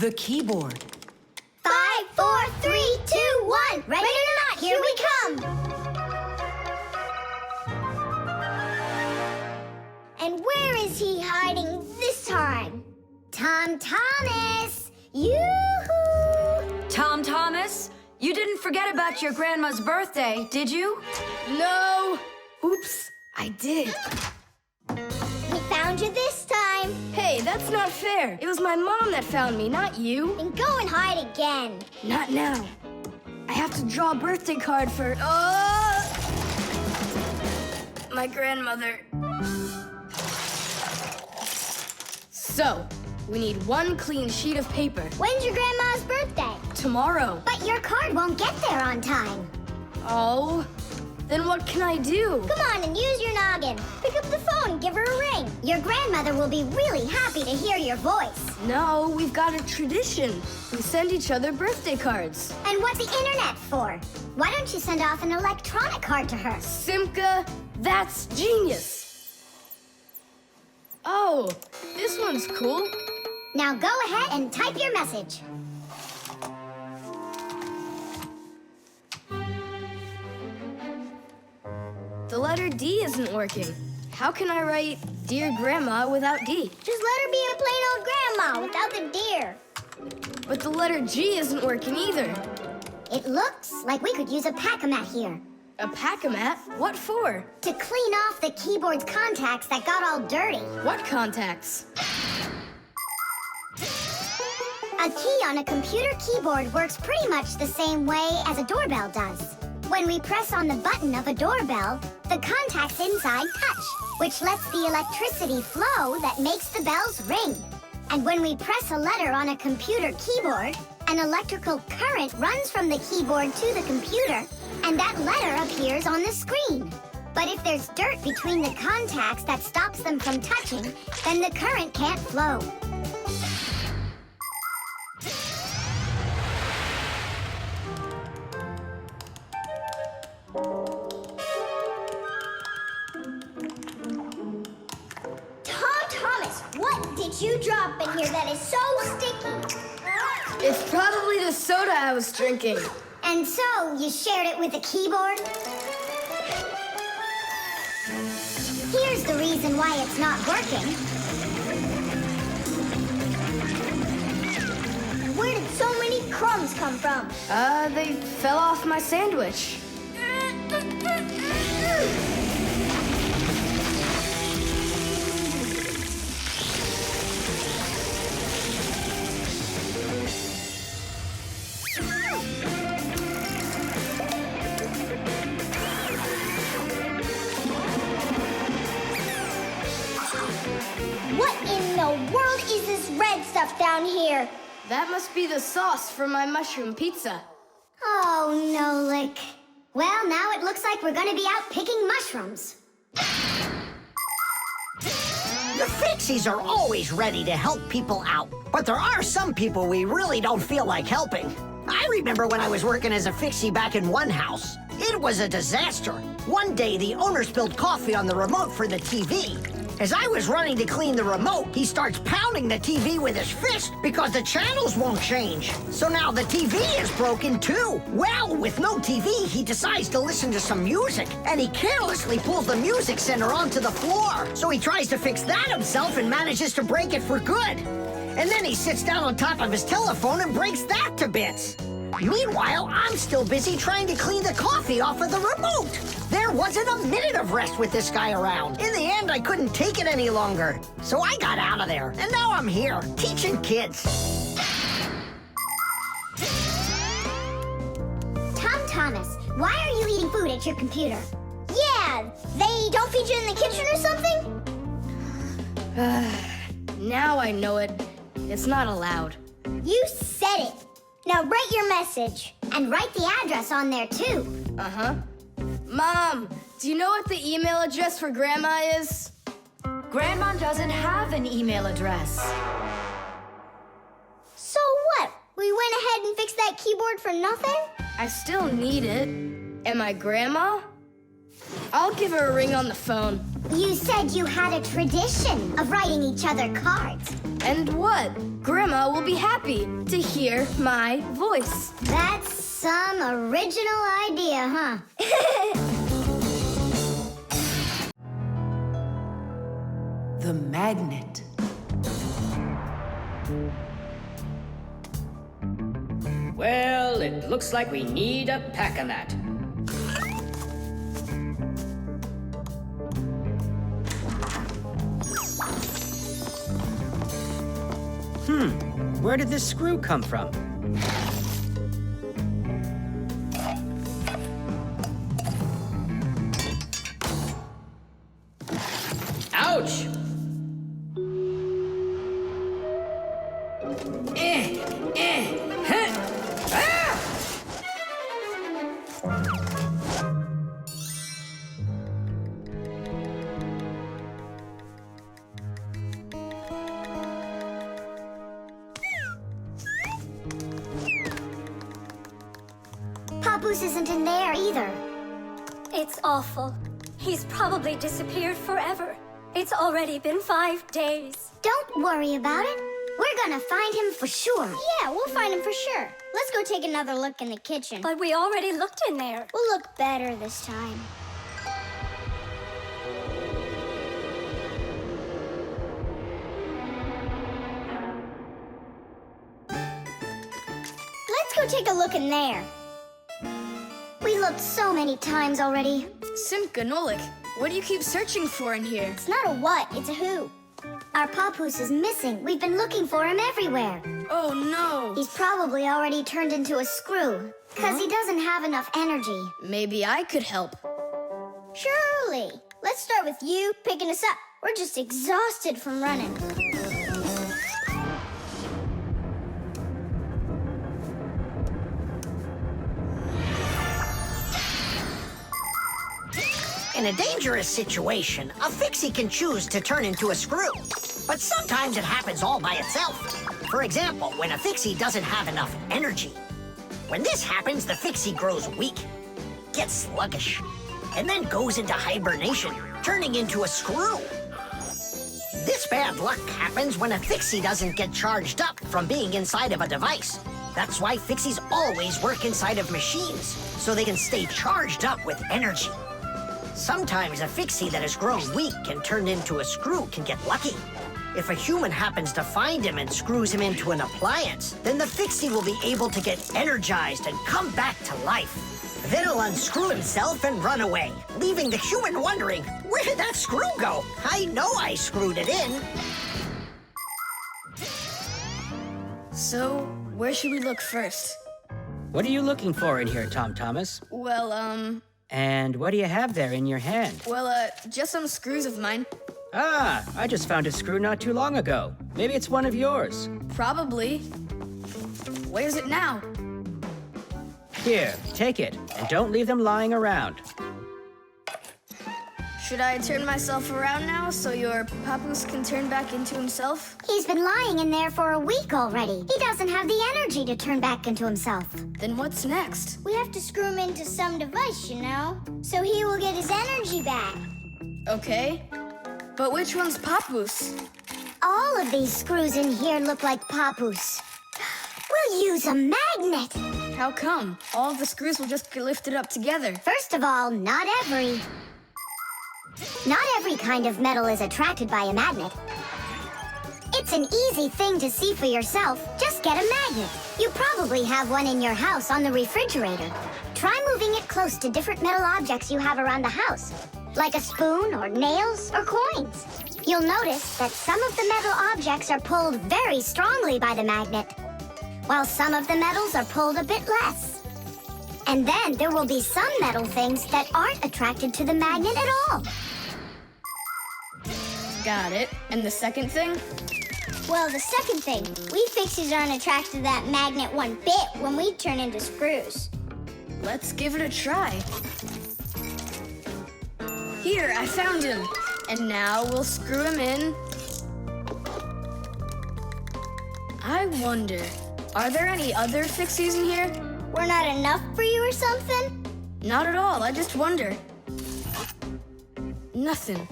The keyboard. 5, 4, 3, 2, 1. Ready or not, here we come. And where is he hiding this time? Tom Thomas! Yoo-hoo! Tom Thomas, you didn't forget about your grandma's birthday, did you? No! Oops, I did. We found you this time. Hey, that's not fair. It was my mom that found me, not you. Then go and hide again. Not now. I have to draw a birthday card for... my grandmother. So, we need one clean sheet of paper. When's your grandma's birthday? Tomorrow. But your card won't get there on time. Oh, then what can I do? Come on and use your noggin. Pick up the phone and give her a ring. Your grandmother will be really happy to hear your voice. No, we've got a tradition. We send each other birthday cards. And what's the internet for? Why don't you send off an electronic card to her? Simka, that's genius. Oh, this one's cool. Now go ahead and type your message. The letter D isn't working. How can I write Dear Grandma without D? Just let her be a plain old grandma without the dear. But the letter G isn't working either. It looks like we could use a pack-a-mat here. A pack-a-mat? What for? To clean off the keyboard's contacts that got all dirty. What contacts? A key on a computer keyboard works pretty much the same way as a doorbell does. When we press on the button of a doorbell, the contacts inside touch, which lets the electricity flow that makes the bells ring. And when we press a letter on a computer keyboard, an electrical current runs from the keyboard to the computer, and that letter appears on the screen. But if there's dirt between the contacts that stops them from touching, then the current can't flow. What did you drop in here that is so sticky? It's probably the soda I was drinking. And so, you shared it with the keyboard? Here's the reason why it's not working. Where did so many crumbs come from? They fell off my sandwich. What in the world is this red stuff down here? That must be the sauce for my mushroom pizza. Oh, Nolik. Well, now it looks like we're gonna be out picking mushrooms. The Fixies are always ready to help people out, but there are some people we really don't feel like helping. I remember when I was working as a Fixie back in one house. It was a disaster. One day, the owner spilled coffee on the remote for the TV. As I was running to clean the remote, he starts pounding the TV with his fist because the channels won't change. So now the TV is broken too. Well, with no TV, he decides to listen to some music, and he carelessly pulls the music center onto the floor. So he tries to fix that himself and manages to break it for good. And then he sits down on top of his telephone and breaks that to bits. Meanwhile, I'm still busy trying to clean the coffee off of the remote. There wasn't a minute of rest with this guy around. In the end, I couldn't take it any longer. So I got out of there, and now I'm here, teaching kids. Tom Thomas, why are you eating food at your computer? Yeah, they don't feed you in the kitchen or something? Now I know it. It's not allowed. You said it. Now write your message, and write the address on there too. Uh-huh. Mom, do you know what the email address for Grandma is? Grandma doesn't have an email address. So what? We went ahead and fixed that keyboard for nothing? I still need it. Am I Grandma? I'll give her a ring on the phone. You said you had a tradition of writing each other cards. And what? Grandma will be happy to hear my voice. That's some original idea, huh? The magnet. Well, it looks like we need a pack-a-mat. Where did this screw come from? Ouch! Huh. Ah! Papoose isn't in there either. It's awful. He's probably disappeared forever. It's already been 5 days. Don't worry about it. We're gonna find him for sure. Yeah, we'll find him for sure. Let's go take another look in the kitchen. But we already looked in there. We'll look better this time. Let's go take a look in there. We looked so many times already. Simka, Nolik, what do you keep searching for in here? It's not a what, it's a who. Our papoose is missing. We've been looking for him everywhere. Oh no! He's probably already turned into a screw, because he doesn't have enough energy. Maybe I could help. Surely. Let's start with you picking us up. We're just exhausted from running. In a dangerous situation, a fixie can choose to turn into a screw. But sometimes it happens all by itself. For example, when a fixie doesn't have enough energy. When this happens, the fixie grows weak, gets sluggish, and then goes into hibernation, turning into a screw. This bad luck happens when a fixie doesn't get charged up from being inside of a device. That's why fixies always work inside of machines, so they can stay charged up with energy. Sometimes a fixie that has grown weak and turned into a screw can get lucky. If a human happens to find him and screws him into an appliance, then the fixie will be able to get energized and come back to life. Then he'll unscrew himself and run away, leaving the human wondering, where did that screw go? I know I screwed it in. So, where should we look first? What are you looking for in here, Tom Thomas? Well, And what do you have there in your hand? just some screws of mine. Ah, I just found a screw not too long ago. Maybe it's one of yours. Probably. Where's it now? Here, take it, and don't leave them lying around. Should I turn myself around now so your papoose can turn back into himself? He's been lying in there for a week already. He doesn't have the energy to turn back into himself. Then what's next? We have to screw him into some device, you know, so he will get his energy back. Okay. But which one's papoose? All of these screws in here look like papoose. We'll use a magnet. How come? All of the screws will just get lifted up together. First of all, not every kind of metal is attracted by a magnet. It's an easy thing to see for yourself. Just get a magnet. You probably have one in your house on the refrigerator. Try moving it close to different metal objects you have around the house, like a spoon or nails or coins. You'll notice that some of the metal objects are pulled very strongly by the magnet, while some of the metals are pulled a bit less. And then there will be some metal things that aren't attracted to the magnet at all. Got it. And the second thing? Well, the second thing, we fixies aren't attracted to that magnet one bit when we turn into screws. Let's give it a try. Here, I found him. And now we'll screw him in. I wonder, are there any other fixies in here? We're not enough for you or something? Not at all, I just wonder. Nothing.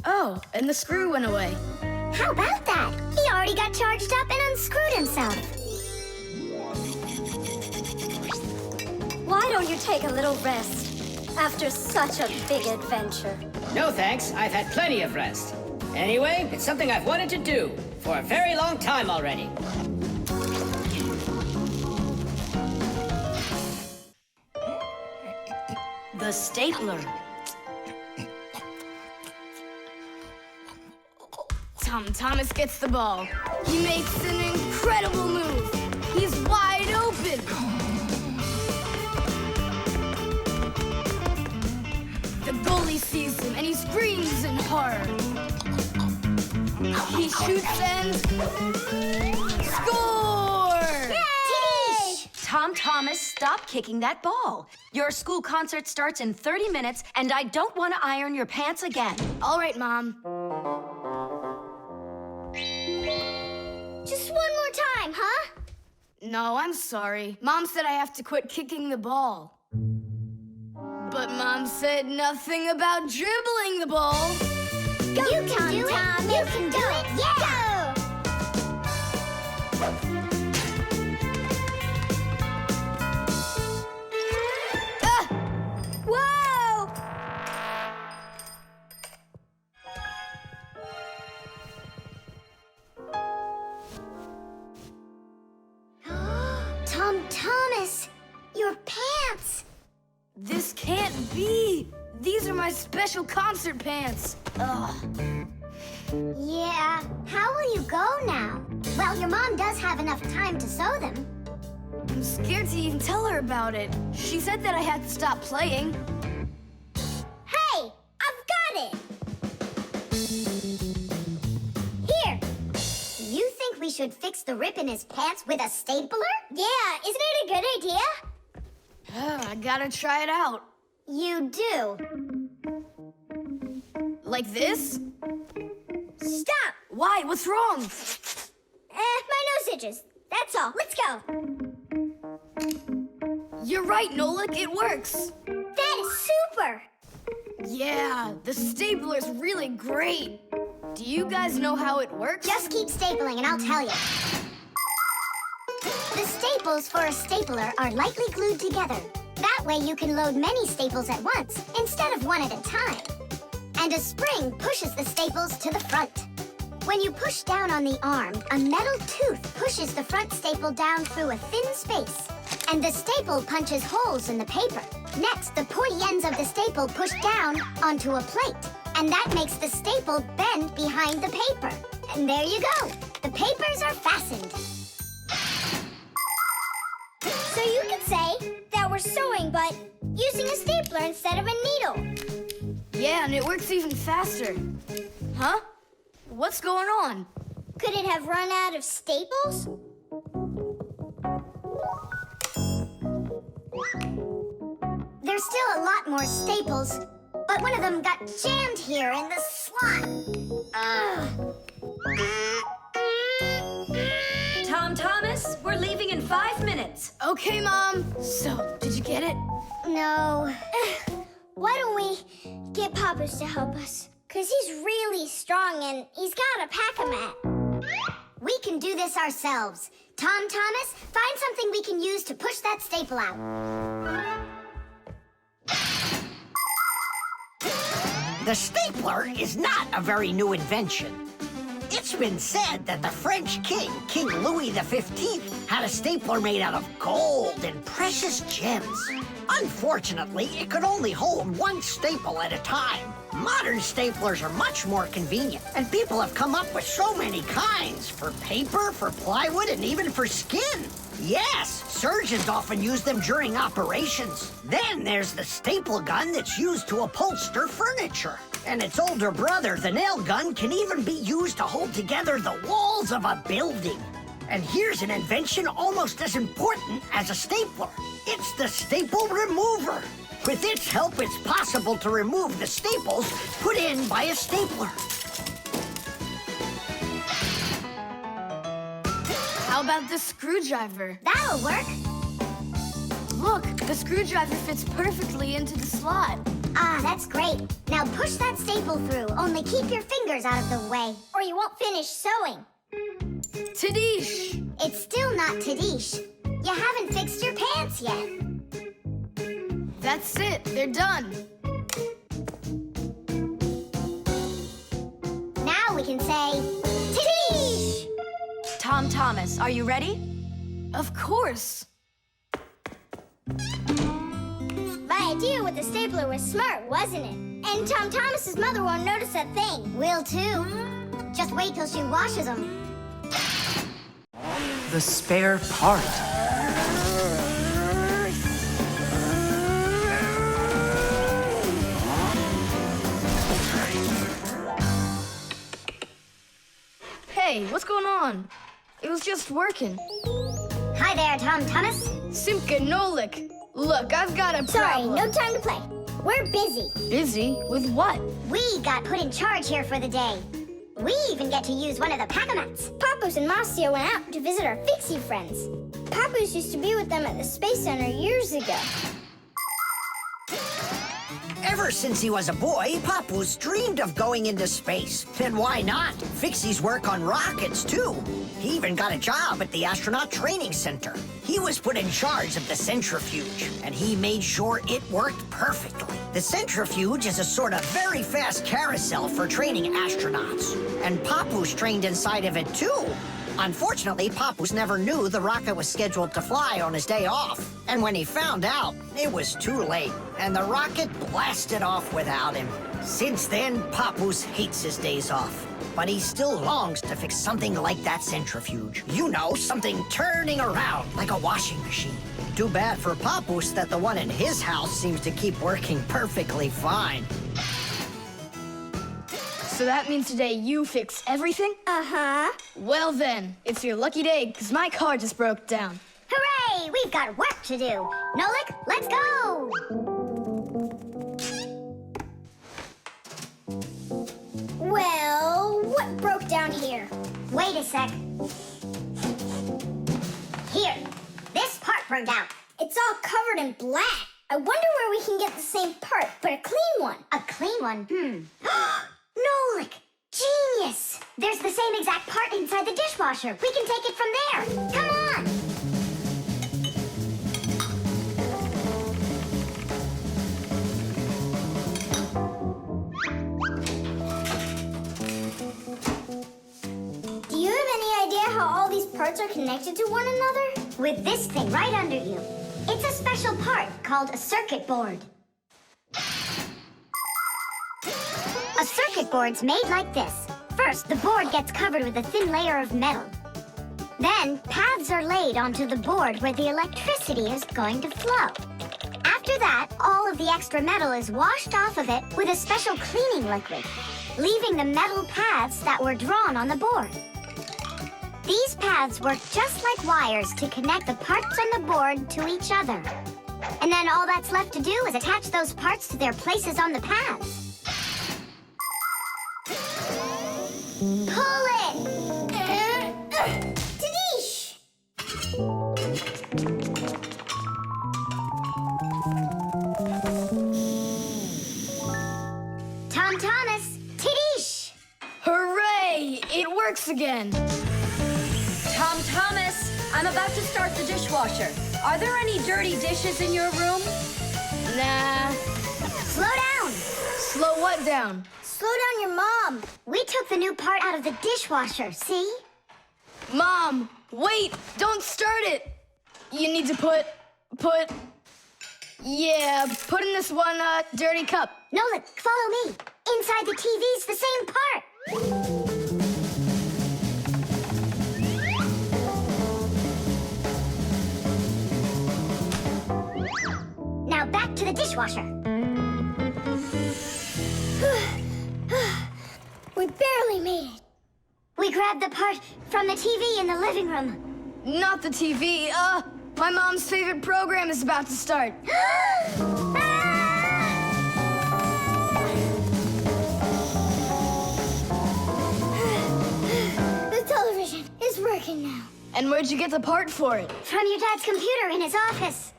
Oh, and the screw went away. How about that? He already got charged up and unscrewed himself. Why don't you take a little rest after such a big adventure? No thanks, I've had plenty of rest. Anyway, it's something I've wanted to do for a very long time already. The stapler. Tom Thomas gets the ball. He makes an incredible move. He's wide open. The goalie sees him and he screams in horror. He shoots and score! Yay! Tom Thomas, stop kicking that ball. Your school concert starts in 30 minutes, and I don't want to iron your pants again. All right, Mom. Just one more time, huh? No, I'm sorry. Mom said I have to quit kicking the ball. But Mom said nothing about dribbling the ball. Go, you can do it. You can do it. Yeah! Ah! Whoa! Tom Thomas, your pants. This can't be. These are my special concert pants. Ugh. Yeah, how will you go now? Well, your mom does have enough time to sew them. I'm scared to even tell her about it. She said that I had to stop playing. Hey, I've got it. Here. You think we should fix the rip in his pants with a stapler? Yeah, isn't it a good idea? I gotta try it out. You do. Like this? Stop! Why? What's wrong? My nose itches. That's all. Let's go. You're right, Nolik. It works. That is super. Yeah, the stapler's really great. Do you guys know how it works? Just keep stapling and I'll tell you. The staples for a stapler are lightly glued together. That way you can load many staples at once instead of one at a time. And a spring pushes the staples to the front. When you push down on the arm, a metal tooth pushes the front staple down through a thin space. And the staple punches holes in the paper. Next, the pointy ends of the staple push down onto a plate. And that makes the staple bend behind the paper. And there you go. The papers are fastened. So you could say that we're sewing, but using a stapler instead of a needle. Yeah, and it works even faster. Huh? What's going on? Could it have run out of staples? There's still a lot more staples, but one of them got jammed here in the slot. Tom Thomas, we're leaving in 5 minutes. Okay, Mom. So, did you get it? No. Why don't we get Papa's to help us? Because he's really strong and he's got a pack-a-mat. We can do this ourselves. Tom Thomas, find something we can use to push that staple out. The stapler is not a very new invention. It's been said that the French king, King Louis XV, had a stapler made out of gold and precious gems. Unfortunately, it could only hold one staple at a time. Modern staplers are much more convenient, and people have come up with so many kinds for paper, for plywood, and even for skin. Yes, surgeons often use them during operations. Then there's the staple gun that's used to upholster furniture. And its older brother, the nail gun, can even be used to hold together the walls of a building. And here's an invention almost as important as a stapler. It's the staple remover. With its help, it's possible to remove the staples put in by a stapler. How about the screwdriver? That'll work. Look, the screwdriver fits perfectly into the slot. Ah, that's great. Now push that staple through, only keep your fingers out of the way, or you won't finish sewing. Tadish! It's still not Tadish. You haven't fixed your pants yet. That's it. They're done. Now we can say, Tadish! Tom Thomas, are you ready? Of course. My idea with the stapler was smart, wasn't it? And Tom Thomas's mother won't notice a thing. Will too. Just wait till she washes them. The spare part. Hey, what's going on? It was just working. Hi there, Tom Thomas. Simka and Nolik. Look, I've got a Sorry, problem. no time to play. We're busy. Busy? With what? We got put in charge here for the day. We even get to use one of the pack-a-mats. Papoose and Marcia went out to visit our Fixie friends. Papoose used to be with them at the Space Center years ago. Ever since he was a boy, Papoose dreamed of going into space. And why not? Fixies work on rockets, too. He even got a job at the Astronaut Training Center. He was put in charge of the centrifuge, and he made sure it worked perfectly. The centrifuge is a sort of very fast carousel for training astronauts. And Papoose trained inside of it, too. Unfortunately, Papoose never knew the rocket was scheduled to fly on his day off. And when he found out, it was too late, and the rocket blasted off without him. Since then, Papoose hates his days off. But he still longs to fix something like that centrifuge. You know, something turning around like a washing machine. Too bad for Papoose that the one in his house seems to keep working perfectly fine. So that means today you fix everything? Uh-huh. Well then, it's your lucky day, because my car just broke down. Hooray! We've got work to do. Nolik, let's go! Well, what broke down here? Wait a sec. Here, this part burned out. It's all covered in black. I wonder where we can get the same part, but a clean one. A clean one? Nolik! Genius! There's the same exact part inside the dishwasher. We can take it from there. Come on! Do you have any idea how all these parts are connected to one another? With this thing right under you. It's a special part called a circuit board. A circuit board's made like this. First, the board gets covered with a thin layer of metal. Then, paths are laid onto the board where the electricity is going to flow. After that, all of the extra metal is washed off of it with a special cleaning liquid, leaving the metal paths that were drawn on the board. These paths work just like wires to connect the parts on the board to each other. And then all that's left to do is attach those parts to their places on the paths. Pull it! Tadish! Tom Thomas, Tadish! Hooray! It works again. Tom Thomas, I'm about to start the dishwasher. Are there any dirty dishes in your room? Nah. Slow down! Slow what down? Slow down your mom. We took the new part out of the dishwasher, see? Mom, wait! Don't start it! You need to put in this one, dirty cup. Nolik, follow me. Inside the TV's the same part. Now back to the dishwasher. We barely made it. We grabbed the part from the TV in the living room. Not the TV, my mom's favorite program is about to start. The television is working now. And where'd you get the part for it? From your dad's computer in his office.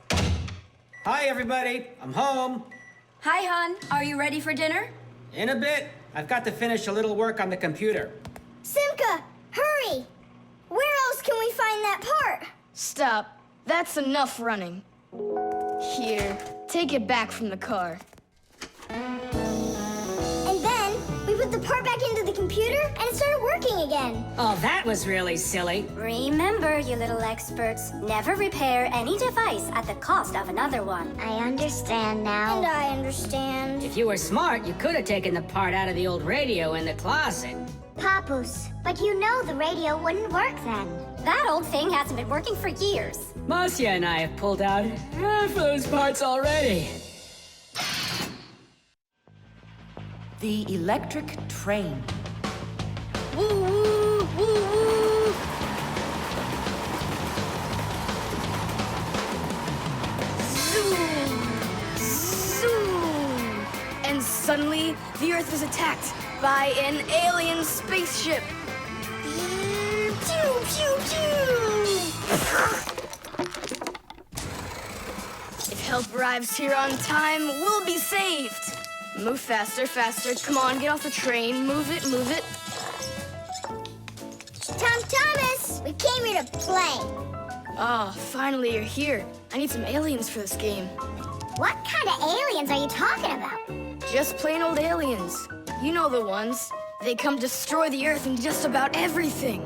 Hi, everybody. I'm home. Hi, hon. Are you ready for dinner? In a bit. I've got to finish a little work on the computer. Simka, hurry! Where else can we find that part? Stop. That's enough running. Here, take it back from the car. And then we put the part back into the computer and it started working again. Oh, that was really silly. Remember, you little experts, never repair any device at the cost of another one. I understand now. And I understand. If you were smart, you could have taken the part out of the old radio in the closet. Papus, but you know the radio wouldn't work then. That old thing hasn't been working for years. Marcia and I have pulled out half those parts already. The electric train. Woo, woo, woo, woo. Zoom, zoom. And suddenly, the Earth is attacked by an alien spaceship. Pew, pew, pew. If help arrives here on time, we'll be saved. Move faster, faster. Come on, get off the train. Move it, move it. Tom Thomas, we came here to play. Oh, finally you're here. I need some aliens for this game. What kind of aliens are you talking about? Just plain old aliens. You know the ones. They come destroy the Earth and just about everything.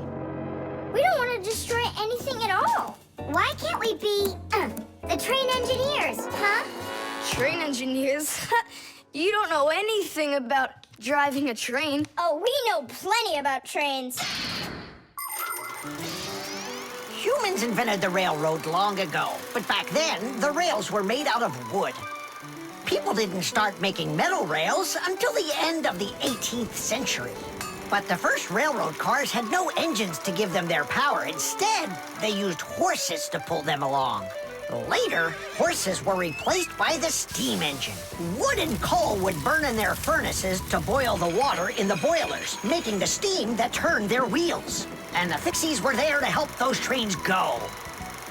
We don't want to destroy anything at all. Why can't we be, the train engineers, huh? Train engineers? You don't know anything about driving a train. Oh, we know plenty about trains. Humans invented the railroad long ago, but back then, the rails were made out of wood. People didn't start making metal rails until the end of the 18th century. But the first railroad cars had no engines to give them their power. Instead, they used horses to pull them along. Later, horses were replaced by the steam engine. Wood and coal would burn in their furnaces to boil the water in the boilers, making the steam that turned their wheels. And the Fixies were there to help those trains go,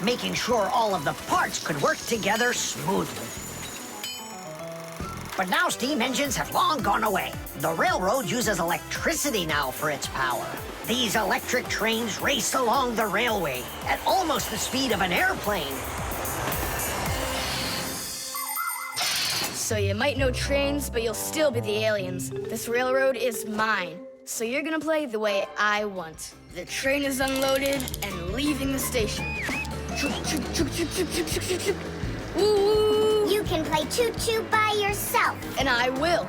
making sure all of the parts could work together smoothly. But now steam engines have long gone away. The railroad uses electricity now for its power. These electric trains race along the railway at almost the speed of an airplane. So you might know trains, but you'll still be the aliens. This railroad is mine. So you're gonna play the way I want. The train is unloaded and leaving the station. Woo! You can play choo-choo by yourself. And I will.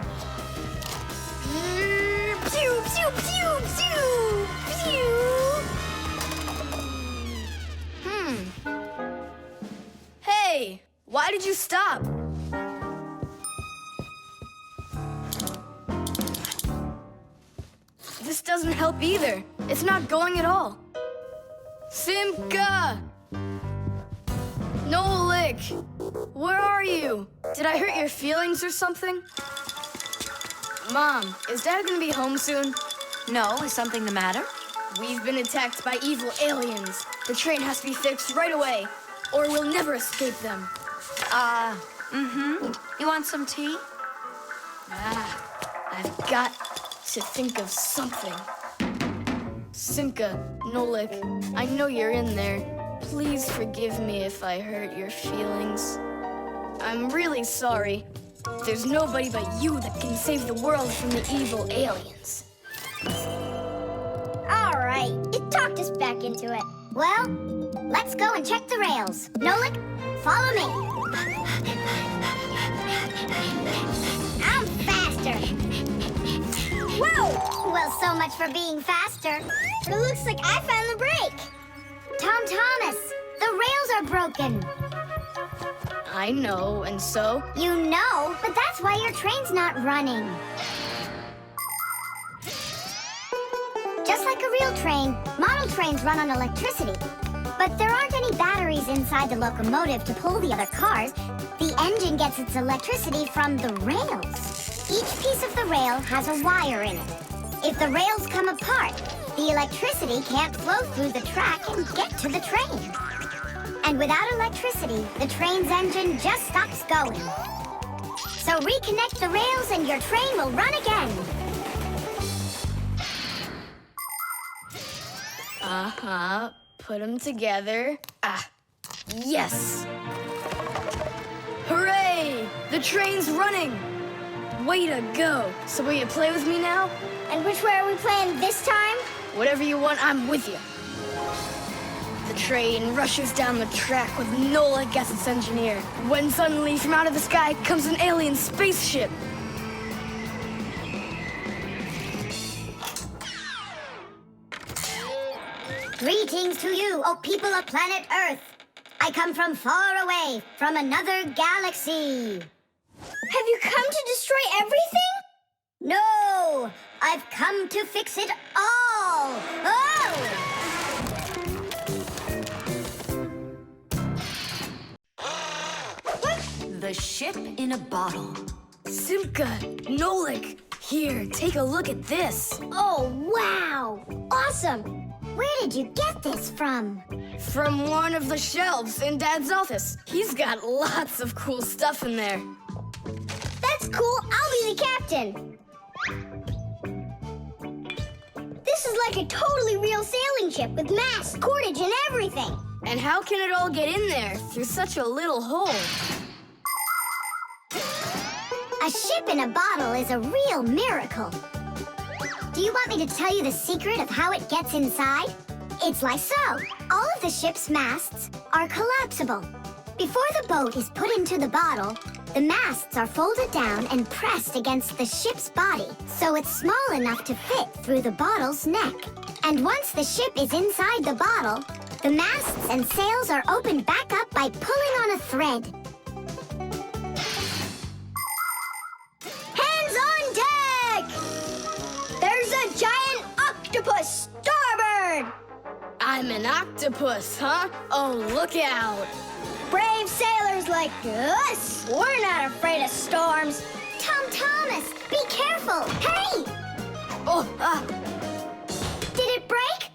Pew, pew, pew, pew, pew. Hey, why did you stop? This doesn't help either. It's not going at all. Simka! Nolik! Where are you? Did I hurt your feelings or something? Mom, is Dad gonna be home soon? No, is something the matter? We've been attacked by evil aliens. The train has to be fixed right away, or we'll never escape them. You want some tea? I've got to think of something. Simka, Nolik, I know you're in there. Please forgive me if I hurt your feelings. I'm really sorry. There's nobody but you that can save the world from the evil aliens. All right, it talked us back into it. Well, let's go and check the rails. Nolik, follow me. I'm faster. Whoa! Well, so much for being faster. But it looks like I found the brake. Tom Thomas, the rails are broken. I know, and so? You know, but that's why your train's not running. Just like a real train, model trains run on electricity. But there aren't any batteries inside the locomotive to pull the other cars. The engine gets its electricity from the rails. Each piece of the rail has a wire in it. If the rails come apart, the electricity can't flow through the track and get to the train. And without electricity, the train's engine just stops going. So reconnect the rails and your train will run again. Uh-huh. Put them together. Ah, yes! Hooray! The train's running! Way to go! So will you play with me now? And which way are we playing this time? Whatever you want, I'm with you. The train rushes down the track with Nolik as its engineer, when suddenly from out of the sky comes an alien spaceship. Greetings to you, O people of planet Earth. I come from far away, from another galaxy. Have you come to destroy everything? No, I've come to fix it all. Oh! The ship in a bottle. Simka, Nolik, here, take a look at this. Oh, wow! Awesome! Where did you get this from? From one of the shelves in Dad's office. He's got lots of cool stuff in there. That's cool. I'll be the captain. This is like a totally real sailing ship with masts, cordage, and everything. And how can it all get in there through such a little hole? A ship in a bottle is a real miracle. Do you want me to tell you the secret of how it gets inside? It's like so. All of the ship's masts are collapsible. Before the boat is put into the bottle, the masts are folded down and pressed against the ship's body, so it's small enough to fit through the bottle's neck. And once the ship is inside the bottle, the masts and sails are opened back up by pulling on a thread. Hands on deck! There's a giant octopus starboard! I'm an octopus, huh? Oh, look out. Brave sailors like us, we're not afraid of storms. Tom Thomas, be careful! Hey! Oh, Did it break?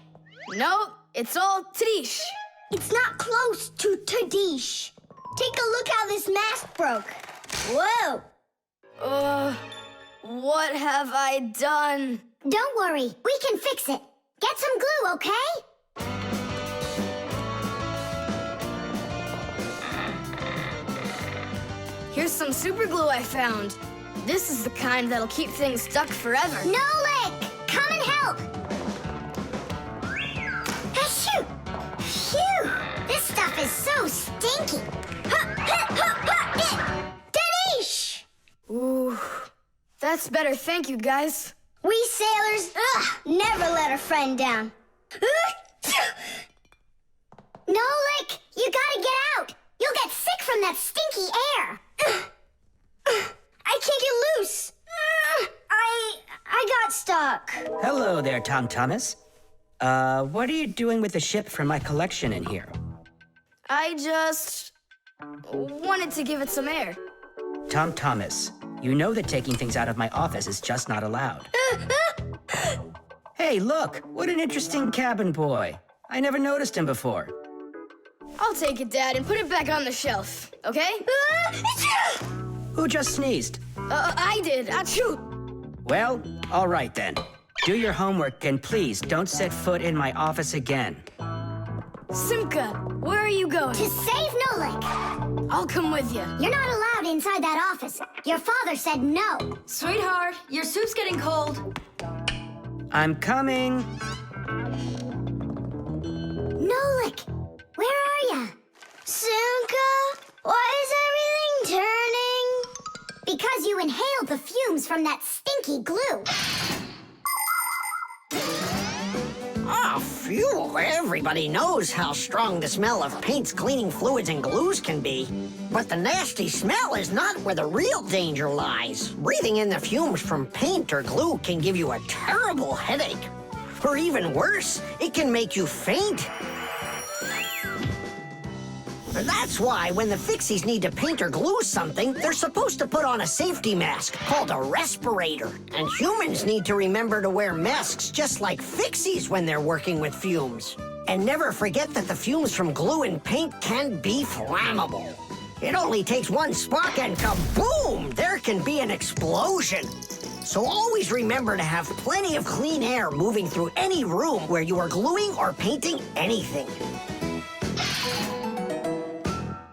no, it's all Tidish. It's not close to Tadish. Take a look how this mast broke. Whoa! What have I done? Don't worry, we can fix it. Get some glue, okay? Here's some super glue I found. This is the kind that'll keep things stuck forever. Nolik, come and help! Achoo! Phew! This stuff is so stinky. Danish! Ooh, that's better. Thank you, guys. We sailors, never let a friend down. Nolik, you gotta get out. You'll get sick from that stinky air. I can't get loose. I got stuck. Hello there, Tom Thomas. What are you doing with the ship from my collection in here? I just wanted to give it some air. Tom Thomas, you know that taking things out of my office is just not allowed. Hey, look, what an interesting cabin boy. I never noticed him before. I'll take it, Dad, and put it back on the shelf, okay? Who just sneezed? I did. Achoo! Well, all right then. Do your homework and please don't set foot in my office again. Simka, where are you going? To save Nolik. I'll come with you. You're not allowed inside that office. Your father said no. Sweetheart, your soup's getting cold. I'm coming. Nolik, where are ya? Simka, why is everything turning? Because you inhaled the fumes from that stinky glue. Ah, phew. Everybody knows how strong the smell of paints, cleaning fluids, and glues can be. But the nasty smell is not where the real danger lies. Breathing in the fumes from paint or glue can give you a terrible headache. Or even worse, it can make you faint. That's why when the Fixies need to paint or glue something, they're supposed to put on a safety mask called a respirator. And humans need to remember to wear masks just like Fixies when they're working with fumes. And never forget that the fumes from glue and paint can be flammable. It only takes one spark and kaboom! There can be an explosion. So always remember to have plenty of clean air moving through any room where you are gluing or painting anything.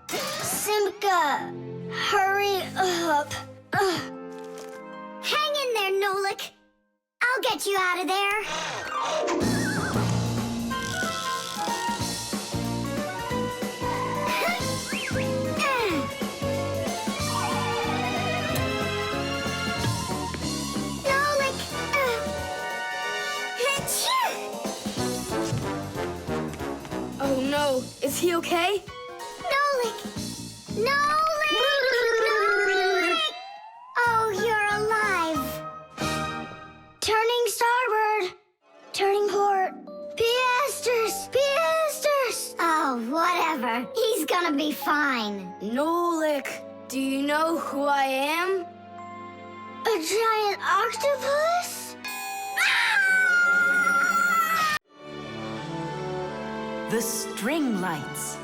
Simka, hurry up. Hang in there, Nolik. I'll get you out of there. Nolik! Oh no, is he okay? Nolik! Nolik! Nolik! Oh, you're alive. Turning starboard. Turning port. Piasters! Piasters! Oh, whatever. He's gonna be fine. Nolik, do you know who I am? A giant octopus? The string lights.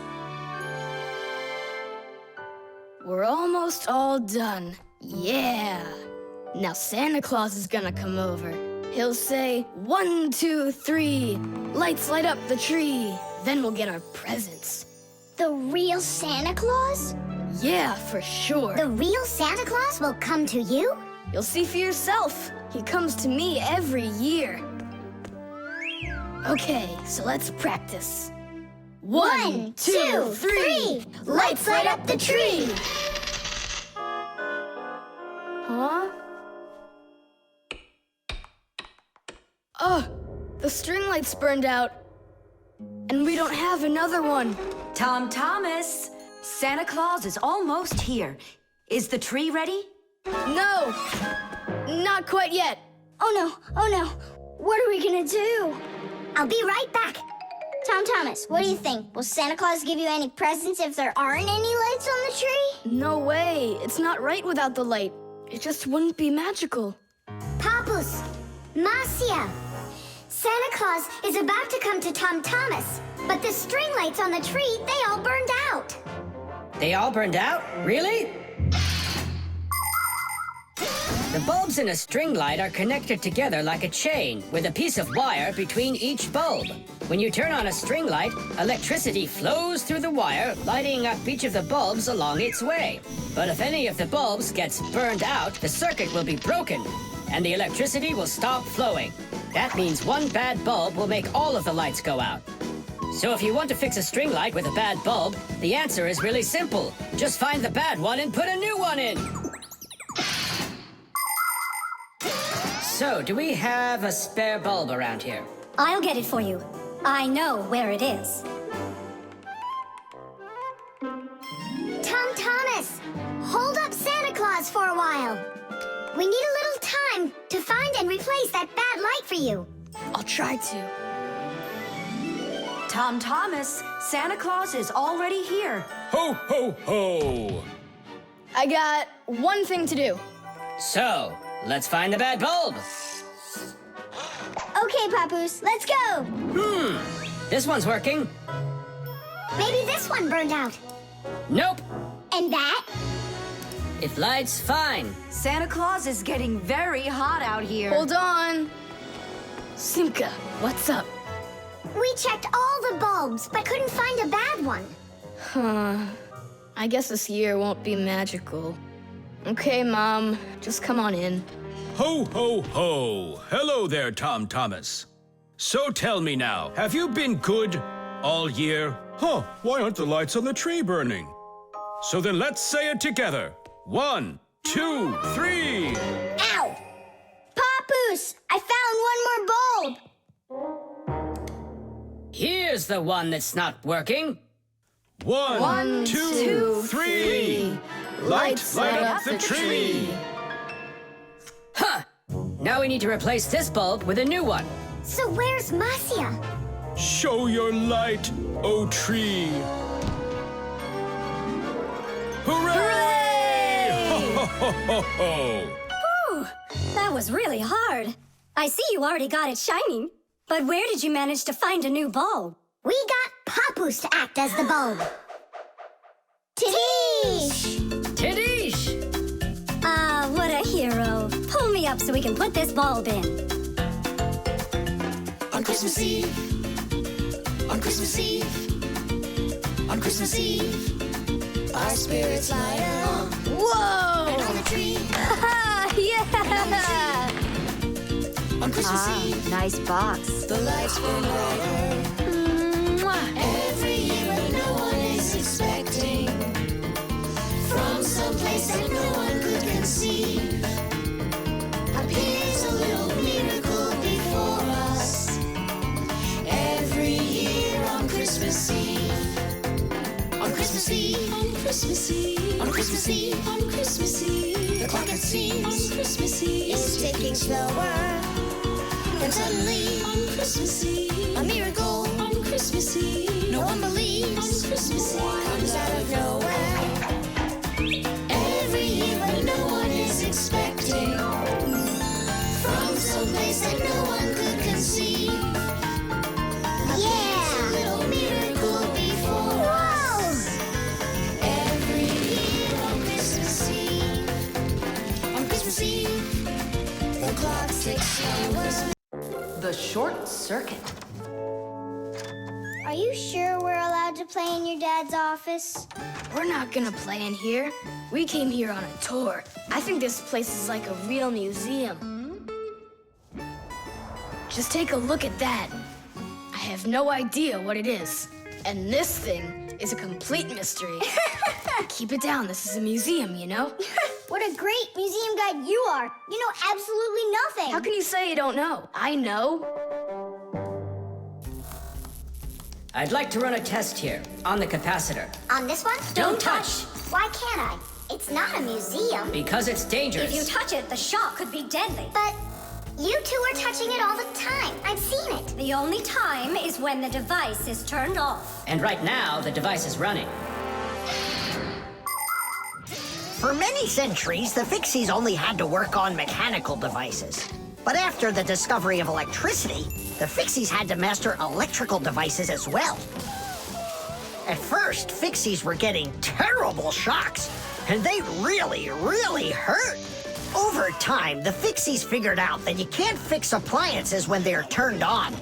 We're almost all done. Yeah. Now Santa Claus is gonna come over. He'll say, 1, 2, 3, lights light up the tree. Then we'll get our presents. The real Santa Claus? Yeah, for sure. The real Santa Claus will come to you? You'll see for yourself. He comes to me every year. Okay, so let's practice. 1, 2, 3, lights light up the tree. Huh? Oh, the string lights burned out. And we don't have another one. Tom Thomas, Santa Claus is almost here. Is the tree ready? No, not quite yet. Oh no, what are we gonna do? I'll be right back. Tom Thomas, what do you think? Will Santa Claus give you any presents if there aren't any lights on the tree? No way, it's not right without the light. It just wouldn't be magical. Papus, Marcia, Santa Claus is about to come to Tom Thomas, but the string lights on the tree, they all burned out. They all burned out? Really? The bulbs in a string light are connected together like a chain with a piece of wire between each bulb. When you turn on a string light, electricity flows through the wire, lighting up each of the bulbs along its way. But if any of the bulbs gets burned out, the circuit will be broken, and the electricity will stop flowing. That means one bad bulb will make all of the lights go out. So if you want to fix a string light with a bad bulb, the answer is really simple. Just find the bad one and put a new one in. So, do we have a spare bulb around here? I'll get it for you. I know where it is. Tom Thomas, hold up Santa Claus for a while. We need a little time to find and replace that bad light for you. I'll try to. Tom Thomas, Santa Claus is already here. Ho, ho, ho! I got one thing to do. So, let's find the bad bulb. Okay, Papoose, let's go. This one's working. Maybe this one burned out. Nope. And that? It lights fine. Santa Claus is getting very hot out here. Hold on. Simka, what's up? We checked all the bulbs, but couldn't find a bad one. Huh. I guess this year won't be magical. Okay, Mom, just come on in. Ho, ho, ho! Hello there, Tom Thomas. So tell me now, have you been good all year? Huh, why aren't the lights on the tree burning? So then let's say it together. 1, 2, 3. Ow! Papoose, I found one more bulb. Here's the one that's not working. 1, 2, 3. Lights light up the tree. Huh! Now we need to replace this bulb with a new one. So where's Marcia? Show your light, O tree. Hooray! Ho, ho, ho, ho! Whew, that was really hard. I see you already got it shining. But where did you manage to find a new bulb? We got Papoose to act as the bulb. Tee! Tidish! Ah, what a hero. Pull me up so we can put this bulb in. On Christmas Eve, on Christmas Eve, on Christmas Eve, our spirits light up. Whoa! And on the tree, Yeah! on Christmas Eve, Nice box. the lights burn brighter. Every year when no one is expecting, from some place that no one could conceive, appears a little miracle before us. Every year on Christmas Eve, on Christmas Eve, on Christmas Eve, on Christmas Eve, on Christmas Eve, the clock it seems on Christmas Eve is ticking slower. Then suddenly on Christmas Eve, a miracle on Christmas Eve, no one believes on Christmas Eve comes out of nowhere. Every year when no one is expecting, from some place that no one could conceive. Yeah! A little miracle before us. Every year on Christmas Eve, on Christmas Eve, the clock ticks slower. The short circuit. Are you sure we're allowed to play in your dad's office? We're not gonna play in here. We came here on a tour. I think this place is like a real museum. Just take a look at that. I have no idea what it is. And this thing is a complete mystery. Keep it down. This is a museum, you know? What a great museum guide you are. You know absolutely nothing. How can you say you don't know? I know. I'd like to run a test here, on the capacitor. On this one? Don't touch! Why can't I? It's not a museum. Because it's dangerous. If you touch it, the shock could be deadly. But you two are touching it all the time. I've seen it. The only time is when the device is turned off. And right now, the device is running. For many centuries, the Fixies only had to work on mechanical devices. But after the discovery of electricity, the Fixies had to master electrical devices as well. At first, Fixies were getting terrible shocks, and they really, really hurt. Over time, the Fixies figured out that you can't fix appliances when they're turned on,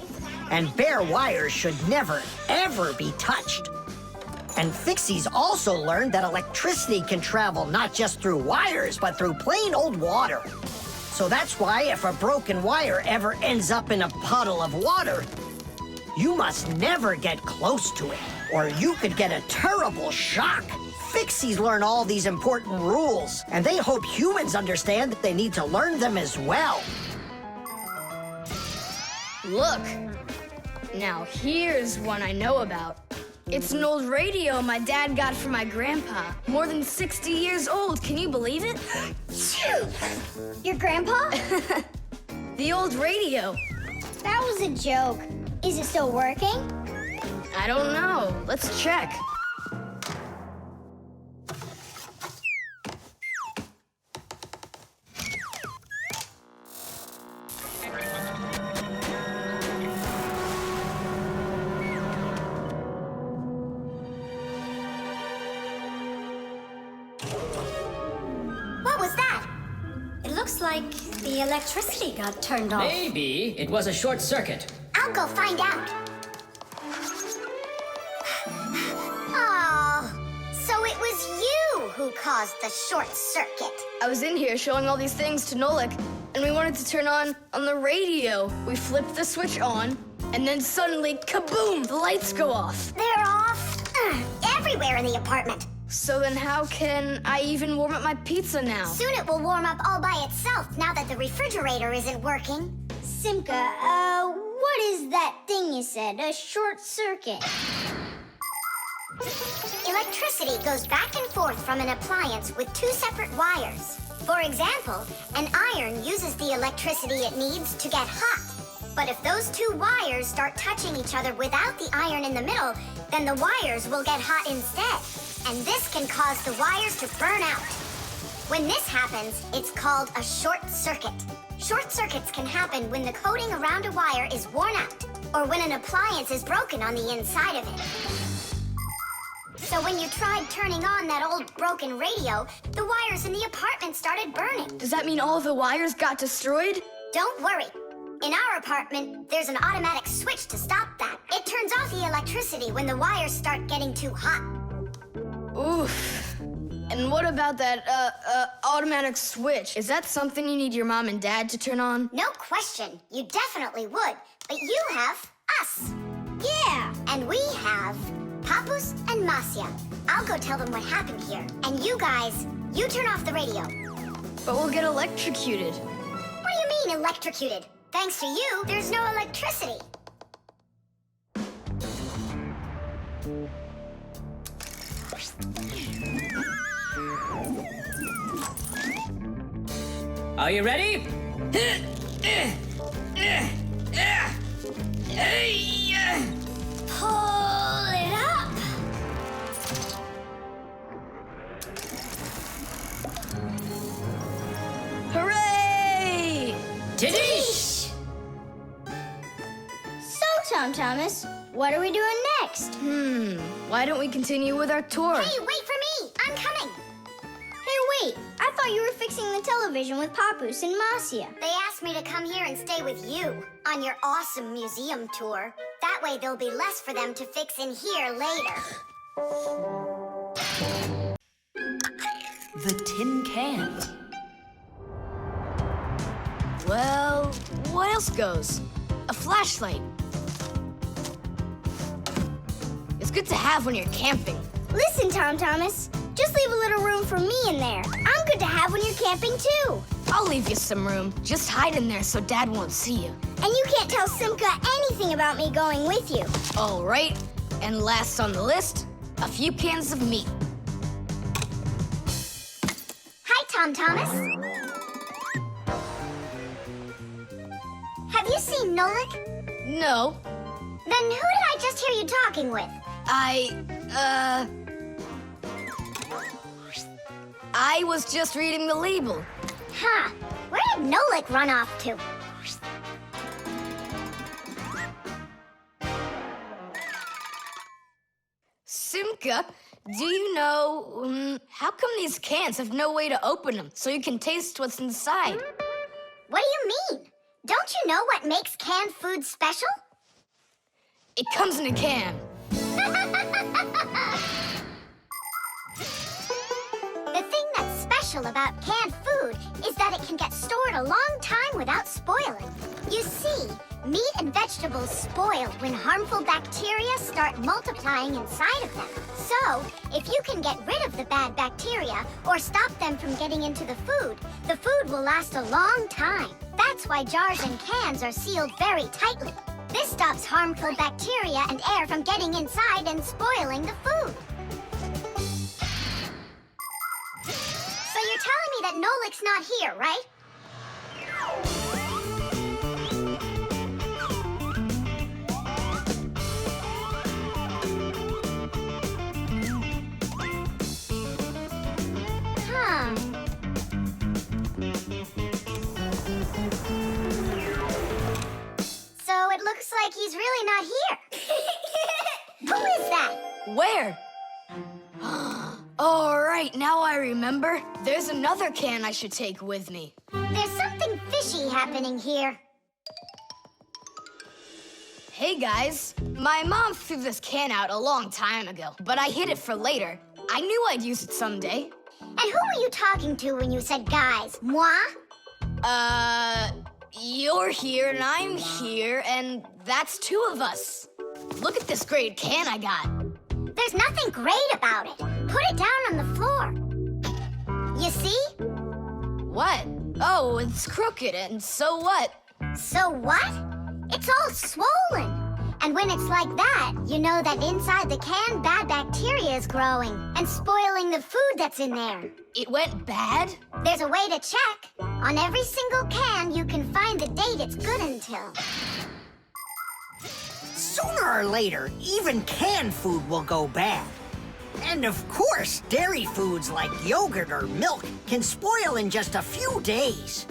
and bare wires should never, ever be touched. And Fixies also learned that electricity can travel not just through wires, but through plain old water. So that's why if a broken wire ever ends up in a puddle of water, you must never get close to it, or you could get a terrible shock. Fixies learn all these important rules, and they hope humans understand that they need to learn them as well. Look. Now here's one I know about. It's an old radio my dad got from my grandpa. More than 60 years old, can you believe it? Your grandpa? The old radio. That was a joke. Is it still working? I don't know. Let's check. What was that? It looks like the electricity got turned off. Maybe it was a short circuit. I'll go find out. Oh, so it was you who caused the short circuit. I was in here showing all these things to Nolik, and we wanted to turn on the radio. We flipped the switch on, and then suddenly, kaboom, the lights go off. They're off everywhere in the apartment. So then how can I even warm up my pizza now? Soon it will warm up all by itself now that the refrigerator isn't working. Simka, what is that thing you said? A short circuit. Electricity goes back and forth from an appliance with two separate wires. For example, an iron uses the electricity it needs to get hot. But if those two wires start touching each other without the iron in the middle, then the wires will get hot instead. And this can cause the wires to burn out. When this happens, it's called a short circuit. Short circuits can happen when the coating around a wire is worn out, or when an appliance is broken on the inside of it. So So when you tried turning on that old broken radio, the wires in the apartment started burning. Does that mean all the wires got destroyed? Don't worry. In our apartment, there's an automatic switch to stop that. It turns off the electricity when the wires start getting too hot. Oof. And what about that, automatic switch? Is that something you need your mom and dad to turn on? No question. You definitely would. But you have us. Yeah. And we have Papus and Masya. I'll go tell them what happened here. And you guys, you turn off the radio. But we'll get electrocuted. What do you mean electrocuted? Thanks to you, there's no electricity. Are you ready? Pull it up. Hooray! Tadish! So, Tom Thomas, what are we doing next? Why don't we continue with our tour? Hey, wait for me! I'm coming! Hey, wait! I thought you were fixing the television with Papus and Masya. They asked me to come here and stay with you on your awesome museum tour. That way there'll be less for them to fix in here later. The tin can. Well, what else goes? A flashlight. It's good to have when you're camping. Listen, Tom Thomas. Just leave a little room for me in there. I'm good to have when you're camping, too. I'll leave you some room. Just hide in there so Dad won't see you. And you can't tell Simka anything about me going with you. All right. And last on the list, a few cans of meat. Hi, Tom Thomas. Have you seen Nolik? No, Then who did I just hear you talking with? I was just reading the label. Huh. Where did Nolik run off to? Simka, do you know, how come these cans have no way to open them so you can taste what's inside? What do you mean? Don't you know what makes canned food special? It comes in a can. The thing that's special about canned food is that it can get stored a long time without spoiling. You see, meat and vegetables spoil when harmful bacteria start multiplying inside of them. So, if you can get rid of the bad bacteria or stop them from getting into the food will last a long time. That's why jars and cans are sealed very tightly. This stops harmful bacteria and air from getting inside and spoiling the food. So you're telling me that Nolik's not here, right? Huh. So it looks like he's really not here. Who is that? Where? All right, now I remember. There's another can I should take with me. There's something fishy happening here. Hey, guys. My mom threw this can out a long time ago, but I hid it for later. I knew I'd use it someday. And who were you talking to when you said guys? Moi? You're here and I'm here, and that's two of us. Look at this great can I got. There's nothing great about it. Put it down on the floor. You see? What? Oh, it's crooked, and so what? So what? It's all swollen. And when it's like that, you know that inside the can, bad bacteria is growing and spoiling the food that's in there. It went bad? There's a way to check. On every single can, you can find the date it's good until. Sooner or later, even canned food will go bad. And of course, dairy foods like yogurt or milk can spoil in just a few days.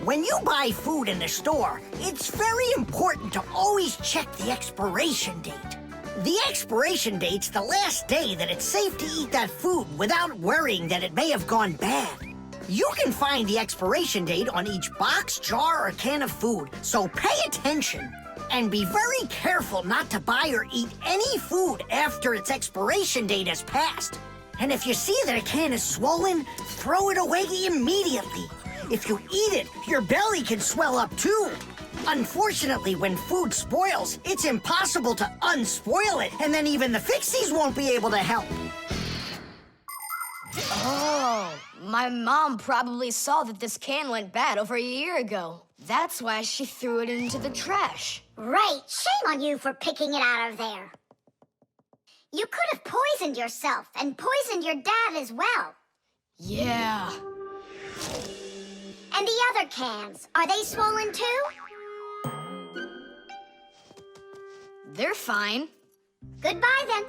When you buy food in the store, it's very important to always check the expiration date. The expiration date's the last day that it's safe to eat that food without worrying that it may have gone bad. You can find the expiration date on each box, jar, or can of food, so pay attention. And be very careful not to buy or eat any food after its expiration date has passed. And if you see that a can is swollen, throw it away immediately. If you eat it, your belly can swell up too. Unfortunately, when food spoils, it's impossible to unspoil it, and then even the Fixies won't be able to help. Oh, my mom probably saw that this can went bad over a year ago. That's why she threw it into the trash. Right. Shame on you for picking it out of there. You could have poisoned yourself and poisoned your dad as well. Yeah. And the other cans, are they swollen too? They're fine. Goodbye then.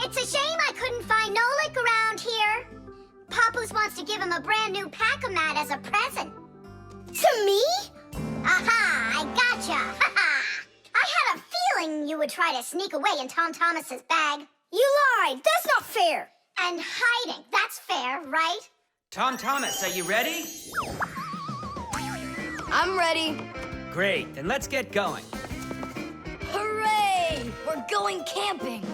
It's a shame I couldn't find Nolik around here. Papoose wants to give him a brand new pack-a-mat as a present. To me? Aha, I gotcha. Ha-ha. I had a feeling you would try to sneak away in Tom Thomas's bag. You lied. That's not fair. And hiding, that's fair, right? Tom Thomas, are you ready? I'm ready. Great, then let's get going. Hooray! We're going camping.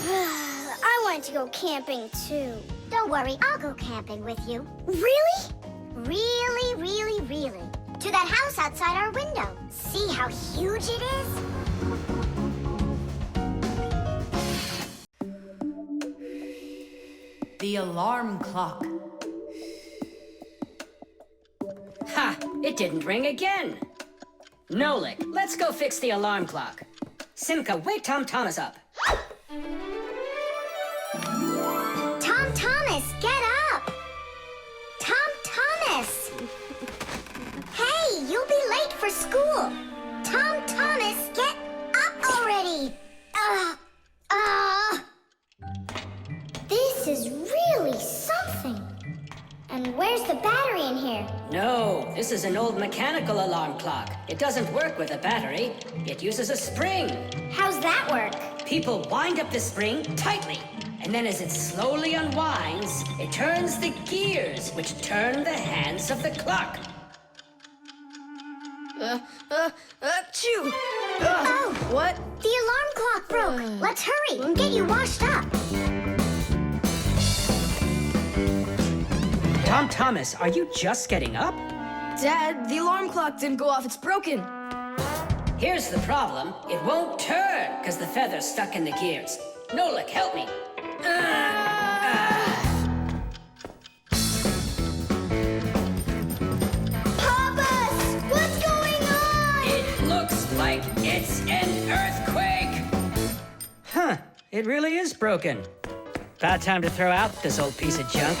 I wanted to go camping too. Don't worry, I'll go camping with you. Really? Really, really, really. To that house outside our window. See how huge it is? The alarm clock. Ha! It didn't ring again. Nolik, let's go fix the alarm clock. Simka, wake Tom Thomas up. Tom Thomas, get up! Tom Thomas! Hey, you'll be late for school. Tom Thomas, get up already! This is really something. And where's the battery in here? No, this is an old mechanical alarm clock. It doesn't work with a battery. It uses a spring. How's that work? People wind up the spring tightly, and then as it slowly unwinds, it turns the gears, which turn the hands of the clock. Achoo! Oh! What? The alarm clock broke. Let's hurry and get you washed up. Tom Thomas, are you just getting up? Dad, the alarm clock didn't go off. It's broken. Here's the problem. It won't turn because the feather's stuck in the gears. Nolik, help me. Papas! What's going on? It looks like it's an earthquake. Huh, it really is broken. About time to throw out this old piece of junk.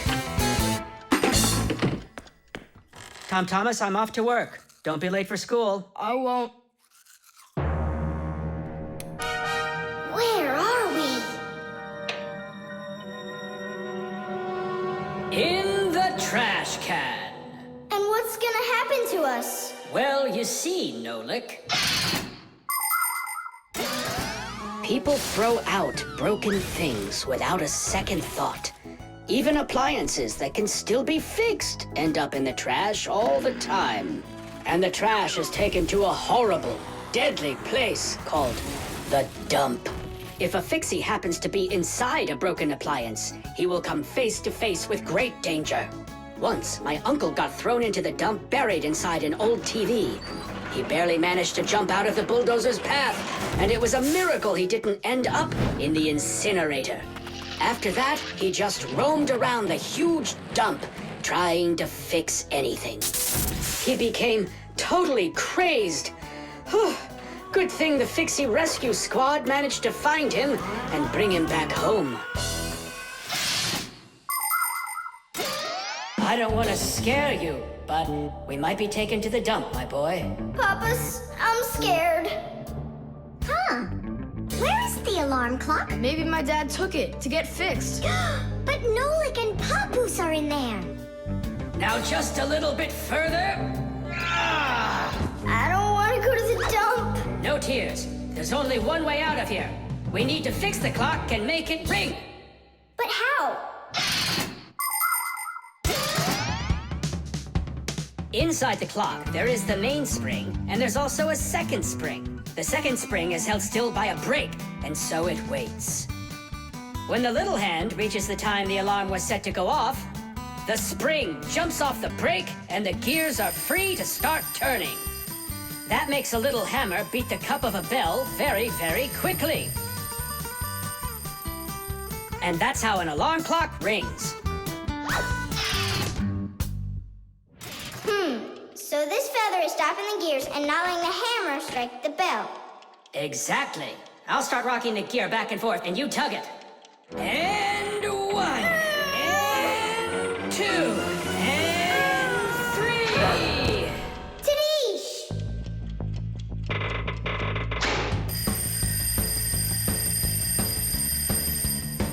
Tom Thomas, I'm off to work. Don't be late for school. I won't. Where are we? In the trash can. And what's gonna happen to us? Well, you see, Nolik. People throw out broken things without a second thought. Even appliances that can still be fixed end up in the trash all the time. And the trash is taken to a horrible, deadly place called the dump. If a Fixie happens to be inside a broken appliance, he will come face to face with great danger. Once, my uncle got thrown into the dump buried inside an old TV. He barely managed to jump out of the bulldozer's path, and it was a miracle he didn't end up in the incinerator. After that, he just roamed around the huge dump, trying to fix anything. He became totally crazed. Whew. Good thing the Fixie Rescue Squad managed to find him and bring him back home. I don't want to scare you, but we might be taken to the dump, my boy. Papas, I'm scared. Huh. Where is the alarm clock? Maybe my dad took it to get fixed. But Nolik and Papoose are in there. Now just a little bit further. I don't want to go to the dump. No tears. The There's only one way out of here. We need to fix the clock and make it ring. But how? Inside the clock, there is the main spring, and there's also a second spring. The second spring is held still by a brake, and so it waits. When the little hand reaches the time the alarm was set to go off, the spring jumps off the brake, and the gears are free to start turning. That makes a little hammer beat the cup of a bell very, very quickly. And that's how an alarm clock rings. So this feather is stopping the gears and not letting the hammer strike the bell. Exactly. I'll start rocking the gear back and forth, and you tug it. And 1, and 2, and 3. Tadeish!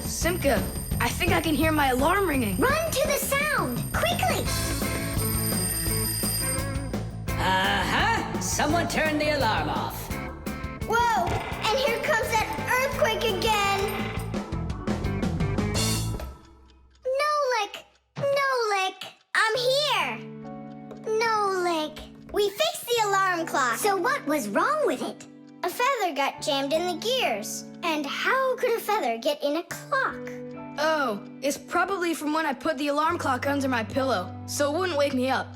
Simka, I think I can hear my alarm ringing. Run to the sound! Quickly! Someone turn the alarm off. Whoa! And here comes that earthquake again! Nolik! I'm here! Nolik. We fixed the alarm clock. So what was wrong with it? A feather got jammed in the gears. And how could a feather get in a clock? Oh, it's probably from when I put the alarm clock under my pillow, so it wouldn't wake me up.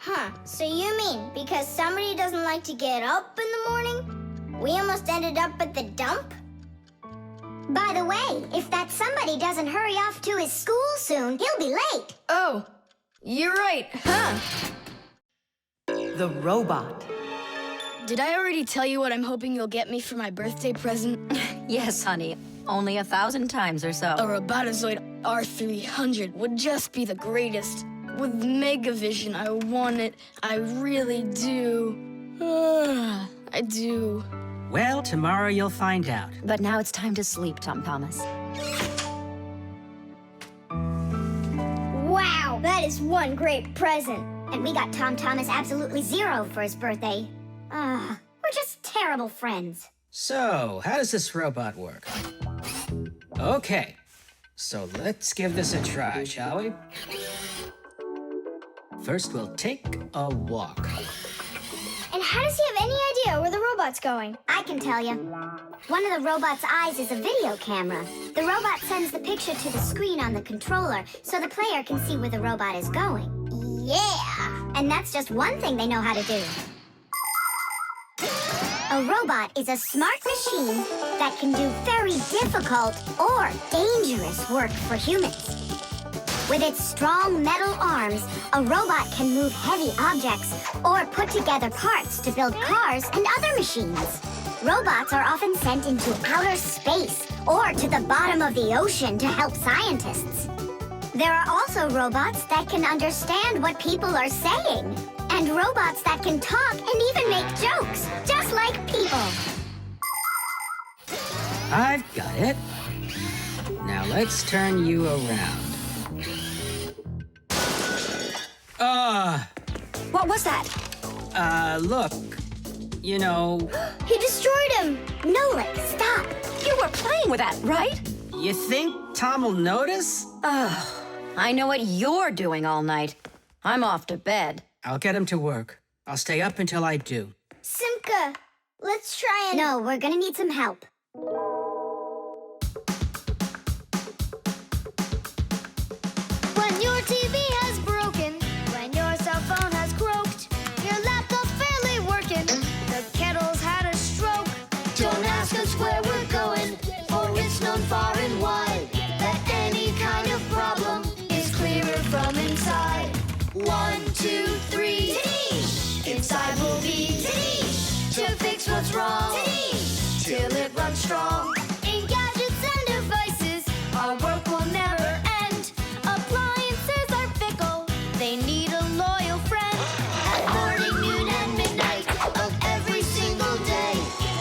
Huh, so you mean because somebody doesn't like to get up in the morning? We almost ended up at the dump? By the way, if that somebody doesn't hurry off to his school soon, he'll be late. Oh, you're right, huh? The robot. Did I already tell you what I'm hoping you'll get me for my birthday present? Yes, honey. Only 1,000 times or so. A Robotazoid R300 would just be the greatest. With Megavision, I want it. I really do. I do. Well, tomorrow you'll find out. But now it's time to sleep, Tom Thomas. Wow, that is one great present. And we got Tom Thomas absolutely 0 for his birthday. We're just terrible friends. So, how does this robot work? Okay, so let's give this a try, shall we? First, we'll take a walk. And how does he have any idea where the robot's going? I can tell you. One of the robot's eyes is a video camera. The robot sends the picture to the screen on the controller so the player can see where the robot is going. Yeah! And that's just one thing they know how to do. A robot is a smart machine that can do very difficult or dangerous work for humans. With its strong metal arms, a robot can move heavy objects or put together parts to build cars and other machines. Robots are often sent into outer space or to the bottom of the ocean to help scientists. There are also robots that can understand what people are saying, and robots that can talk and even make jokes, just like people. I've got it. Now let's turn you around. What was that? Look. You know, He destroyed him! Nolik, stop! You were playing with that, right? you think Tom will notice? I know what you're doing all night. I'm off to bed. I'll get him to work. I'll stay up until I do. Simka, let's try and... No, we're gonna need some help. When your TV has broken, when your cell phone has croaked, your laptop's barely working, the kettle's had a stroke. Don't ask us where we're going, for it's known far and wide that any kind of problem is clearer from inside. 1, 2, 3. Tadeish! Inside will be Tadeish! To fix what's wrong. Tadeish! Till it runs strong. In gadgets and devices, our work will never end. Appliances are fickle, they need a loyal friend. At morning, noon, and midnight of every single day.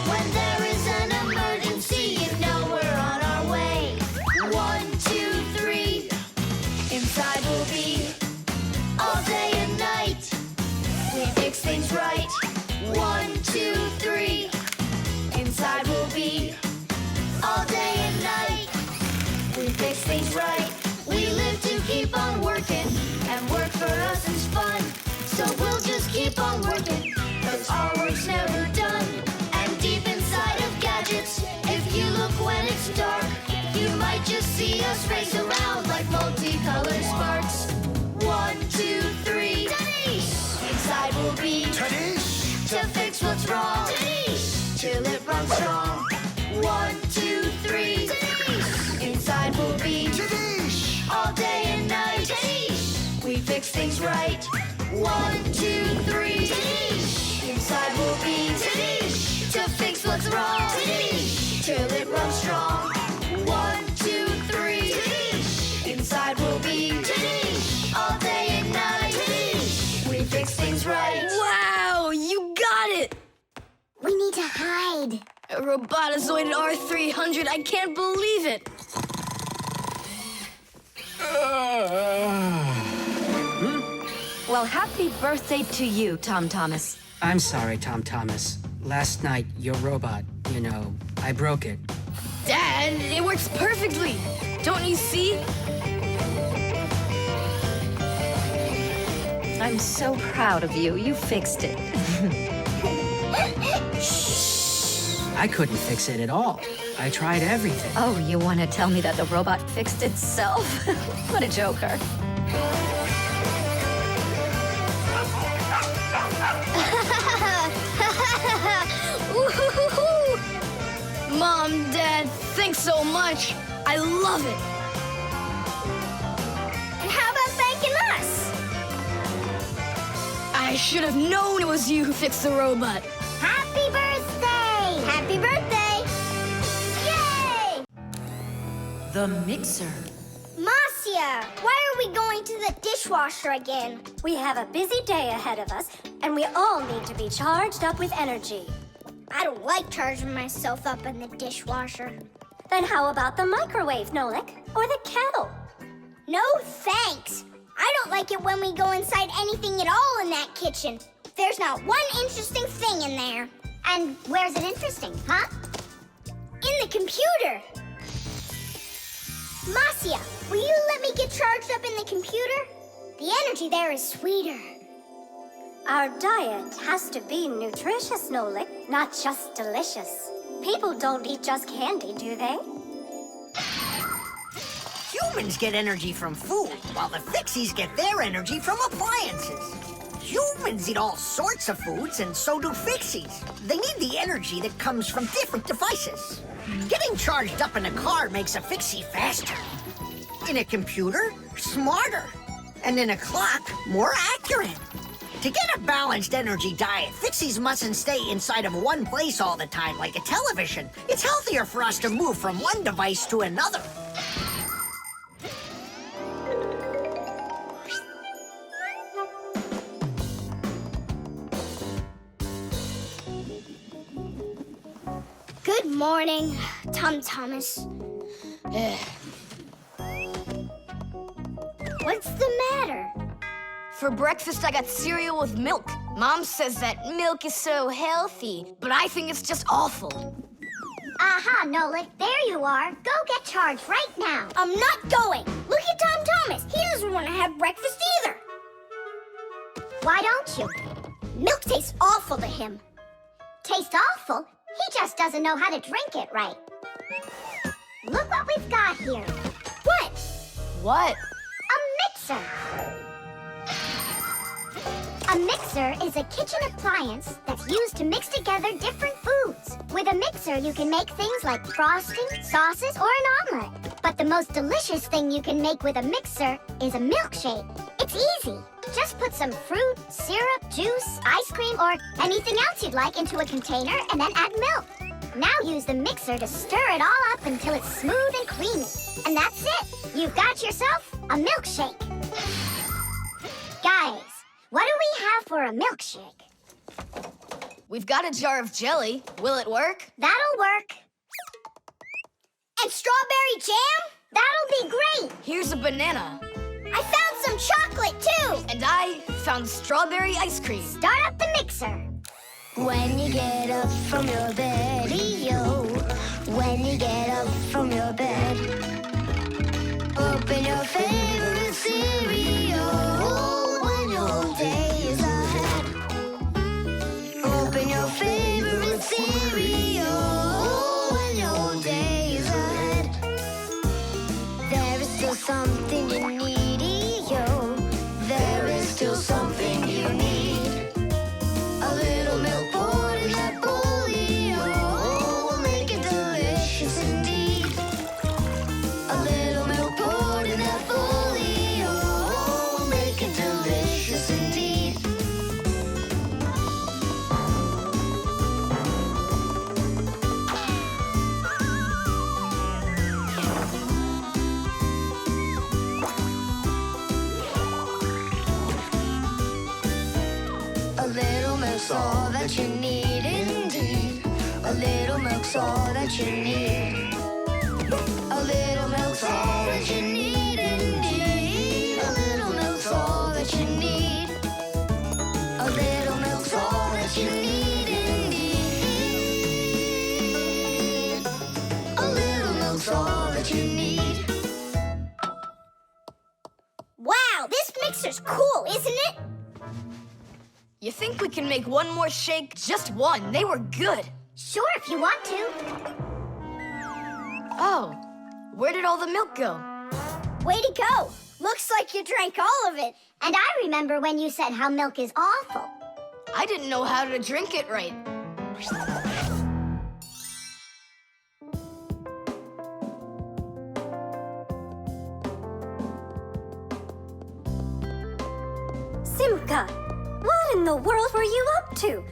When there is an emergency, you know we're on our way. 1, 2, 3. Inside will be all day and night. We fix things right. 1, 2, 3. Inside fix things right. We live to keep on working, and work for us is fun. So we'll just keep on working, 'cause our work's never done. And deep inside of gadgets, if you look when it's dark, you might just see us race around like multicolored sparks. 1, 2, 3, Tadish! Inside we'll be Tadish! To fix what's wrong, Tadish! Till it runs strong. 1, 2, 3, Tadish! Inside we'll be Tadish! All day and night, Tadish! We fix things right. 1, 2, 3, Tadish! Inside we'll be Tadish! To fix what's wrong, Tadish! Till it runs strong. 1, 2, 3, Tadish! Inside we'll be Tadish! All day and night, Tadish! We fix things right. Wow, you got it! We need to hide. A robotizoid R300, I can't believe it! Well, happy birthday to you, Tom Thomas. I'm sorry, Tom Thomas. Last night, your robot, I broke it. Dad, it works perfectly! Don't you see? I'm so proud of you. You fixed it. I couldn't fix it at all. I tried everything. Oh, you want to tell me that the robot fixed itself? What a joker. Mom, Dad, thanks so much. I love it. And how about thanking us? I should have known it was you who fixed the robot. Happy birthday! Happy birthday! Yay! The mixer. Marcia, why are we going to the dishwasher again? We have a busy day ahead of us, and we all need to be charged up with energy. I don't like charging myself up in the dishwasher. Then how about the microwave, Nolik? Or the kettle? No thanks. I don't like it when we go inside anything at all in that kitchen. There's not one interesting thing in there. And where's it interesting, huh? In the computer. Marcia, will you let me get charged up in the computer? The energy there is sweeter. Our diet has to be nutritious, Nolik, not just delicious. People don't eat just candy, do they? Humans get energy from food, while the Fixies get their energy from appliances. Humans eat all sorts of foods, and so do Fixies. They need the energy that comes from different devices. Getting charged up in a car makes a Fixie faster. In a computer, smarter. And in a clock, more accurate. To get a balanced energy diet, Fixies mustn't stay inside of one place all the time like a television. It's healthier for us to move from one device to another. Good morning, Tom Thomas. What's the matter? For breakfast, I got cereal with milk. Mom says that milk is so healthy, but I think it's just awful. Aha, Nolik, there you are. Go get charged right now. I'm not going. Look at Tom Thomas. He doesn't want to have breakfast either. Why don't you? Milk tastes awful to him. Taste awful? He just doesn't know how to drink it right. Look what we've got here. What? What? A mixer. A mixer is a kitchen appliance that's used to mix together different foods. With a mixer, you can make things like frosting, sauces, or an omelet. But the most delicious thing you can make with a mixer is a milkshake. It's easy. Just put some fruit, syrup, juice, ice cream, or anything else you'd like into a container and then add milk. Now use the mixer to stir it all up until it's smooth and creamy. And that's it. You've got yourself a milkshake. Guys, what do we have for a milkshake? We've got a jar of jelly. Will it work? That'll work. And strawberry jam? That'll be great. Here's a banana. I found some chocolate, too. And I found strawberry ice cream. Start up the mixer. When you get up from your bed, yo. When you get up from your bed. Open your favorite cereal when your whole day is ahead. Open your favorite cereal when your whole day is ahead. There is still something you need, yo. There is still something you need. A little milk poured in that bowl, yo, will make it delicious indeed. A little milk poured in that bowl, yo, will make it delicious indeed. A little milk's all that you need indeed. A little milk's all that you need. A little milk's all that you need indeed. A little milk's all that you need. A little milk's all that you need indeed. A little milk's all that you need. Wow, this mixer's cool, isn't it? You think we can make one more shake? Just one. They were good. Sure, if you want to. Oh, where did all the milk go? Way to go. Looks like you drank all of it. And I remember when you said how milk is awful. I didn't know how to drink it right. Simka, what in the world were you up to?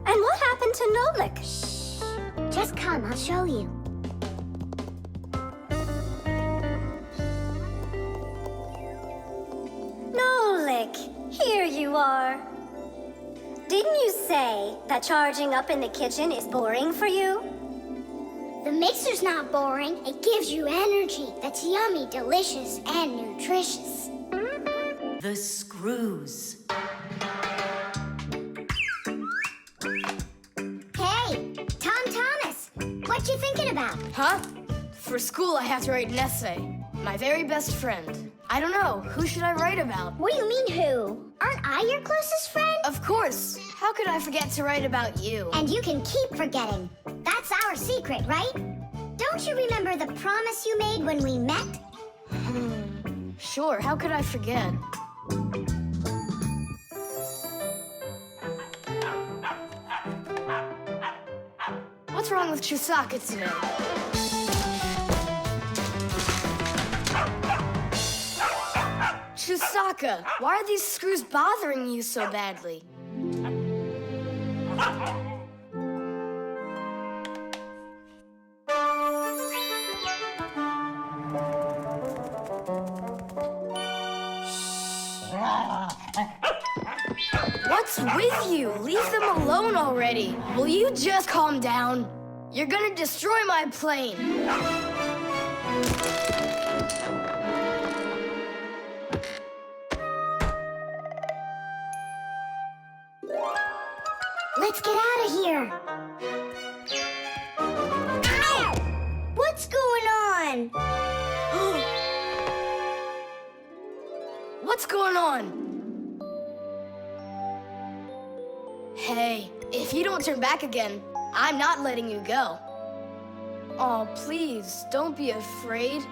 And what happened to Nolik? Shh. Just come, I'll show you. Nolik, here you are. Didn't you say that charging up in the kitchen is boring for you? The mixer's not boring. It gives you energy that's yummy, delicious, and nutritious. The screws. Hey, Tom Thomas, what you thinking about? Huh? For school, I have to write an essay. My very best friend. I don't know. Who should I write about? What do you mean, who? Aren't I your closest friend? Of course. How could I forget to write about you? And you can keep forgetting. That's our secret, right? Don't you remember the promise you made when we met? Sure, how could I forget? What's wrong with Chusaka today? Chusaka, why are these screws bothering you so badly? What's with you? Leave them alone already. Will you just calm down? You're gonna destroy my plane. Let's get out of here. Ow! What's going on? What's going on? Hey, if you don't turn back again, I'm not letting you go. Oh, please, don't be afraid.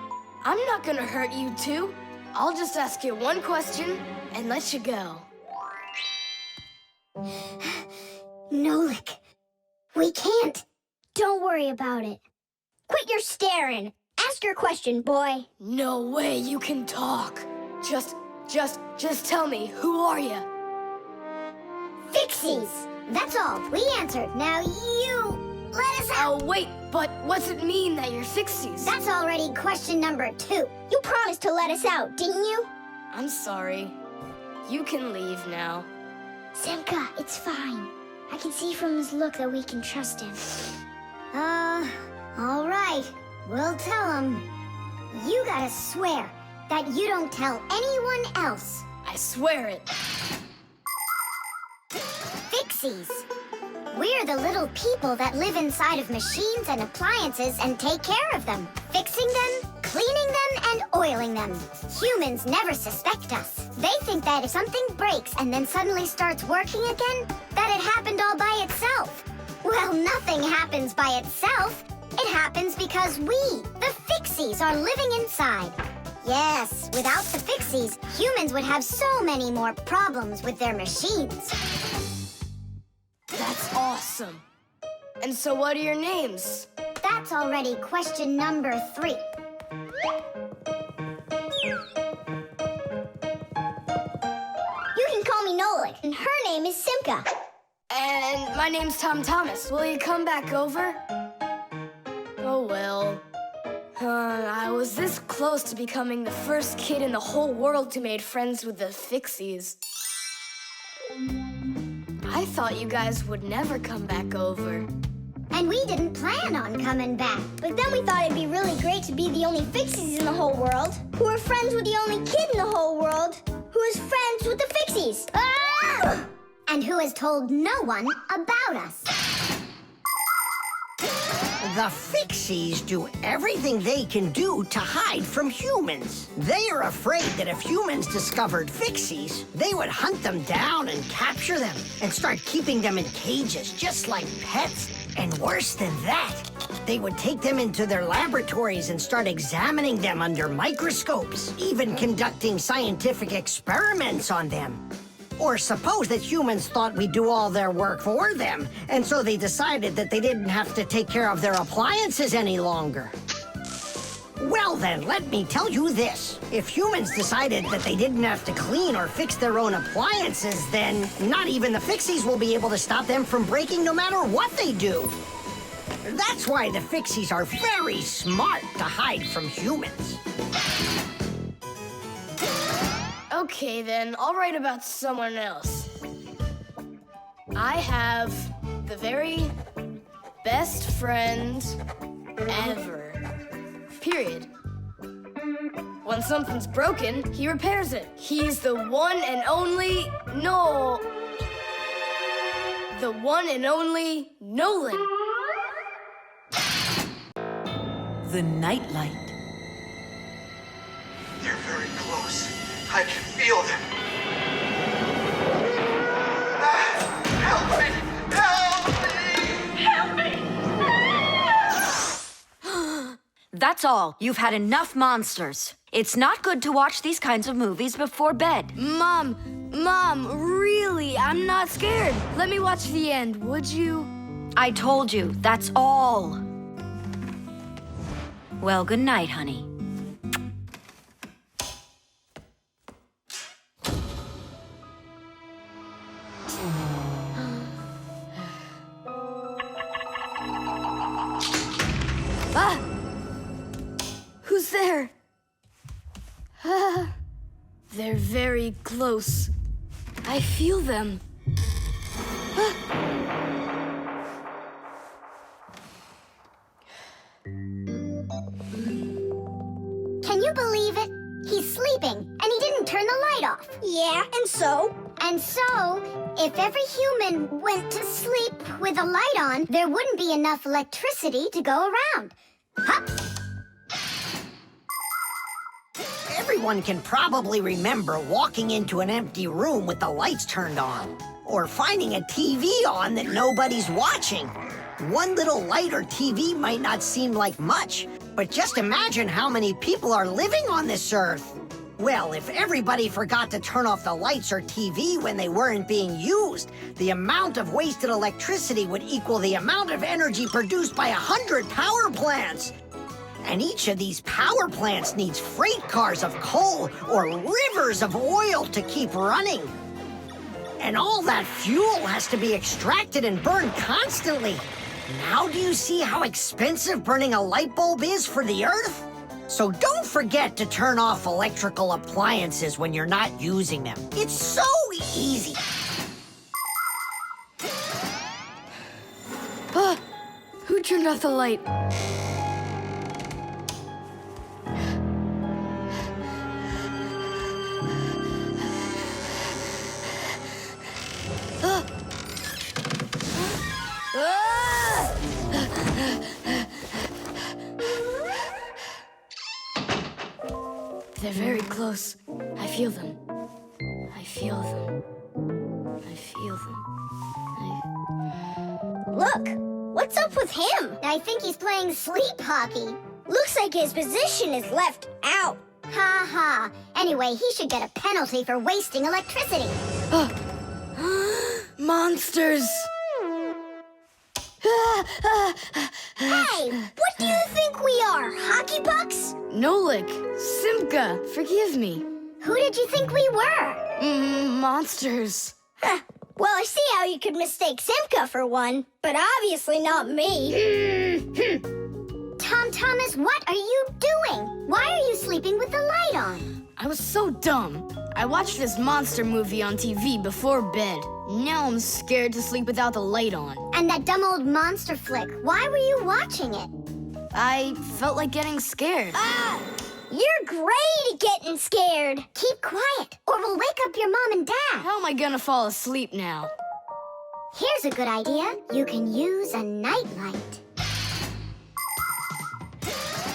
I'm not gonna hurt you too. I'll just ask you one question and let you go. Nolik, we can't. Don't worry about it. Quit your staring. Ask your question, boy. No way you can talk. Just tell me, who are you? Fixies. That's all. We answered. Now you let us out. Oh, wait, but what's it mean that you're Fixies? That's already question number 2. You promised to let us out, didn't you? I'm sorry. You can leave now. Simka, it's fine. I can see from his look that we can trust him. All right. We'll tell him. You gotta swear that you don't tell anyone else. I swear it. Fixies. We're the little people that live inside of machines and appliances and take care of them, fixing them, cleaning them and oiling them. Humans never suspect us. They think that if something breaks and then suddenly starts working again, that it happened all by itself. Well, nothing happens by itself. It happens because we, the Fixies, are living inside. Yes, without the Fixies, humans would have so many more problems with their machines. That's awesome. And so what are your names? That's already question number 3. You can call me Nolik, and her name is Simka. And my name's Tom Thomas. Will you come back over? Oh, well. I was this close to becoming the first kid in the whole world who made friends with the Fixies. I thought you guys would never come back over. And we didn't plan on coming back. But then we thought it'd be really great to be the only Fixies in the whole world, who are friends with the only kid in the whole world, who is friends with the Fixies. Ah! And who has told no one about us. The Fixies do everything they can do to hide from humans. They are afraid that if humans discovered Fixies, they would hunt them down and capture them and start keeping them in cages, just like pets. And worse than that, they would take them into their laboratories and start examining them under microscopes, even conducting scientific experiments on them. Or suppose that humans thought we'd do all their work for them, and so they decided that they didn't have to take care of their appliances any longer. Well then, let me tell you this. If humans decided that they didn't have to clean or fix their own appliances, then not even the Fixies will be able to stop them from breaking no matter what they do. That's why the Fixies are very smart to hide from humans. Okay, then, I'll write about someone else. I have the very best friend ever. Period. When something's broken, he repairs it. He's the one and only the one and only Nolan. The nightlight. They're very close. I can feel them. Help me! Help me! Help me! That's all. You've had enough monsters. It's not good to watch these kinds of movies before bed. Mom, really, I'm not scared. Let me watch the end, would you? I told you, that's all. Well, good night, honey. Ah! Who's there? Ah, they're very close. I feel them. Ah. Can you believe it? He's sleeping, and he didn't turn the light off. Yeah, and so? And so, if every human went to sleep with a light on, there wouldn't be enough electricity to go around. Hup! Everyone can probably remember walking into an empty room with the lights turned on, or finding a TV on that nobody's watching. One little light or TV might not seem like much, but just imagine how many people are living on this earth. Well, if everybody forgot to turn off the lights or TV when they weren't being used, the amount of wasted electricity would equal the amount of energy produced by 100 power plants. And each of these power plants needs freight cars of coal or rivers of oil to keep running. And all that fuel has to be extracted and burned constantly. Now do you see how expensive burning a light bulb is for the Earth? So don't forget to turn off electrical appliances when you're not using them. It's so easy. Who turned off the light? They're very close. I feel them. I feel them. I feel them. Look, what's up with him? I think he's playing sleep hockey. Looks like his position is left out. Ha ha. Anyway, he should get a penalty for wasting electricity. Monsters! Hey, what do you think we are, hockey pucks? Nolik, Simka, forgive me. Who did you think we were? Monsters. Well, I see how you could mistake Simka for one, but obviously not me. Tom Thomas, what are you doing? Why are you sleeping with the light on? I was so dumb. I watched this monster movie on TV before bed. Now I'm scared to sleep without the light on. And that dumb old monster flick, why were you watching it? I felt like getting scared. You're great at getting scared. Keep quiet, or we'll wake up your mom and dad. How am I gonna fall asleep now? Here's a good idea. You can use a nightlight.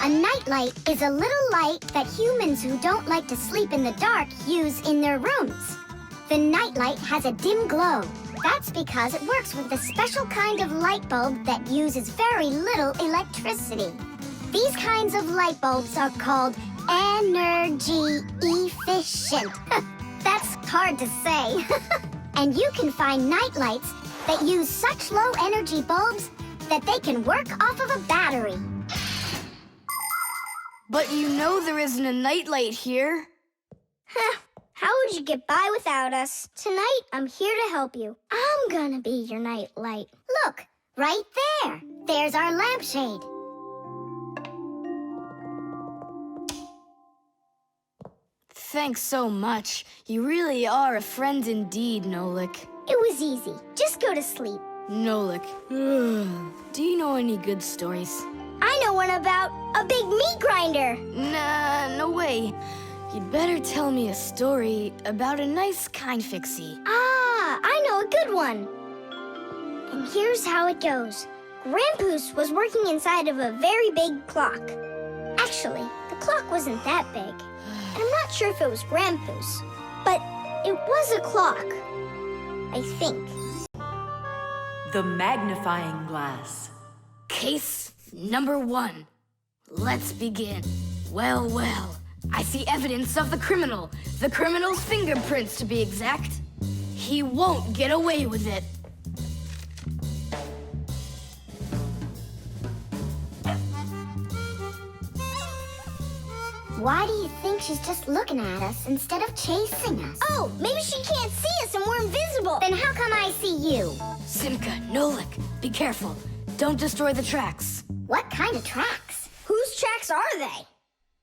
A nightlight is a little light that humans who don't like to sleep in the dark use in their rooms. The nightlight has a dim glow. That's because it works with a special kind of light bulb that uses very little electricity. These kinds of light bulbs are called energy efficient. That's hard to say. And you can find nightlights that use such low energy bulbs that they can work off of a battery. But you know there isn't a nightlight here. How would you get by without us? Tonight, I'm here to help you. I'm gonna be your nightlight. Look, right there. There's our lampshade. Thanks so much. You really are a friend indeed, Nolik. It was easy. Just go to sleep. Nolik. Do you know any good stories? I know one about a big meat grinder. Nah, no way. You'd better tell me a story about a nice, kind Fixie. I know a good one. And here's how it goes. Grandpoos was working inside of a very big clock. Actually, the clock wasn't that big. And I'm not sure if it was Grandpoos, but it was a clock, I think. The magnifying glass. Case number 1. Let's begin. Well, well. I see evidence of the criminal. The criminal's fingerprints, to be exact. He won't get away with it. Why do you think she's just looking at us instead of chasing us? Oh, maybe she can't see us and we're invisible. Then how come I see you? Simka, Nolik, be careful. Don't destroy the tracks. What kind of tracks? Whose tracks are they?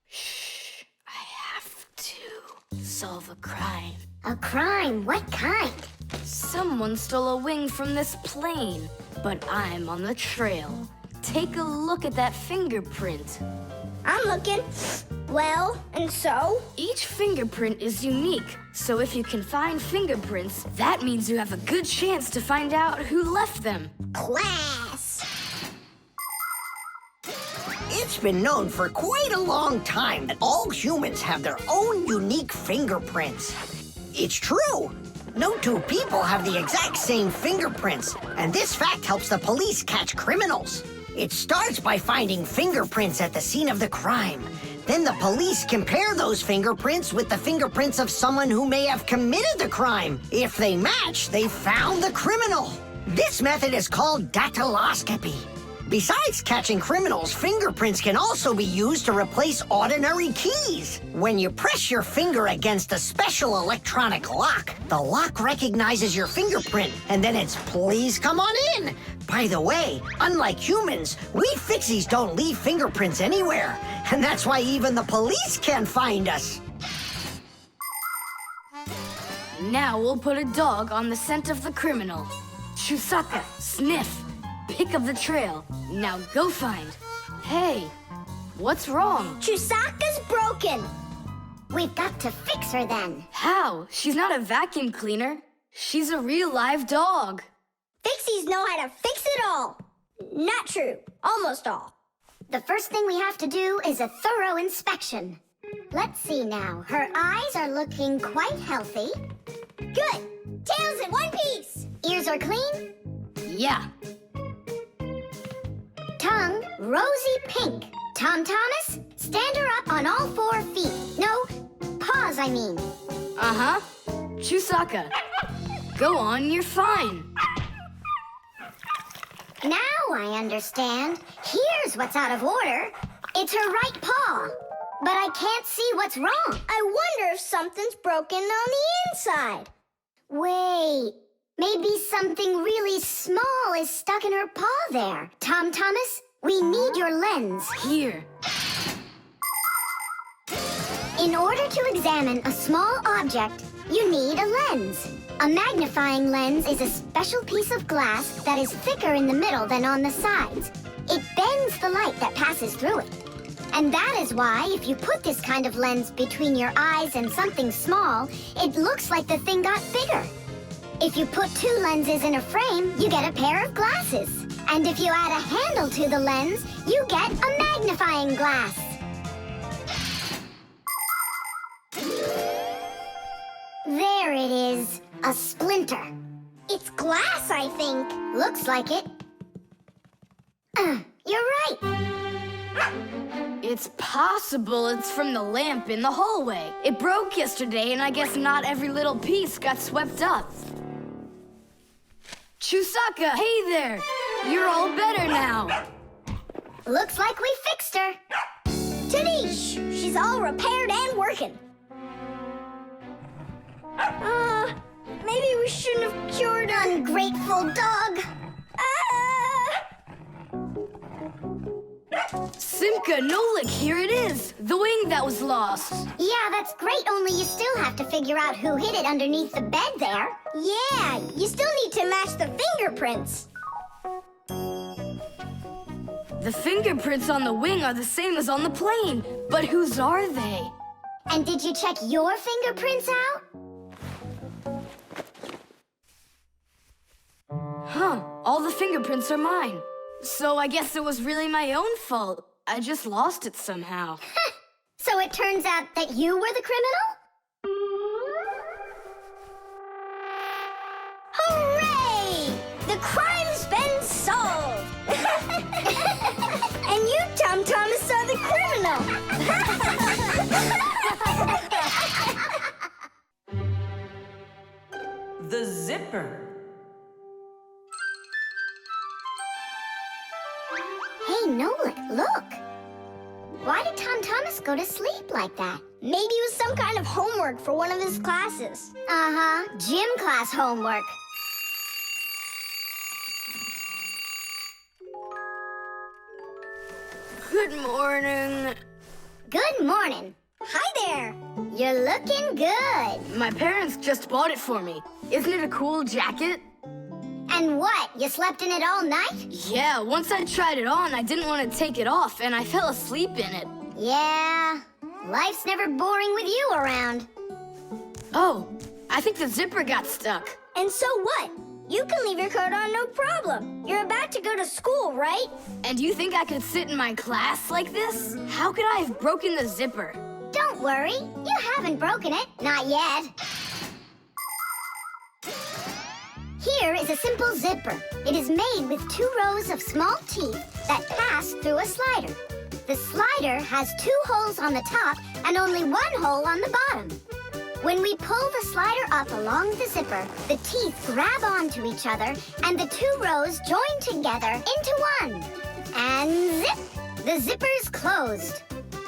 Shh, I have to solve a crime. A crime? What kind? Someone stole a wing from this plane, but I'm on the trail. Take a look at that fingerprint. I'm looking. Well, and so? Each fingerprint is unique, so if you can find fingerprints, that means you have a good chance to find out who left them. Class! It's been known for quite a long time that all humans have their own unique fingerprints. It's true. No two people have the exact same fingerprints, and this fact helps the police catch criminals. It starts by finding fingerprints at the scene of the crime. Then the police compare those fingerprints with the fingerprints of someone who may have committed the crime. If they match, they found the criminal. This method is called dactyloscopy. Besides catching criminals, fingerprints can also be used to replace ordinary keys. When you press your finger against a special electronic lock, the lock recognizes your fingerprint, and then it's "please come on in." By the way, unlike humans, we Fixies don't leave fingerprints anywhere, and that's why even the police can't find us. Now we'll put a dog on the scent of the criminal. Chusaka, sniff. Pick up the trail. Now go find. Hey, what's wrong? Chusaka's broken. We've got to fix her then. How? She's not a vacuum cleaner. She's a real live dog. Fixies know how to fix it all. Not true. Almost all. The first thing we have to do is a thorough inspection. Let's see now. Her eyes are looking quite healthy. Good. Tails in one piece. Ears are clean. Yeah. Tongue, rosy pink. Tom Thomas, stand her up on all 4 feet. No, paws, I mean. Uh-huh. Chusaka. Go on, you're fine. Now I understand. Here's what's out of order. It's her right paw. But I can't see what's wrong. I wonder if something's broken on the inside. Wait, maybe something really small is stuck in her paw there. Tom Thomas, we need your lens. Here. In order to examine a small object, you need a lens. A magnifying lens is a special piece of glass that is thicker in the middle than on the sides. It bends the light that passes through it. And that is why if you put this kind of lens between your eyes and something small, it looks like the thing got bigger. If you put 2 lenses in a frame, you get a pair of glasses. And if you add a handle to the lens, you get a magnifying glass. There it is, a splinter. It's glass, I think. Looks like it. You're right. It's possible it's from the lamp in the hallway. It broke yesterday, and I guess not every little piece got swept up. Chusaka, hey there! You're all better now. Looks like we fixed her. Tadish, she's all repaired and working. Maybe we shouldn't have cured her. Ungrateful dog. Simka, Nolik, here it is. The wing that was lost. Yeah, that's great, only you still have to figure out who hid it underneath the bed there. Yeah, you still need to match the fingerprints. The fingerprints on the wing are the same as on the plane. But whose are they? And did you check your fingerprints out? Huh, all the fingerprints are mine. So I guess it was really my own fault. I just lost it somehow. So it turns out that you were the criminal? Hooray! The crime's been solved! And you, Tom Thomas, are the criminal! The zipper. Hey, Nolik, look! Why did Tom Thomas go to sleep like that? Maybe it was some kind of homework for one of his classes. Uh-huh, gym class homework. Good morning. Good morning. Hi there. You're looking good. My parents just bought it for me. Isn't it a cool jacket? And what, you slept in it all night? Yeah, once I tried it on, I didn't want to take it off, and I fell asleep in it. Yeah, life's never boring with you around. Oh, I think the zipper got stuck. And so what? You can leave your coat on, no problem. You're about to go to school, right? And you think I could sit in my class like this? How could I have broken the zipper? Don't worry, you haven't broken it. Not yet. Here is a simple zipper. It is made with 2 rows of small teeth that pass through a slider. The slider has 2 holes on the top and only 1 hole on the bottom. When we pull the slider up along the zipper, the teeth grab onto each other and the 2 rows join together into one. And zip! The zipper's closed.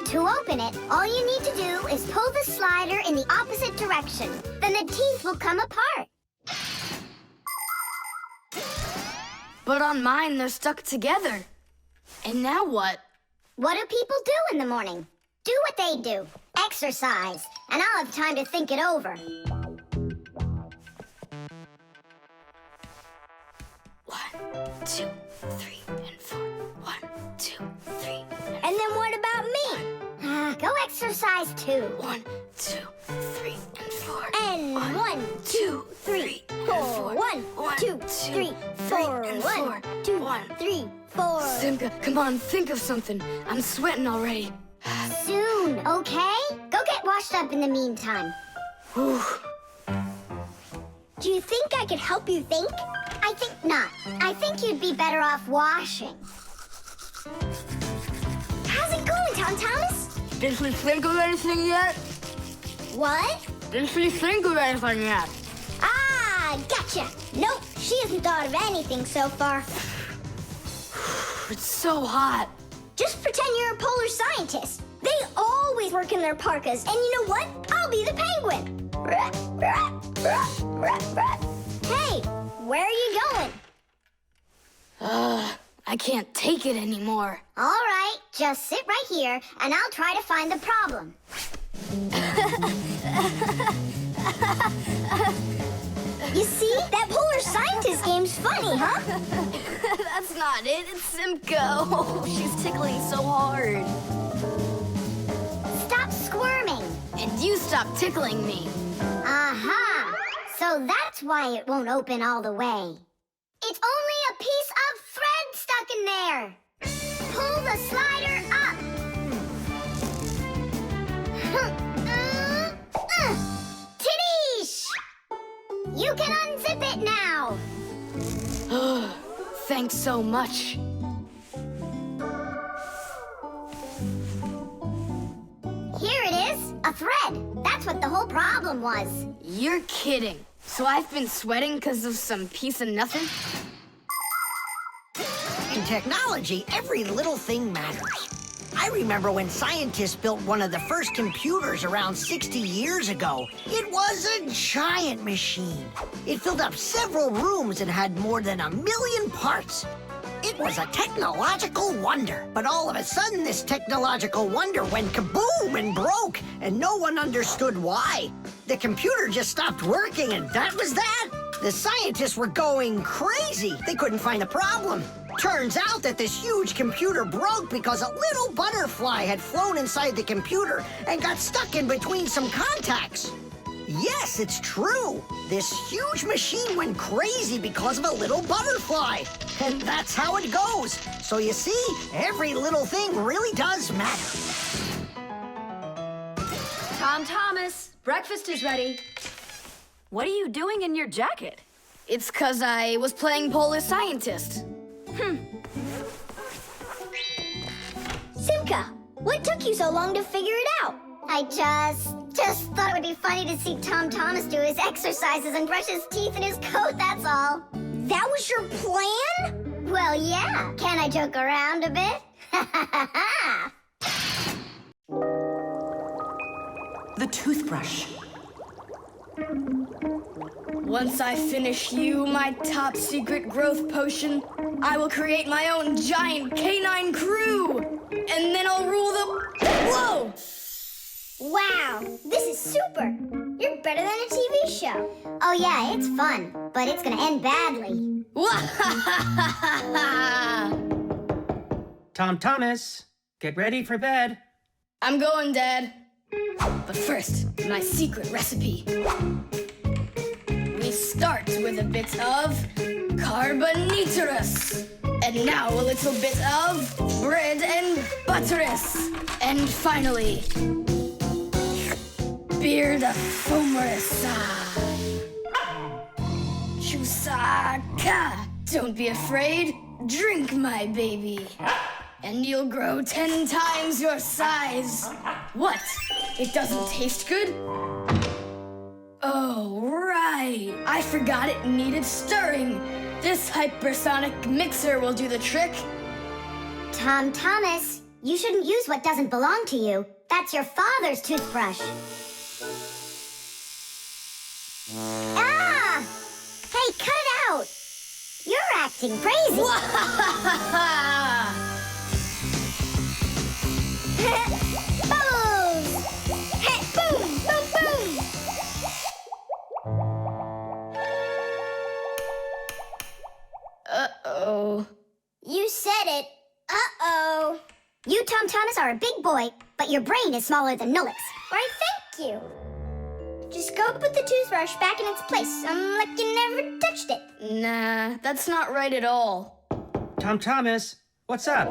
To open it, all you need to do is pull the slider in the opposite direction. Then the teeth will come apart. But on mine, they're stuck together. And now what? What do people do in the morning? Do what they do. Exercise. And I'll have time to think it over. 1, 2, 3, and 4. 1, 2, 3. And then what about me? Go exercise too. 1, 2, 3, and 4. And 1, 2, 3, 4. 1, 2, 3, 4. 1, 2, 3, 4. Simka, come on, think of something. I'm sweating already. Soon, okay? Go washed up in the meantime. Whew. Do you think I could help you think? I think not. I think you'd be better off washing. How's it going, Tom Thomas? Did she think of anything yet? What? Did she think of anything yet? Ah, gotcha. Nope, she hasn't thought of anything so far. It's so hot. Just pretend you're a polar scientist. They always work in their parkas, and you know what? I'll be the penguin. Hey, where are you going? I can't take it anymore. All right, just sit right here, and I'll try to find the problem. You see? That polar scientist game's funny, huh? That's not it. It's Simka. Oh, she's tickling so hard. Stop squirming. And you stop tickling me. Aha! So that's why it won't open all the way. It's only a piece of thread stuck in there. Pull the slider up. Titties! You can unzip it now. Thanks so much. Here it is, a thread. That's what the whole problem was. You're kidding. So I've been sweating because of some piece of nothing? In technology, every little thing matters. I remember when scientists built one of the first computers around 60 years ago. It was a giant machine. It filled up several rooms and had more than 1 million parts. It was a technological wonder. But all of a sudden, this technological wonder went kaboom and broke, and no one understood why. The computer just stopped working, and that was that. The scientists were going crazy. They couldn't find a problem. Turns out that this huge computer broke because a little butterfly had flown inside the computer and got stuck in between some contacts. Yes, it's true. This huge machine went crazy because of a little butterfly. And that's how it goes. So you see, every little thing really does matter. Tom Thomas, breakfast is ready. What are you doing in your jacket? It's 'cause I was playing Polar Scientist. Simka, what took you so long to figure it out? I just thought it would be funny to see Tom Thomas do his exercises and brush his teeth in his coat, that's all. That was your plan? Well, yeah. Can I joke around a bit? The toothbrush. Once I finish you, my top secret growth potion, I will create my own giant canine crew! And then I'll rule the... Whoa! Wow, this is super. You're better than a TV show. Oh yeah, it's fun, but it's gonna end badly. Tom Thomas, get ready for bed. I'm going, Dad. But first, my secret recipe. We start with a bit of carbonatorous. And now a little bit of bread and butterous. And finally, beard of foamerous. Chusaka. Don't be afraid. Drink, my baby. And you'll grow 10 times your size. What? It doesn't taste good? Oh, right. I forgot it needed stirring. This hypersonic mixer will do the trick. Tom Thomas, you shouldn't use what doesn't belong to you. That's your father's toothbrush. Ah! Hey, cut it out! You're acting crazy. Bubbles! Hey, boom, boom, boom! Uh-oh. You said it. Uh-oh. You, Tom Thomas, are a big boy, but your brain is smaller than Nolik's. Why, thank you. Just go put the toothbrush back in its place, like you never touched it. Nah, that's not right at all. Tom Thomas, what's up?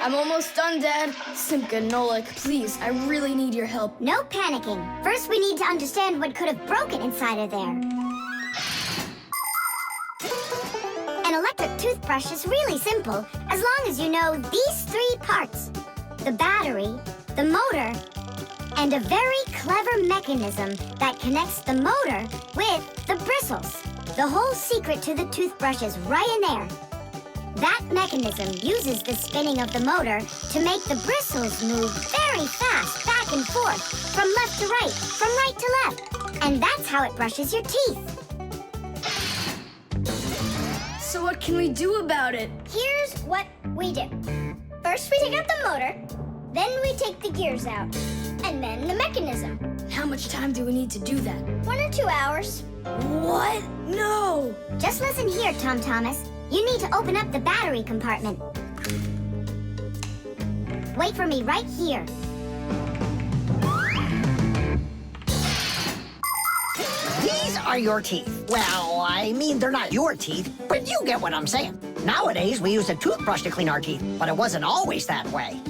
I'm almost done, Dad. Simka and Nolik, please, I really need your help. No panicking. First, we need to understand what could have broken inside of there. An electric toothbrush is really simple, as long as you know these 3 parts. The battery, the motor, and a very clever mechanism that connects the motor with the bristles. The whole secret to the toothbrush is right in there. That mechanism uses the spinning of the motor to make the bristles move very fast back and forth, from left to right, from right to left. And that's how it brushes your teeth. So what can we do about it? Here's what we do. First, we take out the motor, then we take the gears out, and then the mechanism. How much time do we need to do that? 1 or 2 hours. What? No! Just listen here, Tom Thomas. You need to open up the battery compartment. Wait for me right here. These are your teeth. Well, I mean, they're not your teeth, but you get what I'm saying. Nowadays, we use a toothbrush to clean our teeth, but it wasn't always that way.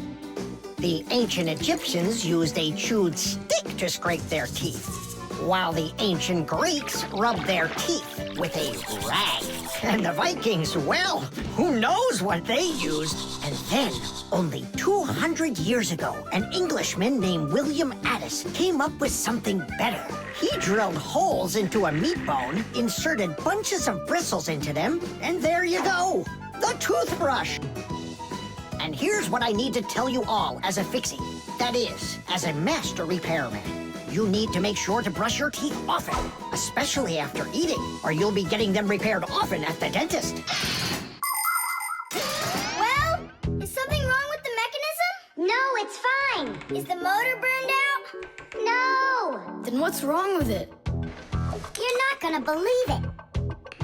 The ancient Egyptians used a chewed stick to scrape their teeth, while the ancient Greeks rubbed their teeth with a rag. And the Vikings, well, who knows what they used? And then, only 200 years ago, an Englishman named William Addis came up with something better. He drilled holes into a meat bone, inserted bunches of bristles into them, and there you go, the toothbrush. And here's what I need to tell you all as a fixie. That is, as a master repairman. You need to make sure to brush your teeth often, especially after eating, or you'll be getting them repaired often at the dentist. Well, is something wrong with the mechanism? No, it's fine. Is the motor burned out? No. Then what's wrong with it? You're not gonna believe it.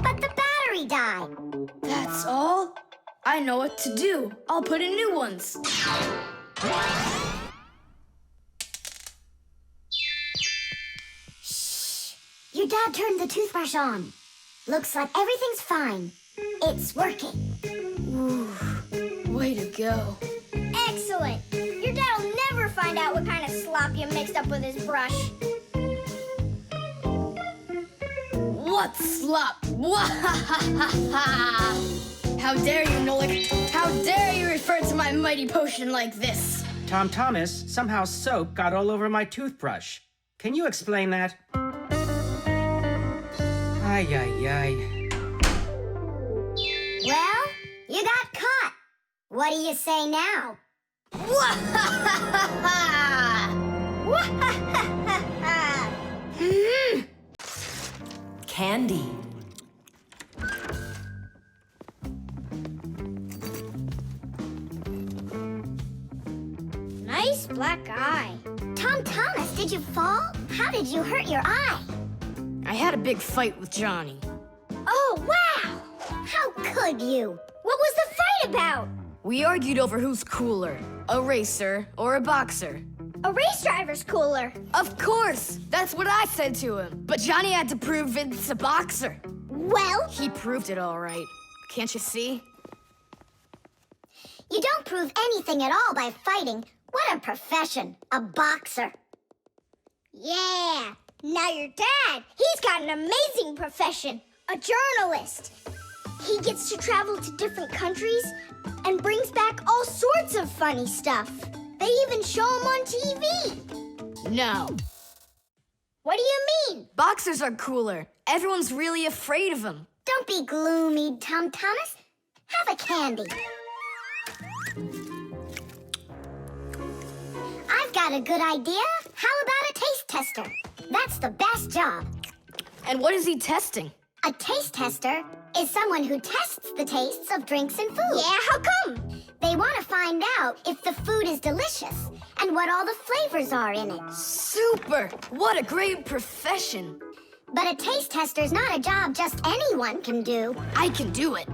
But the battery died. That's all? I know what to do. I'll put in new ones. Your dad turned the toothbrush on. Looks like everything's fine. It's working. Ooh, way to go. Excellent. Your dad will never find out what kind of slop you mixed up with his brush. What slop? How dare you, Nolik? How dare you refer to my mighty potion like this? Tom Thomas, somehow soap got all over my toothbrush. Can you explain that? Ay, ay, ay. Well, you got caught. What do you say now? Candy. Nice black eye. Tom Thomas, did you fall? How did you hurt your eye? I had a big fight with Johnny. Oh, wow! How could you? What was the fight about? We argued over who's cooler, a racer or a boxer. A race driver's cooler. Of course! That's what I said to him. But Johnny had to prove it's a boxer. Well, He proved it all right. Can't you see? you don't prove anything at all by fighting. What a profession, a boxer. Yeah, now your dad, he's got an amazing profession, a journalist. He gets to travel to different countries and brings back all sorts of funny stuff. They even show him on TV. No. What do you mean? Boxers are cooler. Everyone's really afraid of them. Don't be gloomy, Tom Thomas. Have a candy. I've got a good idea. How about a taste tester? That's the best job. And what is he testing? A taste tester is someone who tests the tastes of drinks and food. Yeah, how come? They want to find out if the food is delicious and what all the flavors are in it. Super! What a great profession. But a taste tester's not a job just anyone can do. I can do it.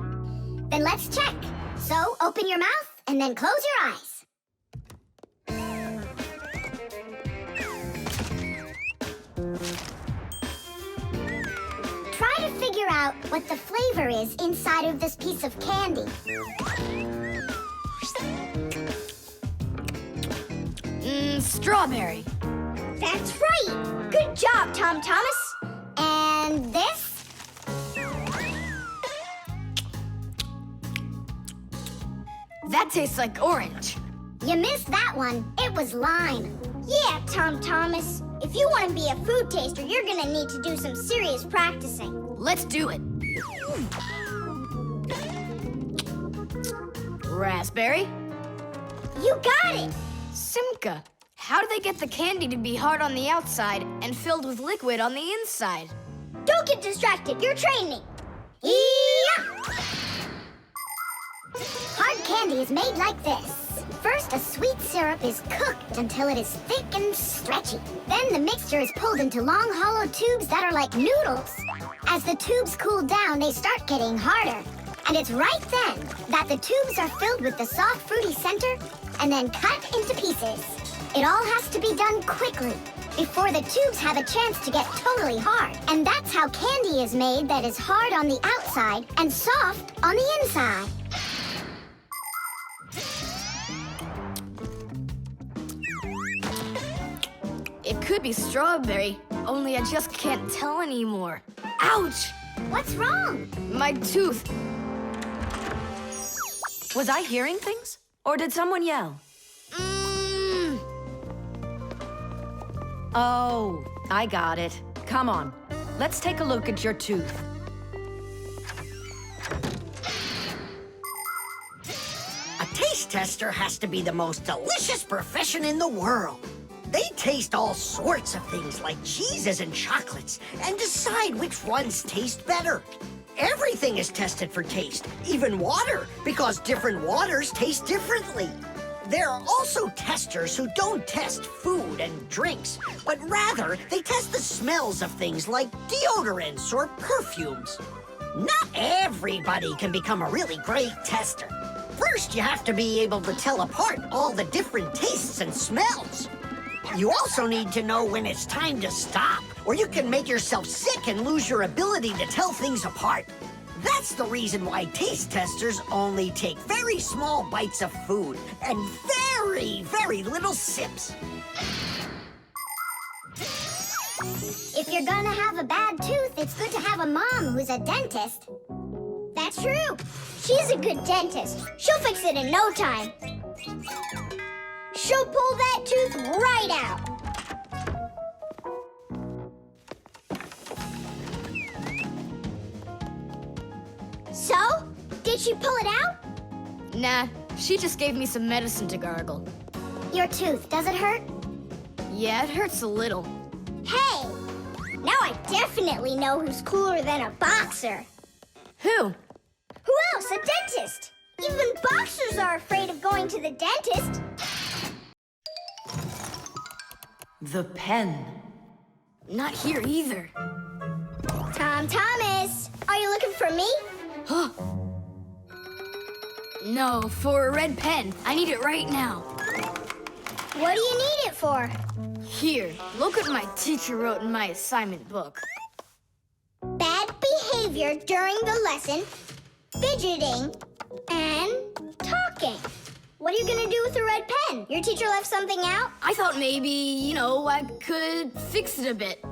Then let's check. So open your mouth and then close your eyes. Try to figure out what the flavor is inside of this piece of candy. Strawberry. That's right. Good job, Tom Thomas. And this? That tastes like orange. You missed that one. It was lime. Yeah, Tom Thomas. If you want to be a food taster, you're gonna need to do some serious practicing. Let's do it. Raspberry? You got it! Simka, how do they get the candy to be hard on the outside and filled with liquid on the inside? Don't get distracted. You're training. Yeah! Hard candy is made like this. First, a sweet syrup is cooked until it is thick and stretchy. Then the mixture is pulled into long, hollow tubes that are like noodles. As the tubes cool down, they start getting harder. And it's right then that the tubes are filled with the soft, fruity center and then cut into pieces. It all has to be done quickly before the tubes have a chance to get totally hard. And that's how candy is made that is hard on the outside and soft on the inside. It could be strawberry, only I just can't tell anymore. Ouch! What's wrong? My tooth. Was I hearing things? Or did someone yell? Oh, I got it. Come on. Let's take a look at your tooth. A taste tester has to be the most delicious profession in the world. They taste all sorts of things like cheeses and chocolates and decide which ones taste better. Everything is tested for taste, even water, because different waters taste differently. There are also testers who don't test food and drinks, but rather they test the smells of things like deodorants or perfumes. Not everybody can become a really great tester. First, you have to be able to tell apart all the different tastes and smells. You also need to know when it's time to stop, or you can make yourself sick and lose your ability to tell things apart. That's the reason why taste testers only take very small bites of food and very, very little sips. If you're gonna have a bad tooth, it's good to have a mom who's a dentist. That's true. She's a good dentist. She'll fix it in no time. She'll pull that tooth right out. So, did she pull it out? Nah, she just gave me some medicine to gargle. Your tooth, does it hurt? Yeah, it hurts a little. Hey, now I definitely know who's cooler than a boxer. Who? Who else? A dentist. Even boxers are afraid of going to the dentist. The pen. Not here either. Tom Thomas, are you looking for me? No, for a red pen. I need it right now. What do you need it for? Here, look what my teacher wrote in my assignment book. Bad behavior during the lesson, fidgeting, and talking. What are you gonna do with a red pen? Your teacher left something out? I thought maybe, I could fix it a bit.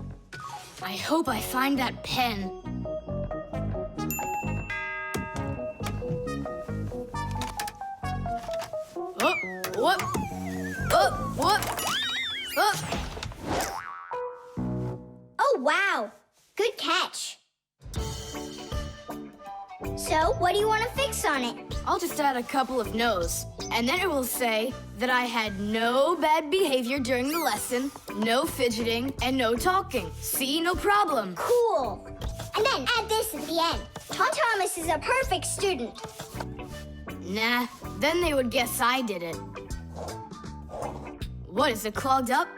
I hope I find that pen. Oh, whoop. Oh, whoop. Oh. Oh, wow. Good catch. So, what do you want to fix on it? I'll just add a couple of no's, and then it will say that I had no bad behavior during the lesson, no fidgeting, and no talking. See, no problem. Cool. And then add this at the end. Tom Thomas is a perfect student. Nah, then they would guess I did it. What, is it clogged up?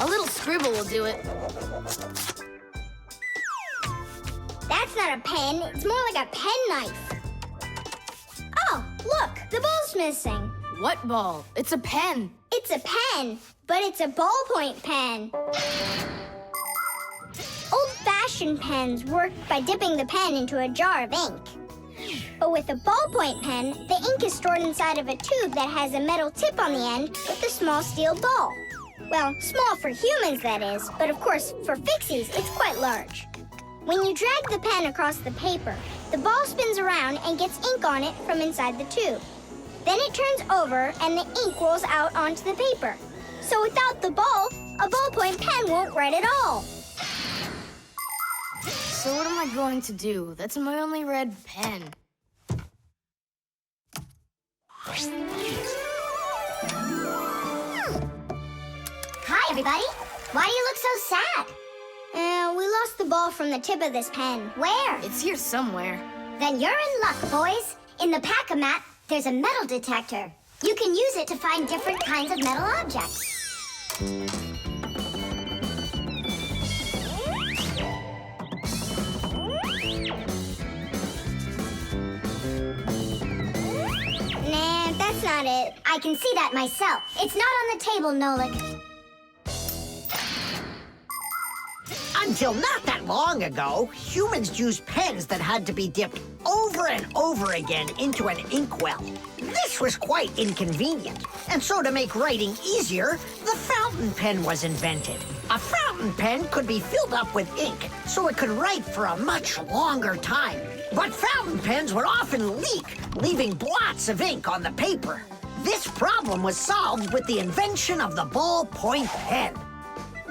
A little scribble will do it. That's not a pen. It's more like a penknife. Oh, look, the ball's missing. What ball? It's a pen. It's a pen, but it's a ballpoint pen. Old-fashioned pens work by dipping the pen into a jar of ink. But with a ballpoint pen, the ink is stored inside of a tube that has a metal tip on the end with a small steel ball. Well, small for humans, that is. But of course, for Fixies, it's quite large. When you drag the pen across the paper, the ball spins around and gets ink on it from inside the tube. Then it turns over and the ink rolls out onto the paper. So without the ball, a ballpoint pen won't write at all. So what am I going to do? That's my only red pen. Hi, everybody. Why do you look so sad? We lost the ball from the tip of this pen. Where? It's here somewhere. Then you're in luck, boys. In the pack-a-mat, there's a metal detector. You can use it to find different kinds of metal objects. Nah, that's not it. I can see that myself. It's not on the table, Nolik. Until not that long ago, humans used pens that had to be dipped over and over again into an inkwell. This was quite inconvenient, and so to make writing easier, the fountain pen was invented. A fountain pen could be filled up with ink, so it could write for a much longer time. But fountain pens would often leak, leaving blots of ink on the paper. This problem was solved with the invention of the ballpoint pen.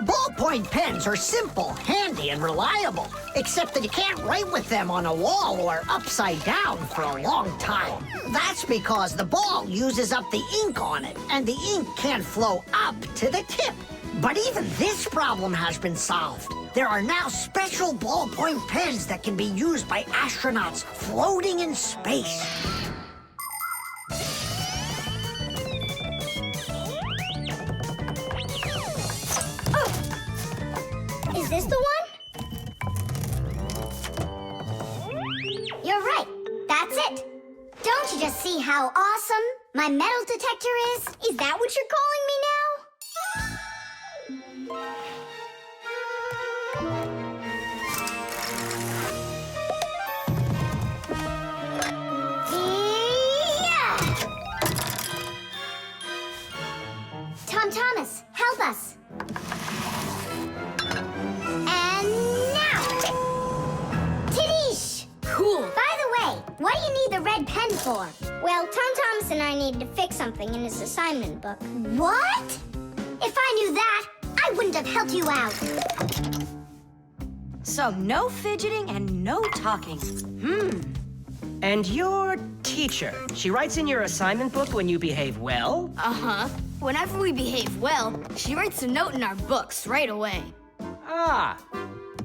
Ballpoint pens are simple, handy, and reliable, except that you can't write with them on a wall or upside down for a long time. That's because the ball uses up the ink on it, and the ink can't flow up to the tip. But even this problem has been solved. There are now special ballpoint pens that can be used by astronauts floating in space. Is this the one? You're right. That's it. Don't you just see how awesome my metal detector is? Is that what you're calling me now? Yeah! Tom Thomas, help us. Cool. By the way, what do you need the red pen for? Well, Tom Thomas and I need to fix something in his assignment book. What? If I knew that, I wouldn't have helped you out. So no fidgeting and no talking. And your teacher, she writes in your assignment book when you behave well? Uh-huh. Whenever we behave well, she writes a note in our books right away. Ah.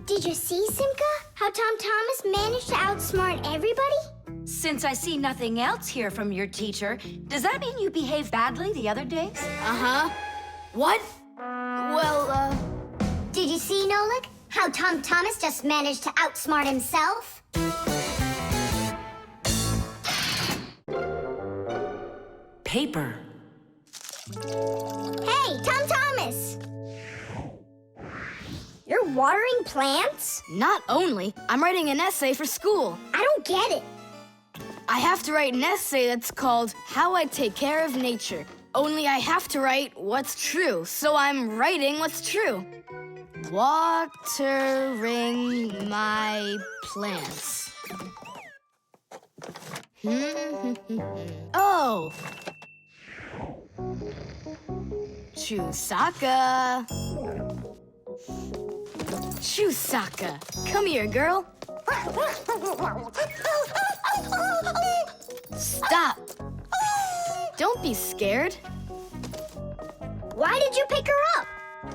Did you see, Simka? How Tom Thomas managed to outsmart everybody? Since I see nothing else here from your teacher, does that mean you behaved badly the other days? Uh-huh. What? Well, Did you see, Nolik? How Tom Thomas just managed to outsmart himself? Paper. Hey, Tom Thomas! You're watering plants? not only. I'm writing an essay for school. I don't get it. I have to write an essay that's called How I Take Care of Nature. Only I have to write what's true, so I'm writing what's true. Watering my plants. Oh! Chusaka. Chusaka, come here, girl. Stop. Don't be scared. Why did you pick her up?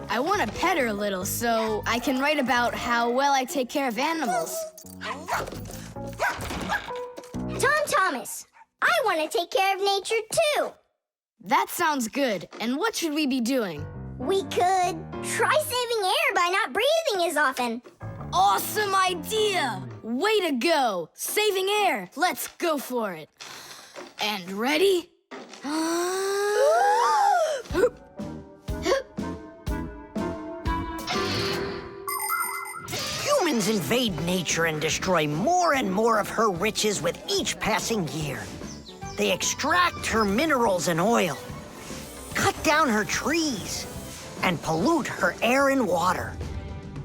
I want to pet her a little so I can write about how well I take care of animals. Tom Thomas, I want to take care of nature too. That sounds good. And what should we be doing? We could try saving air by not breathing as often. Awesome idea! Way to go! Saving air! Let's go for it. And ready? Humans invade nature and destroy more and more of her riches with each passing year. They extract her minerals and oil, cut down her trees, and pollute her air and water.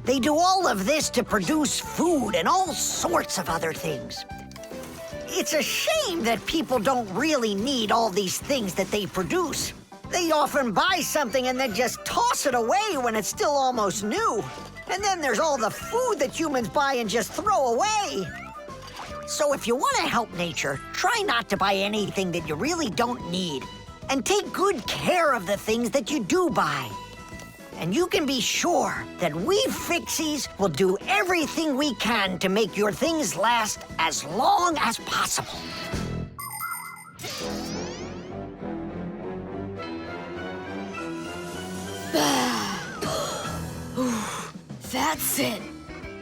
They do all of this to produce food and all sorts of other things. It's a shame that people don't really need all these things that they produce. They often buy something and then just toss it away when it's still almost new. And then there's all the food that humans buy and just throw away. So if you want to help nature, try not to buy anything that you really don't need. And take good care of the things that you do buy. And you can be sure that we Fixies will do everything we can to make your things last as long as possible. That's it.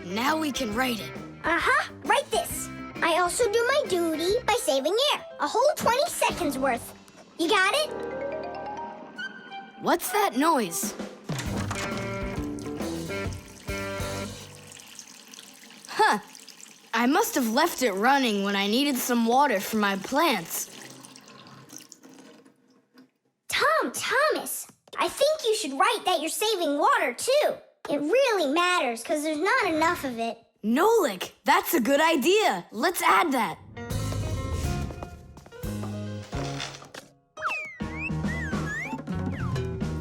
Now we can write it. Uh-huh, write this. I also do my duty by saving air. A whole 20 seconds worth. You got it? What's that noise? Huh. I must have left it running when I needed some water for my plants. Tom Thomas, I think you should write that you're saving water, too. It really matters, because there's not enough of it. Nolik, that's a good idea. Let's add that.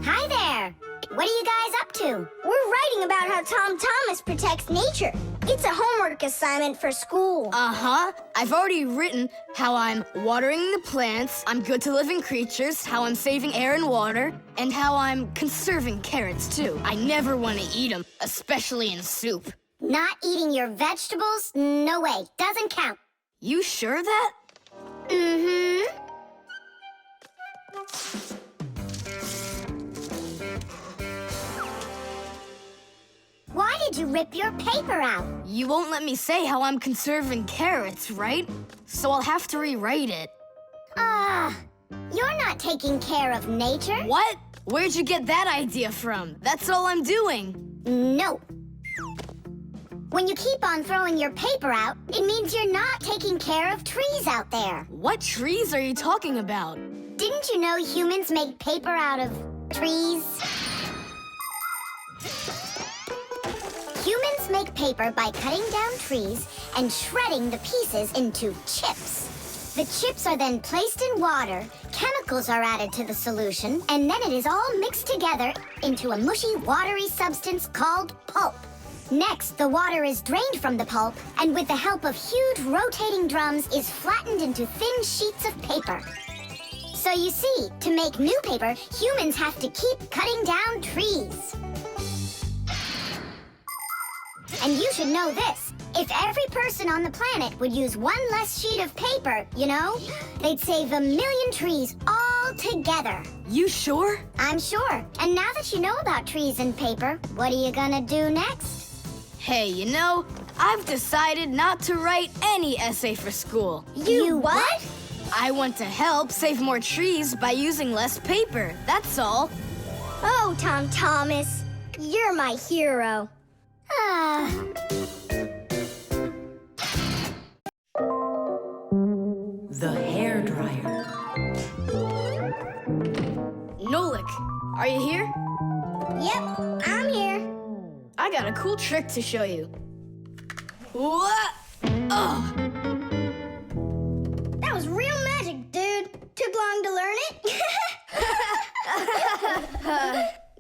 Hi there. What are you guys up to? We're writing about how Tom Thomas protects nature. It's a homework assignment for school. Uh-huh. I've already written how I'm watering the plants, I'm good to living creatures, how I'm saving air and water, and how I'm conserving carrots, too. I never want to eat them, especially in soup. Not eating your vegetables? No way. Doesn't count. You sure that? Mm-hmm. Why did you rip your paper out? You won't let me say how I'm conserving carrots, right? So I'll have to rewrite it. You're not taking care of nature. What? Where'd you get that idea from? That's all I'm doing. No. When you keep on throwing your paper out, it means you're not taking care of trees out there. What trees are you talking about? Didn't you know humans make paper out of trees? Humans make paper by cutting down trees and shredding the pieces into chips. The chips are then placed in water, chemicals are added to the solution, and then it is all mixed together into a mushy, watery substance called pulp. Next, the water is drained from the pulp, and with the help of huge rotating drums, is flattened into thin sheets of paper. So you see, to make new paper, humans have to keep cutting down trees. And you should know this. If every person on the planet would use one less sheet of paper, you know, they'd save 1 million trees all together. You sure? I'm sure. And now that you know about trees and paper, what are you gonna do next? Hey, you know, I've decided not to write any essay for school. You what? I want to help save more trees by using less paper, that's all. Oh, Tom Thomas, you're my hero. The hairdryer. Nolik, are you here? Yep, I'm here. I got a cool trick to show you. What? Oh. That was real magic, dude. Took long to learn it?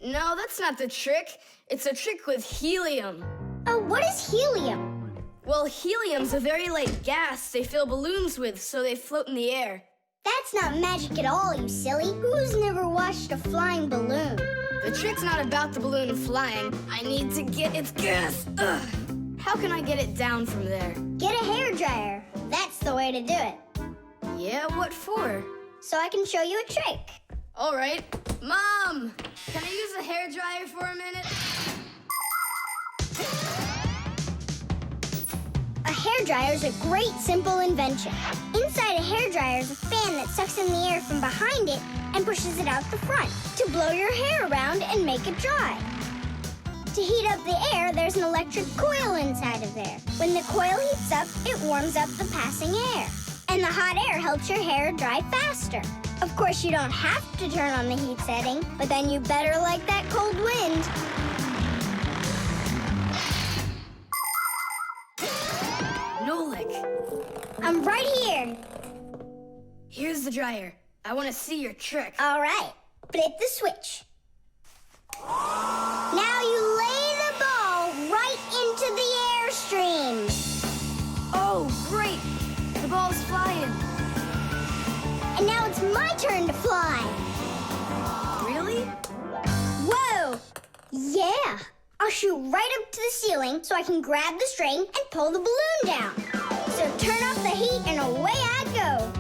No, that's not the trick. It's a trick with helium. Oh, what is helium? Well, helium's a very light gas they fill balloons with so they float in the air. That's not magic at all, you silly. Who's never watched a flying balloon? The trick's not about the balloon flying. I need to get its gas. Ugh. How can I get it down from there? Get a hairdryer. That's the way to do it. Yeah, what for? So I can show you a trick. All right. Mom, can I use a hairdryer for a minute? A hairdryer is a great, simple invention. Inside a hairdryer is a fan that sucks in the air from behind it and pushes it out the front to blow your hair around and make it dry. To heat up the air, there's an electric coil inside of there. When the coil heats up, it warms up the passing air. And the hot air helps your hair dry faster. Of course, you don't have to turn on the heat setting, but then you better like that cold wind. Nolik, I'm right here. here's the dryer. I want to see your trick. All right, flip the switch. Now you lay the ball right into the airstream. Oh, great! The ball's flying. And now it's my turn to fly. Really? Whoa! Yeah! I'll shoot right up to the ceiling so I can grab the string and pull the balloon down. So turn off the heat and away I go.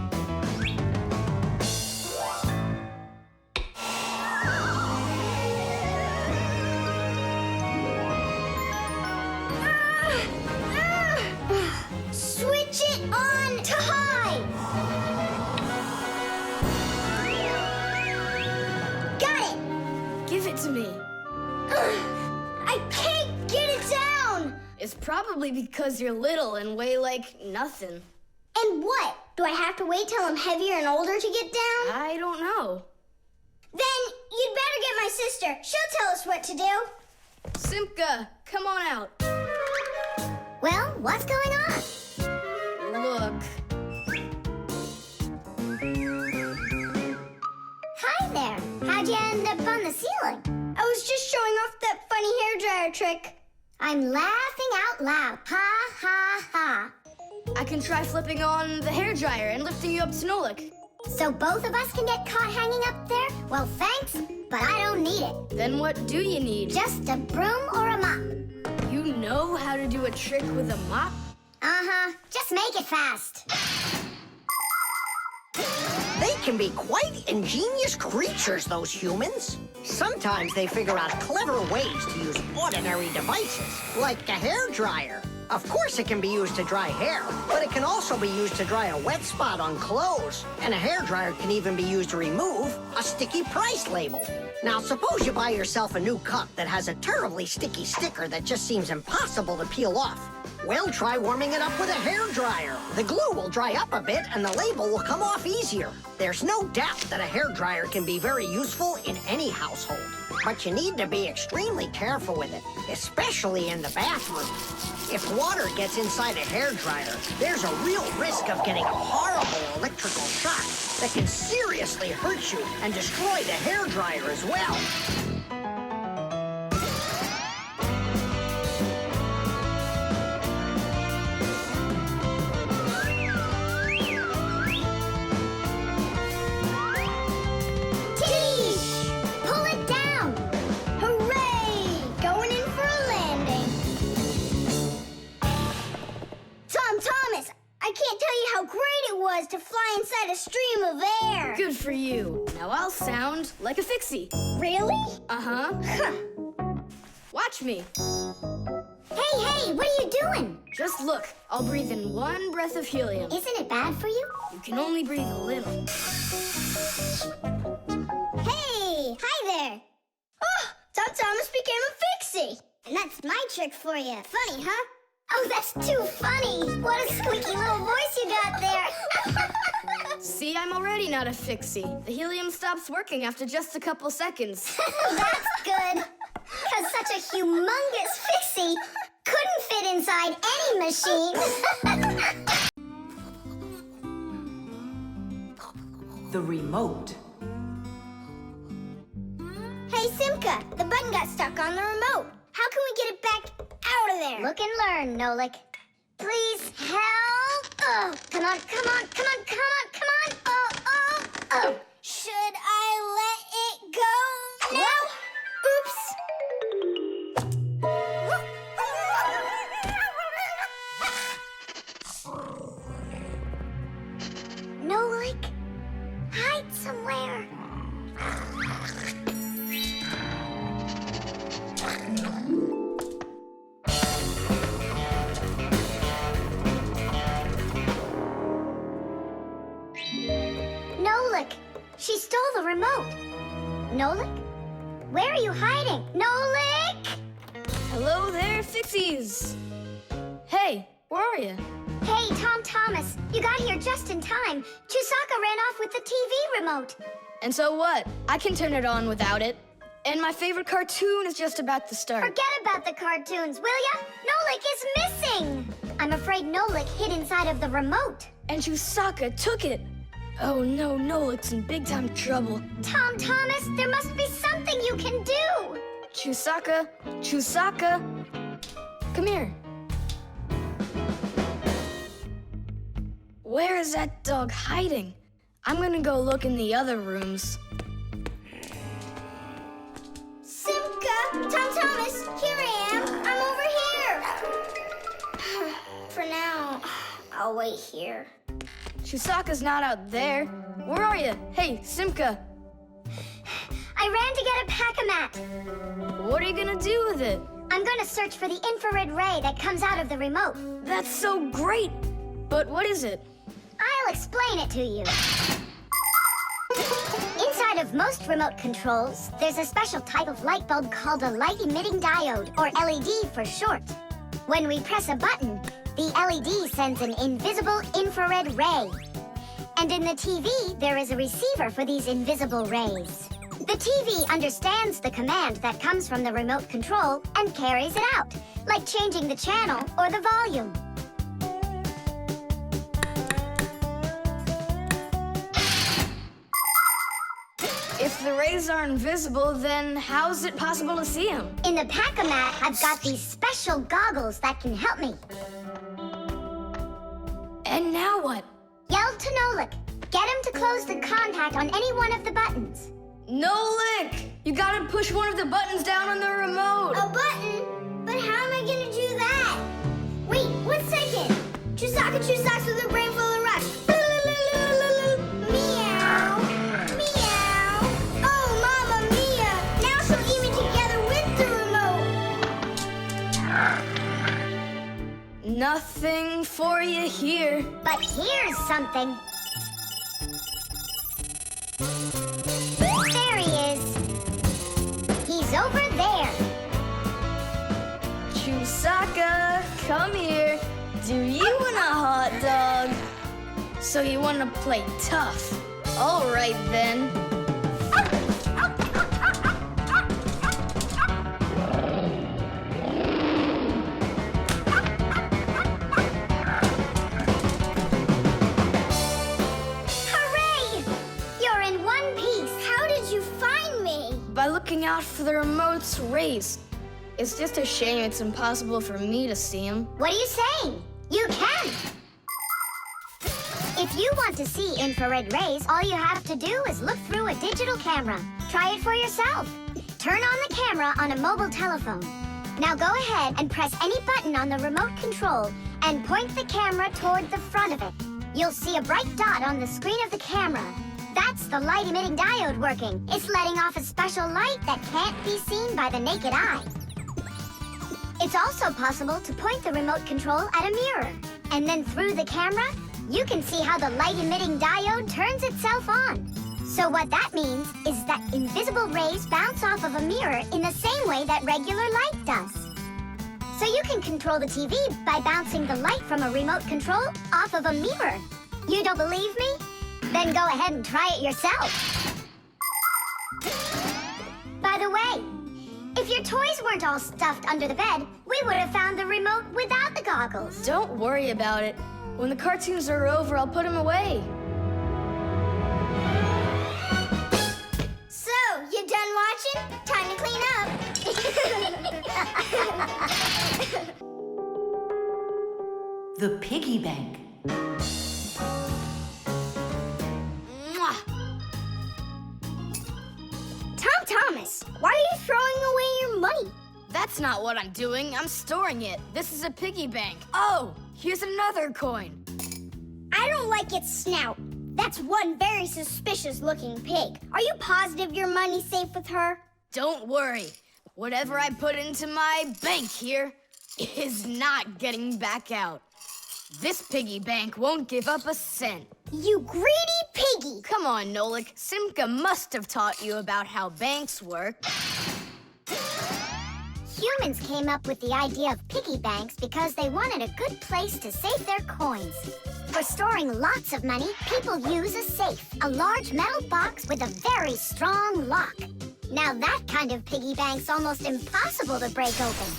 Switch it on to high. Got it. Give it to me. I can't get it down. It's probably because you're little and weigh like nothing. And what? Do I have to wait till I'm heavier and older to get down? I don't know. Then you'd better get my sister. She'll tell us what to do. Simka, come on out. Well, what's going on? Look. Hi there. How'd you end up on the ceiling? I was just showing off that funny hairdryer trick. I'm laughing out loud. Ha, ha, ha. I can try flipping on the hairdryer and lifting you up to Nolik. So both of us can get caught hanging up there? Well, thanks, but I don't need it. Then what do you need? Just a broom or a mop. You know how to do a trick with a mop? Uh-huh. Just make it fast. They can be quite ingenious creatures, those humans. Sometimes they figure out clever ways to use ordinary devices, like a hairdryer. Of course it can be used to dry hair, but it can also be used to dry a wet spot on clothes. And a hairdryer can even be used to remove a sticky price label. Now, suppose you buy yourself a new cup that has a terribly sticky sticker that just seems impossible to peel off. Well, try warming it up with a hairdryer. The glue will dry up a bit and the label will come off easier. There's no doubt that a hairdryer can be very useful in any household. But you need to be extremely careful with it, especially in the bathroom. If water gets inside a hairdryer, there's a real risk of getting a horrible electrical shock that can seriously hurt you and destroy the hairdryer as well. To fly inside a stream of air. Good for you. Now I'll sound like a fixie. Really? Uh-huh. Huh. Watch me. Hey, what are you doing? Just look. I'll breathe in one breath of helium. Isn't it bad for you? You can only breathe a little. Hey, hi there. Oh, Tom Thomas became a fixie. And that's my trick for you. Funny, huh? Oh, that's too funny. What a squeaky little voice you got there. See, I'm already not a fixie. The helium stops working after just a couple seconds. That's good. Because such a humongous fixie couldn't fit inside any machine. The remote. Hey, Simka, the button got stuck on the remote. How can we get it back out of there? Look and learn, Nolik. Please help. Oh, come on. Oh. Should I let it go now? Oops. Nolik, hide somewhere. Nolik, she stole the remote. Nolik? Where are you hiding? Nolik! Hello there, Fixies. Hey, where are you? Hey, Tom Thomas, you got here just in time. Chusaka ran off with the TV remote. And so what? I can turn it on without it. And my favorite cartoon is just about to start. Forget about the cartoons, will ya? Nolik is missing! I'm afraid Nolik hid inside of the remote. And Chusaka took it. Oh no, Nolik's in big time trouble. Tom Thomas, there must be something you can do! Chusaka, Chusaka, come here. Where is that dog hiding? I'm gonna go look in the other rooms. Simka! Tom Thomas, here I am! I'm over here! For now, I'll wait here. Chusaka's not out there. Where are you? Hey, Simka. I ran to get a pack-a-mat. What are you gonna do with it? I'm gonna search for the infrared ray that comes out of the remote. That's so great! But what is it? I'll explain it to you. Inside of most remote controls, there's a special type of light bulb called a light-emitting diode, or LED for short. When we press a button, the LED sends an invisible infrared ray. And in the TV, there is a receiver for these invisible rays. The TV understands the command that comes from the remote control and carries it out, like changing the channel or the volume. If the rays are invisible, then how is it possible to see them? In the pack-a-mat, I've got these special goggles that can help me. And now what? Yell to Nolik. Get him to close the contact on any one of the buttons. Nolik! You gotta push one of the buttons down on the remote. A button? But how am I gonna do that? Wait, 1 second. Chusaka Chusaks with a brain full of rocks. Meow. Meow. Oh, Mamma Mia. Now she'll eat me together with the remote. Nothing for you here. But here's something. There he is. He's over there. Chusaka, come here. Do you want a hot dog? So you want to play tough? All right then. Hooray! You're in one piece. How did you find me? By looking out for the remote's rays. It's just a shame it's impossible for me to see them. What are you saying? You can! If you want to see infrared rays, all you have to do is look through a digital camera. Try it for yourself. Turn on the camera on a mobile telephone. Now go ahead and press any button on the remote control and point the camera toward the front of it. You'll see a bright dot on the screen of the camera. That's the light-emitting diode working. It's letting off a special light that can't be seen by the naked eye. It's also possible to point the remote control at a mirror. And then through the camera, you can see how the light-emitting diode turns itself on. So what that means is that invisible rays bounce off of a mirror in the same way that regular light does. So you can control the TV by bouncing the light from a remote control off of a mirror. You don't believe me? Then go ahead and try it yourself. By the way, if your toys weren't all stuffed under the bed, we would have found the remote without the goggles. Don't worry about it. When the cartoons are over, I'll put them away. So, you done watching? Time to clean up. The piggy bank. Mwah! Tom Thomas, why are you throwing away your money? That's not what I'm doing. I'm storing it. This is a piggy bank. Oh, here's another coin. I don't like its snout. That's one very suspicious-looking pig. Are you positive your money's safe with her? Don't worry. Whatever I put into my bank here is not getting back out. This piggy bank won't give up a cent. You greedy piggy! Come on, Nolik. Simka must have taught you about how banks work. Humans came up with the idea of piggy banks because they wanted a good place to save their coins. For storing lots of money, people use a safe, a large metal box with a very strong lock. Now that kind of piggy bank's almost impossible to break open.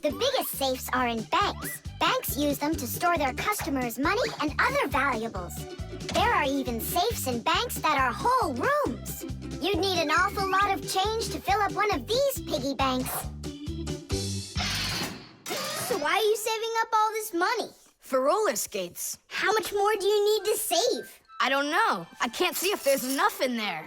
The biggest safes are in banks. Banks use them to store their customers' money and other valuables. There are even safes in banks that are whole rooms. You'd need an awful lot of change to fill up one of these piggy banks. So why are you saving up all this money? For roller skates. How much more do you need to save? I don't know. I can't see if there's enough in there.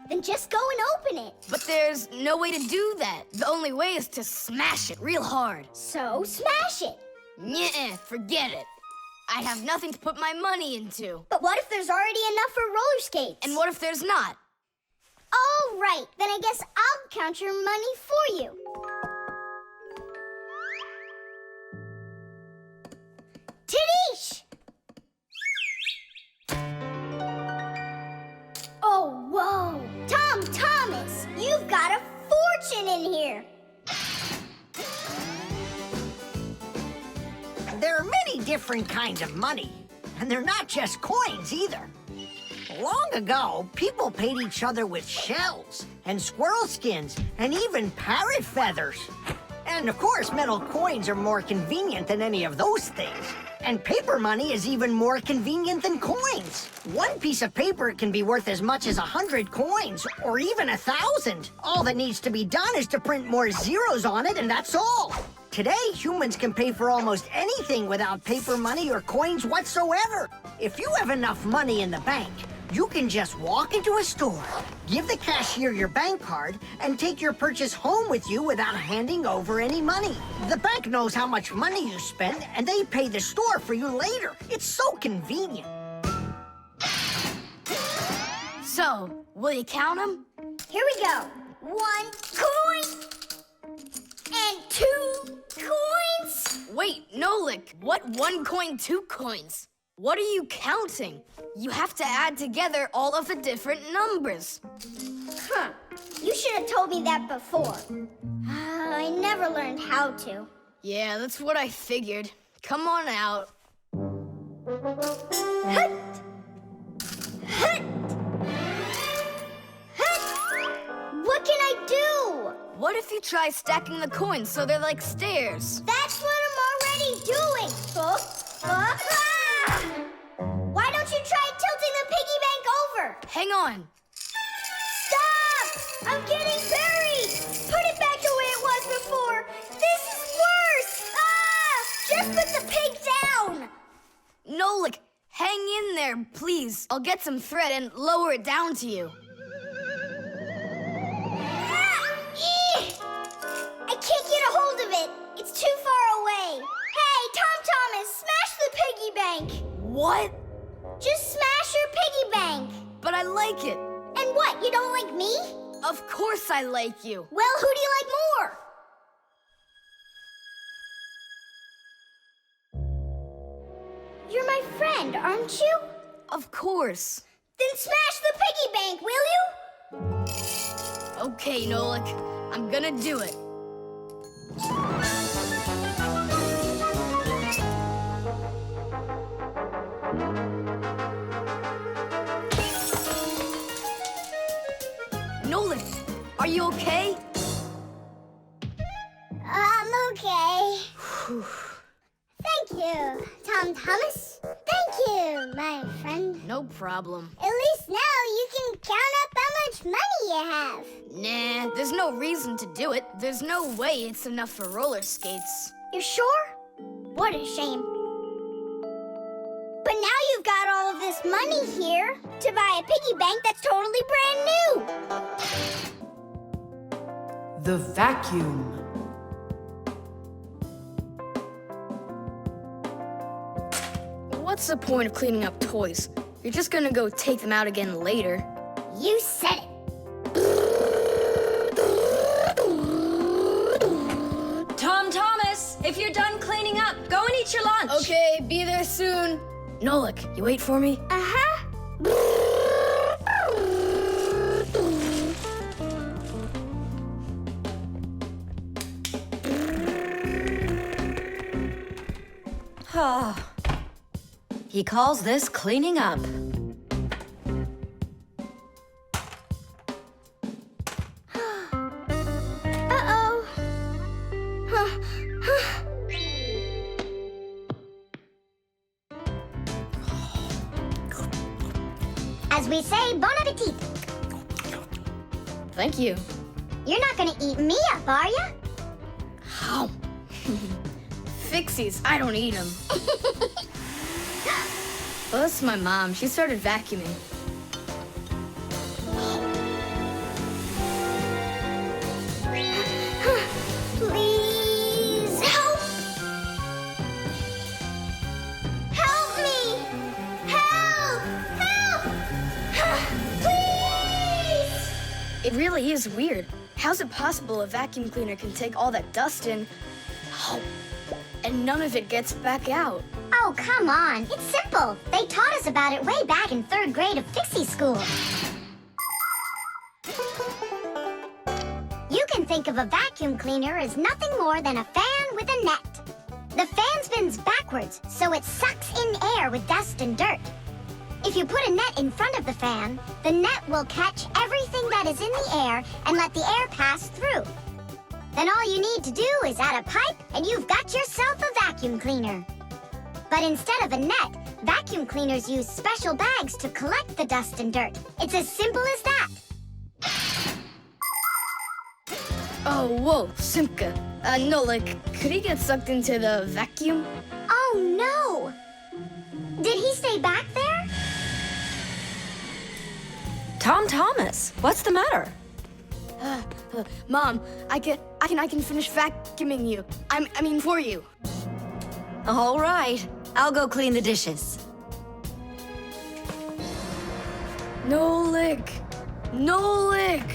Then just go and open it. But there's no way to do that. The only way is to smash it real hard. So smash it. Nyeh, forget it. I have nothing to put my money into. But what if there's already enough for roller skates? And what if there's not? All right, then I guess I'll count your money for you. Tidish! Oh, whoa! Tom Thomas, you've got a fortune in here! There are many different kinds of money, and they're not just coins either. Long ago, people paid each other with shells and squirrel skins and even parrot feathers. And of course, metal coins are more convenient than any of those things. And paper money is even more convenient than coins. One piece of paper can be worth as much as 100 coins, or even 1,000. All that needs to be done is to print more zeros on it, and that's all. Today, humans can pay for almost anything without paper money or coins whatsoever. If you have enough money in the bank, you can just walk into a store, give the cashier your bank card, and take your purchase home with you without handing over any money. The bank knows how much money you spend, and they pay the store for you later. It's so convenient. So, will you count them? Here we go. 1 coin and 2 coins. Wait, Nolik, what 1 coin, 2 coins? What are you counting? You have to add together all of the different numbers. Huh. You should have told me that before. I never learned how to. Yeah, that's what I figured. Come on out. Hut! Hut! Hut! What can I do? What if you try stacking the coins so they're like stairs? That's what I'm already doing. Ah! Why don't you try tilting the piggy bank over? Hang on. Stop! I'm getting buried! Put it back the way it was before! This is worse! Ah! Just put the pig down! Nolik, hang in there, please. I'll get some thread and lower it down to you. I can't get a hold of it. It's too far away. Hey, Tom Thomas, smash the piggy bank. What? Just smash your piggy bank. But I like it. And what, you don't like me? Of course I like you. Well, who do you like more? You're my friend, aren't you? Of course. Then smash the piggy bank, will you? Okay, Nolik. I'm gonna do it. Nolik, are you okay? I'm okay. Thank you, Tom Thomas. Thank you, my friend. No problem. At least now you can count up how much money you have. Nah, there's no reason to do it. There's no way it's enough for roller skates. You sure? What a shame. But now you've got all of this money here to buy a piggy bank that's totally brand new. The vacuum. What's the point of cleaning up toys? You're just gonna go take them out again later. You said it. Tom Thomas, if you're done cleaning up, go and eat your lunch. Okay, be there soon. Nolik, you wait for me? Uh-huh. He calls this cleaning up. Uh-oh. As we say, bon appetit. Thank you. You're not gonna eat me up, are ya? Ow. Fixies, I don't eat them. Well, that's my mom. She started vacuuming. Please help! Help me! Help! Help! Please! It really is weird. How's it possible a vacuum cleaner can take all that dust in, and none of it gets back out? Oh, come on. It's simple. They taught us about it way back in 3rd grade of Fixie school. You can think of a vacuum cleaner as nothing more than a fan with a net. The fan spins backwards, so it sucks in air with dust and dirt. If you put a net in front of the fan, the net will catch everything that is in the air and let the air pass through. Then all you need to do is add a pipe and you've got yourself a vacuum cleaner. But instead of a net, vacuum cleaners use special bags to collect the dust and dirt. It's as simple as that. Oh, whoa, Simka. Nolik, could he get sucked into the vacuum? Oh, no! Did he stay back there? Tom Thomas, what's the matter? Mom, I can finish vacuuming you. I mean for you. All right, I'll go clean the dishes. Nolik! Nolik!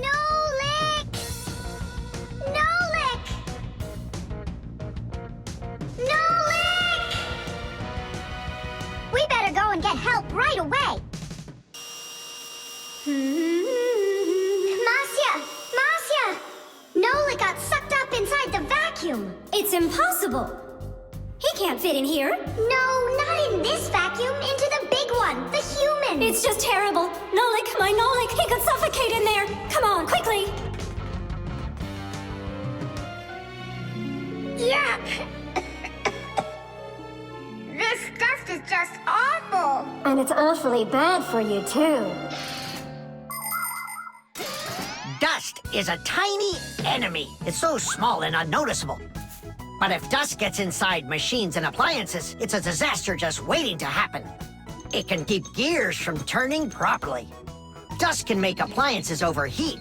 Nolik! Nolik! Nolik! We better go and get help right away. Masya! Masya! Nolik got sucked up inside the vacuum. It's impossible. He can't fit in here. No, not in this vacuum. Into the big one, the human. It's just terrible. Nolik, my Nolik, he could suffocate in there. Come on, quickly. Yuck! This dust is just awful. And it's awfully bad for you, too. Dust is a tiny enemy. It's so small and unnoticeable. But if dust gets inside machines and appliances, it's a disaster just waiting to happen. It can keep gears from turning properly. Dust can make appliances overheat.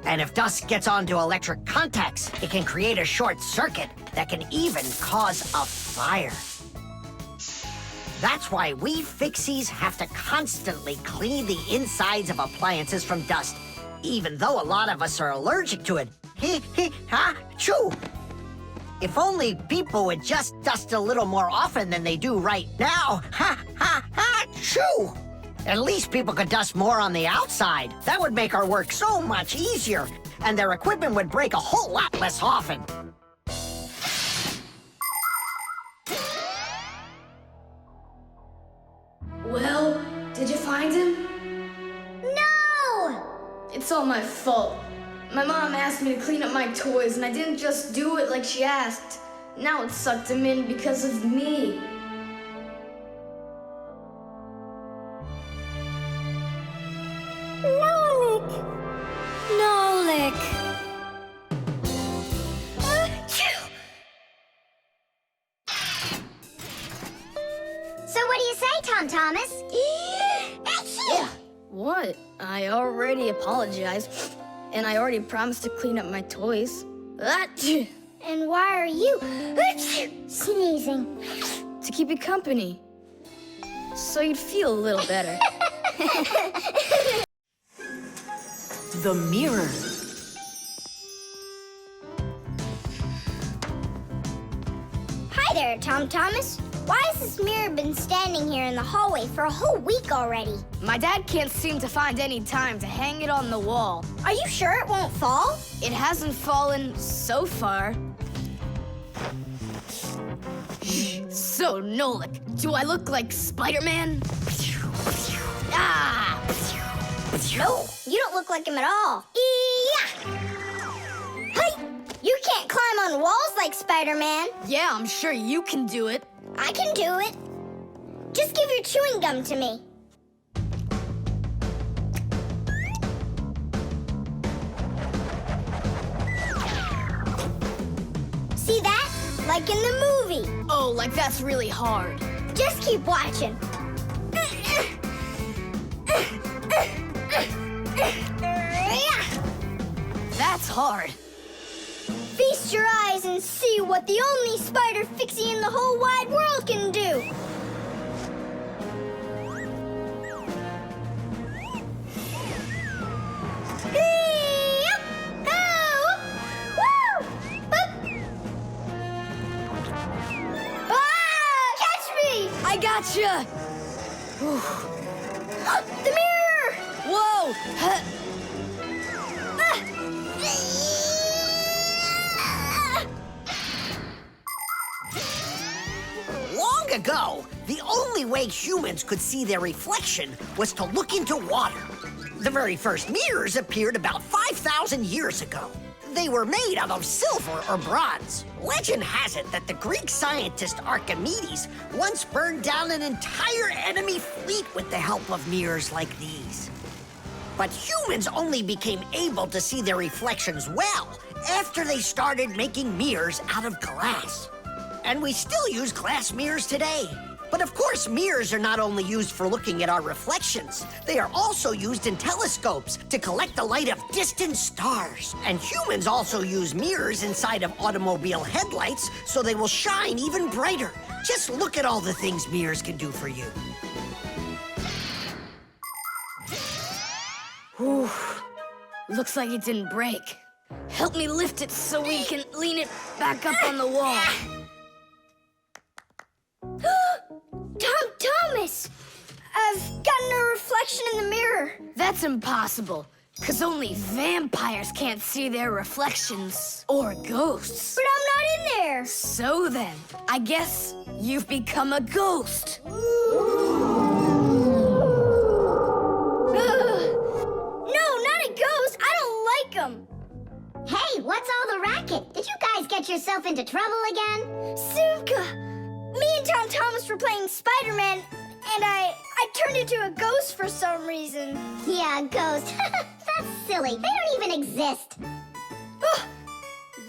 And if dust gets onto electric contacts, it can create a short circuit that can even cause a fire. That's why we Fixies have to constantly clean the insides of appliances from dust, even though a lot of us are allergic to it. Choo! If only people would just dust a little more often than they do right now. Choo! At least people could dust more on the outside. That would make our work so much easier, and their equipment would break a whole lot less often. Well, did you find him? No! It's all my fault. My mom asked me to clean up my toys, and I didn't just do it like she asked. Now it sucked him in because of me. Nolik! Nolik! So what do you say, Tom Thomas? What? I already apologized, and I already promised to clean up my toys. And why are you sneezing? To keep you company. So you'd feel a little better. The mirror. Hi there, Tom Thomas. Why has this mirror been standing here in the hallway for a whole week already? My dad can't seem to find any time to hang it on the wall. Are you sure it won't fall? It hasn't fallen so far. So So, Nolik, do I look like Spider-Man? Ah! No, you don't look like him at all. Yeah! Hey! You can't climb on walls like Spider-Man. Yeah, I'm sure you can do it. I can do it. Just give your chewing gum to me. See that? Like in the movie. Oh, like that's really hard. Just keep watching. That's hard. Feast your eyes and see what the only spider fixie in the whole wide world can do. I gotcha! The mirror! Whoa! Long ago, the only way humans could see their reflection was to look into water. The very first mirrors appeared about 5,000 years ago. They were made out of silver or bronze. Legend has it that the Greek scientist Archimedes once burned down an entire enemy fleet with the help of mirrors like these. But humans only became able to see their reflections well after they started making mirrors out of glass. And we still use glass mirrors today. But of course, mirrors are not only used for looking at our reflections, they are also used in telescopes to collect the light of distant stars. And humans also use mirrors inside of automobile headlights so they will shine even brighter. Just look at all the things mirrors can do for you. Whew. Looks like it didn't break. Help me lift it so we can lean it back up on the wall. Tom Thomas! I've gotten a reflection in the mirror. That's impossible, because only vampires can't see their reflections. Or ghosts. But I'm not in there. So then, I guess you've become a ghost. No, not a ghost. I don't like them. Hey, what's all the racket? Did you guys get yourself into trouble again? Simka! Me and Tom Thomas were playing Spider-Man, and I turned into a ghost for some reason. Yeah, a ghost. That's silly. They don't even exist. Oh,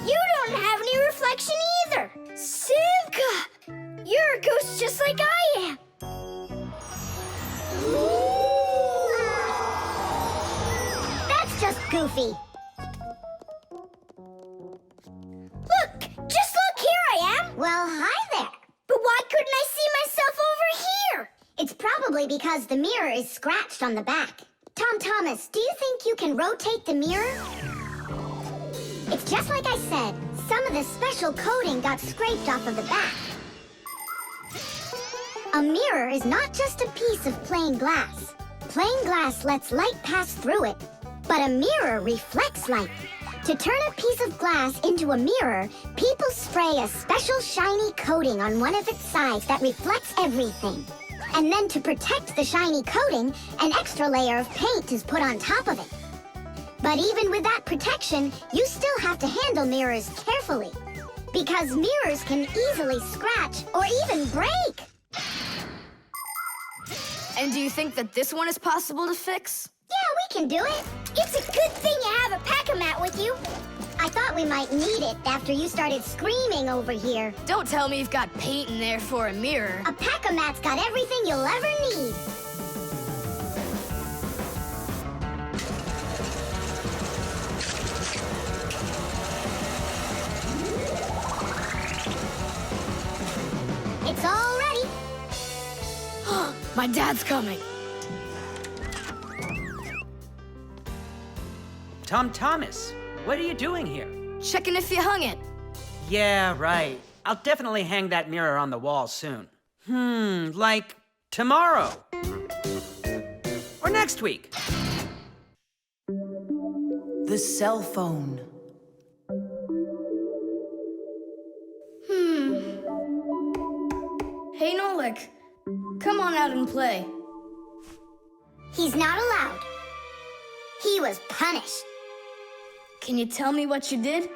you don't have any reflection either. Simka! You're a ghost just like I am. That's just goofy. Look! Just look! Here I am! Well, hi there. But why couldn't I see myself over here? It's probably because the mirror is scratched on the back. Tom Thomas, do you think you can rotate the mirror? It's just like I said. Some of the special coating got scraped off of the back. A mirror is not just a piece of plain glass. Plain glass lets light pass through it, but a mirror reflects light. To turn a piece of glass into a mirror, people spray a special shiny coating on one of its sides that reflects everything. And then to protect the shiny coating, an extra layer of paint is put on top of it. But even with that protection, you still have to handle mirrors carefully. Because mirrors can easily scratch or even break. And do you think that this one is possible to fix? Yeah, we can do it. It's a good thing you have a pack-a-mat with you. I thought we might need it after you started screaming over here. Don't tell me you've got paint in there for a mirror. A pack-a-mat's got everything you'll ever need. It's all ready. My dad's coming. Tom Thomas, what are you doing here? Checking if you hung it. Yeah, right. I'll definitely hang that mirror on the wall soon. Like tomorrow. Or next week. The cell phone. Nolik, come on out and play. He's not allowed. He was punished. Can you tell me what you did?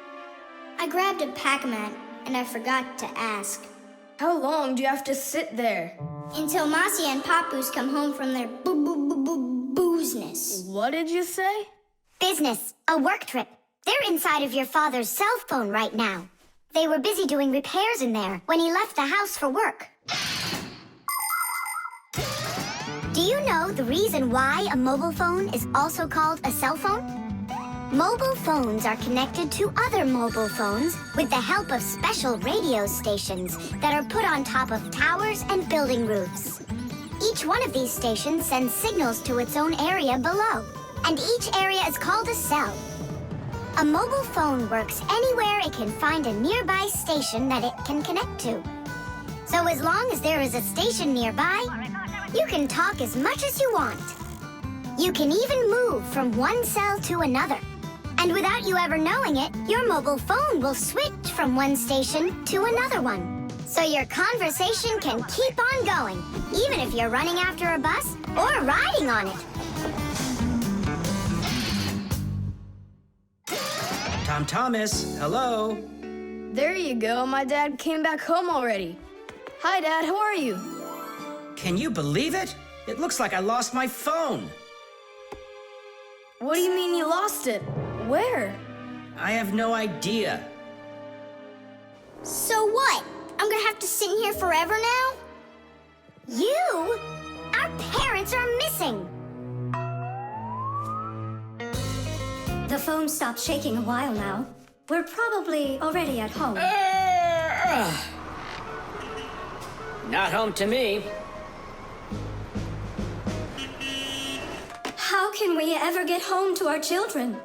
I grabbed a Pac-Man, and I forgot to ask. How long do you have to sit there? Until Marcia and Papoose come home from their boozness. What did you say? Business, a work trip. They're inside of your father's cell phone right now. They were busy doing repairs in there when he left the house for work. Do you know the reason why a mobile phone is also called a cell phone? Mobile phones are connected to other mobile phones with the help of special radio stations that are put on top of towers and building roofs. Each one of these stations sends signals to its own area below, and each area is called a cell. A mobile phone works anywhere it can find a nearby station that it can connect to. So as long as there is a station nearby, you can talk as much as you want. You can even move from one cell to another. And without you ever knowing it, your mobile phone will switch from one station to another one. So your conversation can keep on going, even if you're running after a bus or riding on it. Tom Thomas, hello. There you go, my dad came back home already. Hi, Dad, how are you? Can you believe it? It looks like I lost my phone. What do you mean you lost it? Where? I have no idea. So what? I'm gonna have to sit in here forever now? You? Our parents are missing. The phone stopped shaking a while now. We're probably already at home. Not home to me. How can we ever get home to our children?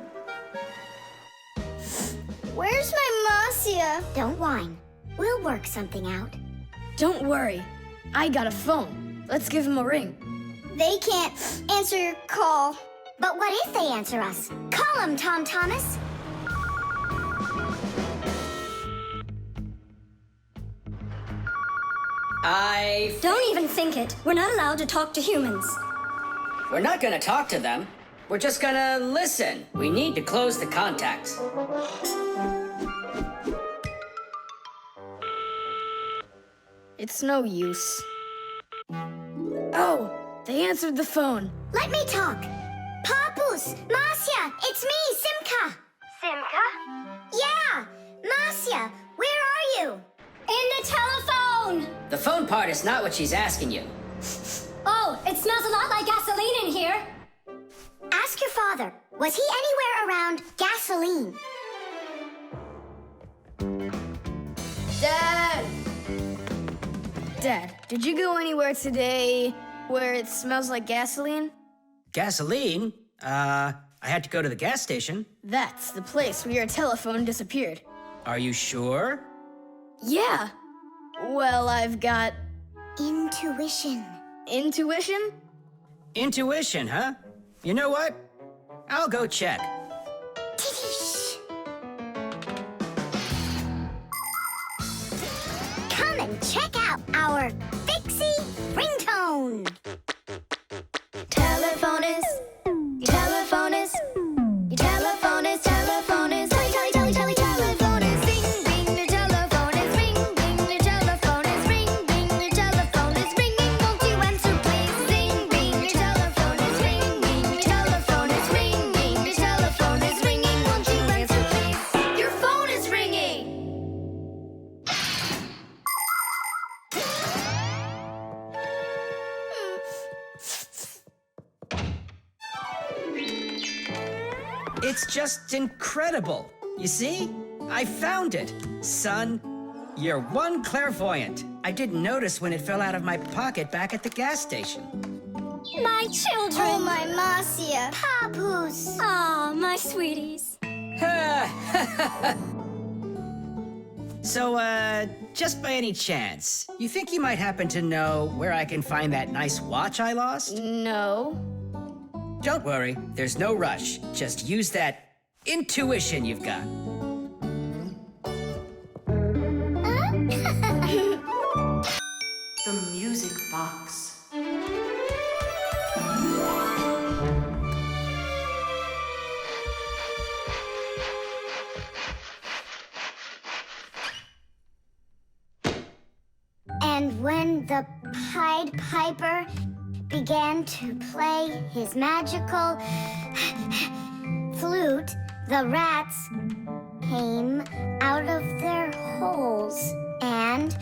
Where's my Marcia? Don't whine. We'll work something out. Don't worry. I got a phone. Let's give him a ring. They can't answer your call. But what if they answer us? Call them, Tom Thomas. Don't even think it. We're not allowed to talk to humans. We're not gonna talk to them. We're just gonna listen. We need to close the contacts. It's no use. Oh, they answered the phone. Let me talk. Papoose, Marcia, it's me, Simka. Simka? Yeah, Marcia, where are you? In the telephone! The phone part is not what she's asking you. Oh, it smells a lot like gasoline in here. Ask your father. Was he anywhere around gasoline? Dad! Dad, did you go anywhere today where it smells like gasoline? Gasoline? I had to go to the gas station. That's the place where your telephone disappeared. Are you sure? Yeah. Well, I've got... Intuition. Intuition? Intuition, huh? You know what? I'll go check. Come and check out our Fixie ringtone. Telephonist, telephonist, telephonist, telephonist, telephonist, ring, ring, the telephonist, ring, ring, the telephonist, ring, ring, the telephonist, ringing, won't you answer please? Ring, ring, the telephonist, ring, ring, the telephonist, ring, ring, the telephonist, ringing, won't you answer please? Your phone is ringing! It's just incredible. You see? I found it. Son, you're one clairvoyant. I didn't notice when it fell out of my pocket back at the gas station. My children! Oh, my Marcia. Papoose. Ah, my sweeties. So, just by any chance, you think you might happen to know where I can find that nice watch I lost? No. Don't worry, there's no rush. Just use that intuition you've got. The music And when the Pied Piper began to play his magical flute, the rats came out of their holes and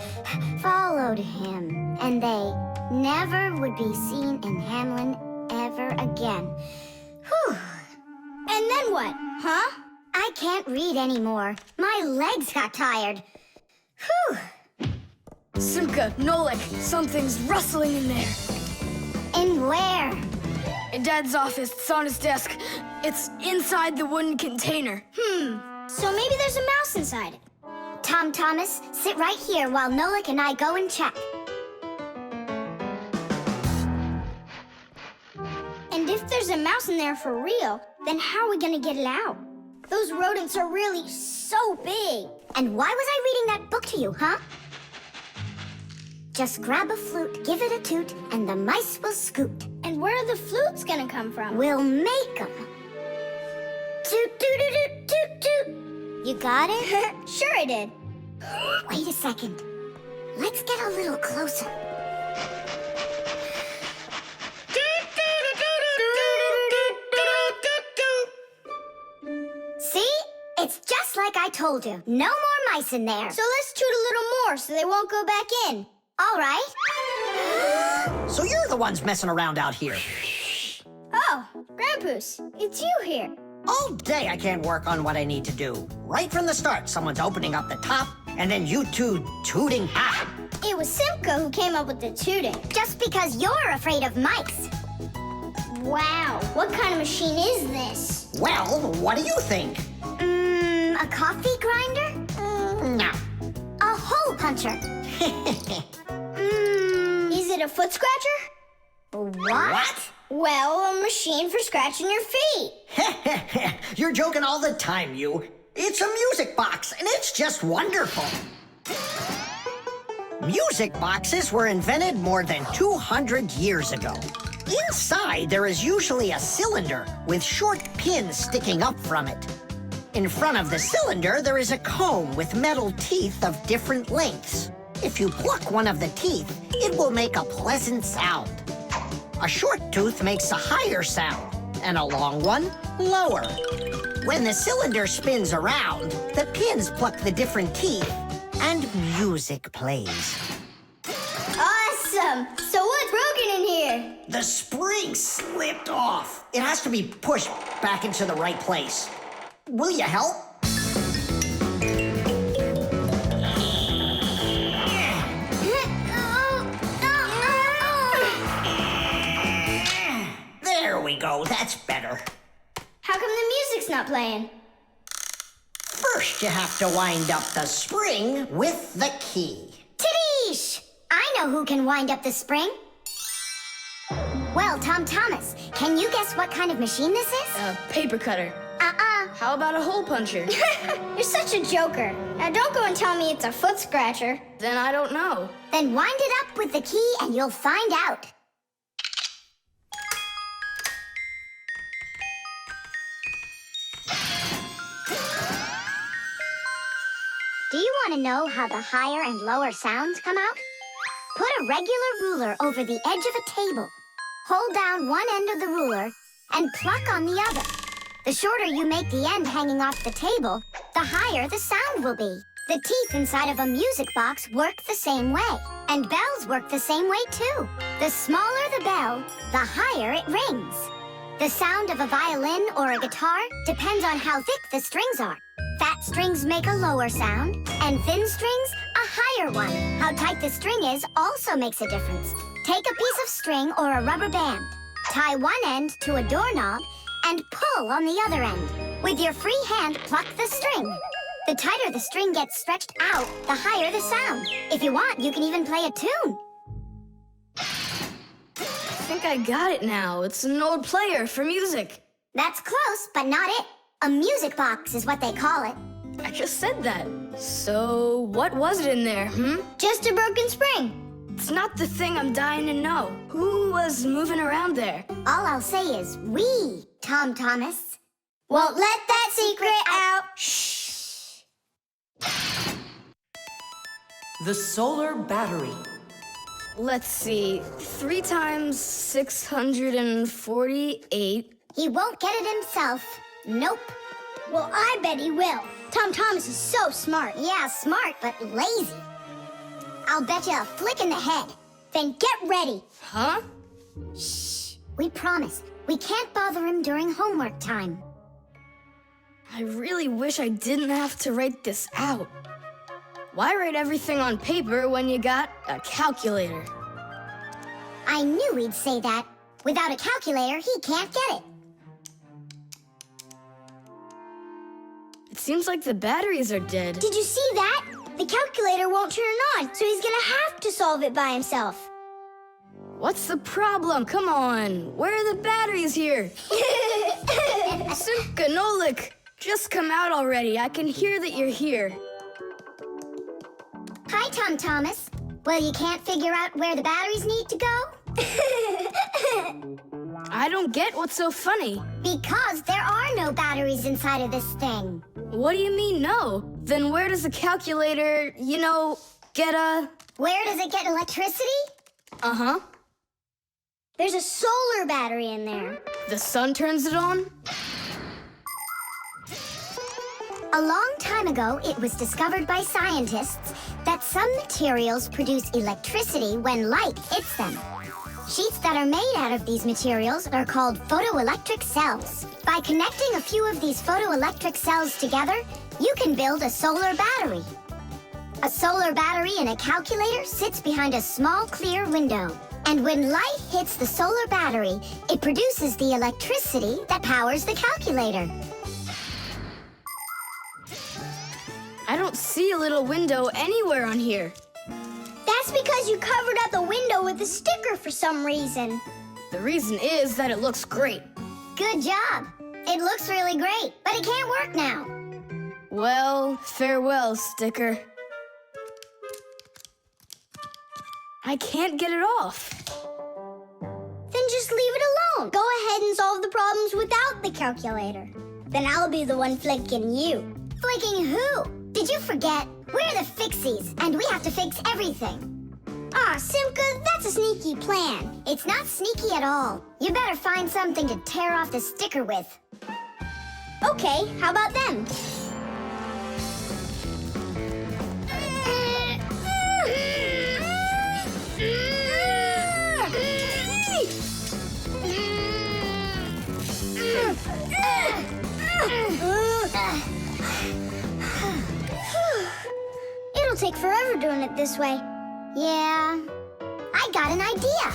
followed him. And they never would be seen in Hamlin ever again. Whew. And then what, huh? I can't read anymore. My legs got tired. Whew. Simka, Nolik, something's rustling in there. In where? In Dad's office, it's on his desk. It's inside the wooden container. So maybe there's a mouse inside it. Tom Thomas, sit right here while Nolik and I go and check. And if there's a mouse in there for real, then how are we gonna get it out? Those rodents are really so big. And why was I reading that book to you, huh? Just grab a flute, give it a toot, and the mice will scoot. And where are the flutes gonna come from? We'll make 'em. Toot, toot, toot, toot, toot. You got it? Sure I did. Wait a second. Let's get a little closer. See? It's just like I told you. No more mice in there. So let's toot a little more so they won't go back in. All right. So you're the ones messing around out here. Oh, Grandpoos, it's you here. All day I can't work on what I need to do. Right from the start, someone's opening up the top, and then you two tooting out. It was Simka who came up with the tooting. Just because you're afraid of mice. Wow, what kind of machine is this? Well, what do you think? A coffee grinder? No. A hole puncher? Is it a foot scratcher? What? Well, a machine for scratching your feet. You're joking all the time, you. It's a music box, and it's just wonderful. Music boxes were invented more than 200 years ago. Inside, there is usually a cylinder with short pins sticking up from it. In front of the cylinder, there is a comb with metal teeth of different lengths. If you pluck one of the teeth, it will make a pleasant sound. A short tooth makes a higher sound, and a long one, lower. When the cylinder spins around, the pins pluck the different teeth, and music plays. Awesome! So what's broken in here? The spring slipped off. It has to be pushed back into the right place. Will you help? There we go. That's better. How come the music's not playing? First, you have to wind up the spring with the key. Tidish! I know who can wind up the spring. Well, Tom Thomas, can you guess what kind of machine this is? A paper cutter. How about a hole puncher? You're such a joker. Now don't go and tell me it's a foot scratcher. Then I don't know. Then wind it up with the key and you'll find out. Do you want to know how the higher and lower sounds come out? Put a regular ruler over the edge of a table. Hold down one end of the ruler and pluck on the other. The shorter you make the end hanging off the table, the higher the sound will be. The teeth inside of a music box work the same way, and bells work the same way too. The smaller the bell, the higher it rings. The sound of a violin or a guitar depends on how thick the strings are. Fat strings make a lower sound, and thin strings, a higher one. How tight the string is also makes a difference. Take a piece of string or a rubber band. Tie one end to a doorknob and pull on the other end. With your free hand, pluck the string. The tighter the string gets stretched out, the higher the sound. If you want, you can even play a tune. I think I got it now. It's an old player for music. That's close, but not it. A music box is what they call it. I just said that. So, what was it in there, Just a broken spring. It's not the thing I'm dying to know. Who was moving around there? All I'll say is we, Tom Thomas. Won't let that secret out. The solar battery. Let's see. 3 times 648. He won't get it himself. Nope. Well, I bet he will. Tom Thomas is so smart. Yeah, smart, but lazy. I'll bet you a flick in the head. Then get ready. Huh? Shh. We promise. We can't bother him during homework time. I really wish I didn't have to write this out. Why write everything on paper when you got a calculator? I knew he'd say that. Without a calculator, he can't get it. It seems like the batteries are dead. Did you see that? The calculator won't turn on, so he's gonna have to solve it by himself. What's the problem? Come on. Where are the batteries here? Simka, Nolik, just come out already. I can hear that you're here. Hi, Tom Thomas. Well, you can't figure out where the batteries need to go? I don't get what's so funny. Because there are no batteries inside of this thing. What do you mean, no? Then where does the calculator, get a... Where does it get electricity? Uh-huh. There's a solar battery in there. The sun turns it on? A long time ago, it was discovered by scientists that some materials produce electricity when light hits them. Sheets that are made out of these materials are called photoelectric cells. By connecting a few of these photoelectric cells together, you can build a solar battery. A solar battery in a calculator sits behind a small clear window. And when light hits the solar battery, it produces the electricity that powers the calculator. I don't see a little window anywhere on here. That's because you covered up the window with a sticker for some reason. The reason is that it looks great. Good job. It looks really great, but it can't work now. Well, farewell, sticker. I can't get it off. Then just leave it alone. Go ahead and solve the problems without the calculator. Then I'll be the one flicking you. Flicking who? Did you forget? We're the Fixies, and we have to fix everything. Ah, Simka, that's a sneaky plan. It's not sneaky at all. You better find something to tear off the sticker with. Okay, how about them? It'll take forever doing it this way. Yeah, I got an idea.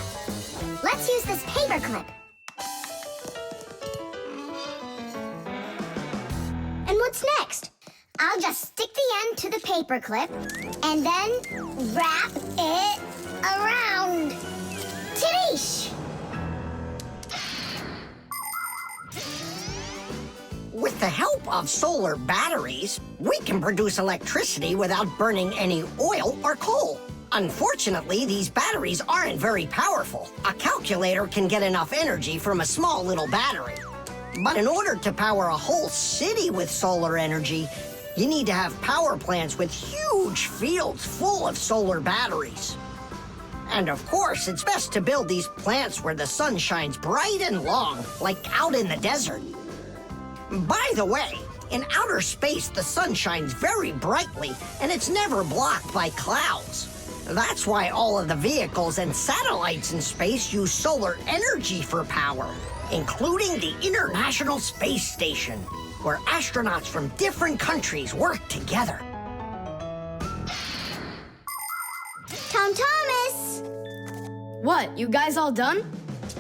Let's use this paper clip. And what's next? I'll just stick the end to the paper clip and then wrap it around. Tadish! With the help of solar batteries, we can produce electricity without burning any oil or coal. Unfortunately, these batteries aren't very powerful. A calculator can get enough energy from a small little battery. But in order to power a whole city with solar energy, you need to have power plants with huge fields full of solar batteries. And of course, it's best to build these plants where the sun shines bright and long, like out in the desert. By the way, in outer space, the sun shines very brightly, and it's never blocked by clouds. That's why all of the vehicles and satellites in space use solar energy for power, including the International Space Station, where astronauts from different countries work together. Tom Thomas! What, you guys all done?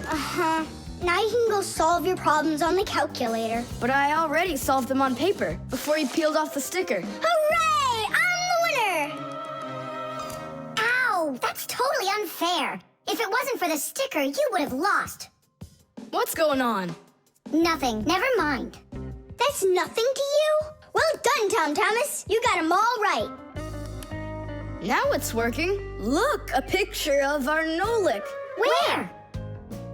Uh-huh. Now you can go solve your problems on the calculator. But I already solved them on paper before you peeled off the sticker. Hooray! I'm the winner! Ow! That's totally unfair. If it wasn't for the sticker, you would have lost. What's going on? Nothing. Never mind. That's nothing to you? Well done, Tom Thomas. You got them all right. Now it's working. Look, a picture of our Nolik. Where?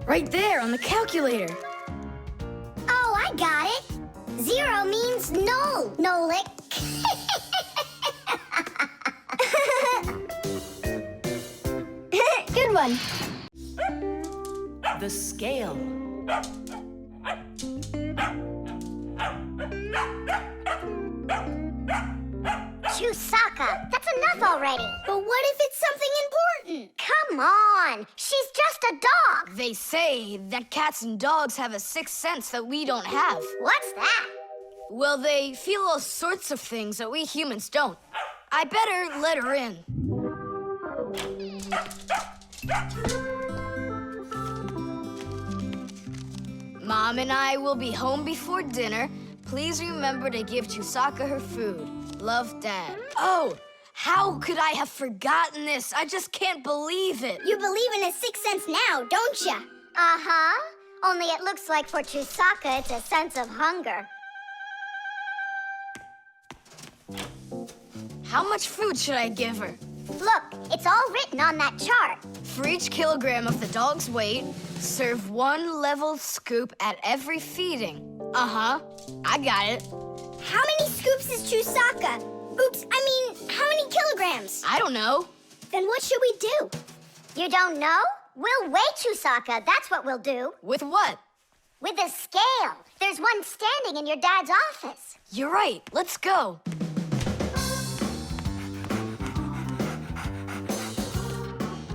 Right there on the calculator. Oh, I got it. 0 means null, Nolik. Good good one. The scale. Chusaka, that's enough already. But what if it's something important? Come on, she's just a dog. They say that cats and dogs have a sixth sense that we don't have. What's that? Well, they feel all sorts of things that we humans don't. I better let her in. Mom and I will be home before dinner. Please remember to give Chusaka her food. Love, Dad. Oh, how could I have forgotten this? I just can't believe it. You believe in a sixth sense now, don't ya? Uh-huh. Only it looks like for Chusaka, it's a sense of hunger. How much food should I give her? Look, it's all written on that chart. For each kilogram of the dog's weight, serve 1 level scoop at every feeding. Uh-huh, I got it. How many scoops is Chusaka? Oops, I mean, how many kilograms? I don't know. Then what should we do? You don't know? We'll weigh Chusaka, that's what we'll do. With what? With a scale. There's one standing in your dad's office. You're right, let's go.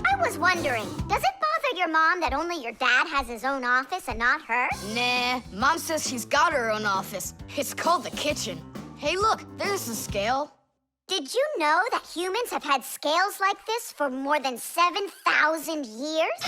I was wondering, does it bother your mom that only your dad has his own office and not her? Nah, Mom says she's got her own office. It's called the kitchen. Hey, look, there's the scale. Did you know that humans have had scales like this for more than 7,000 years?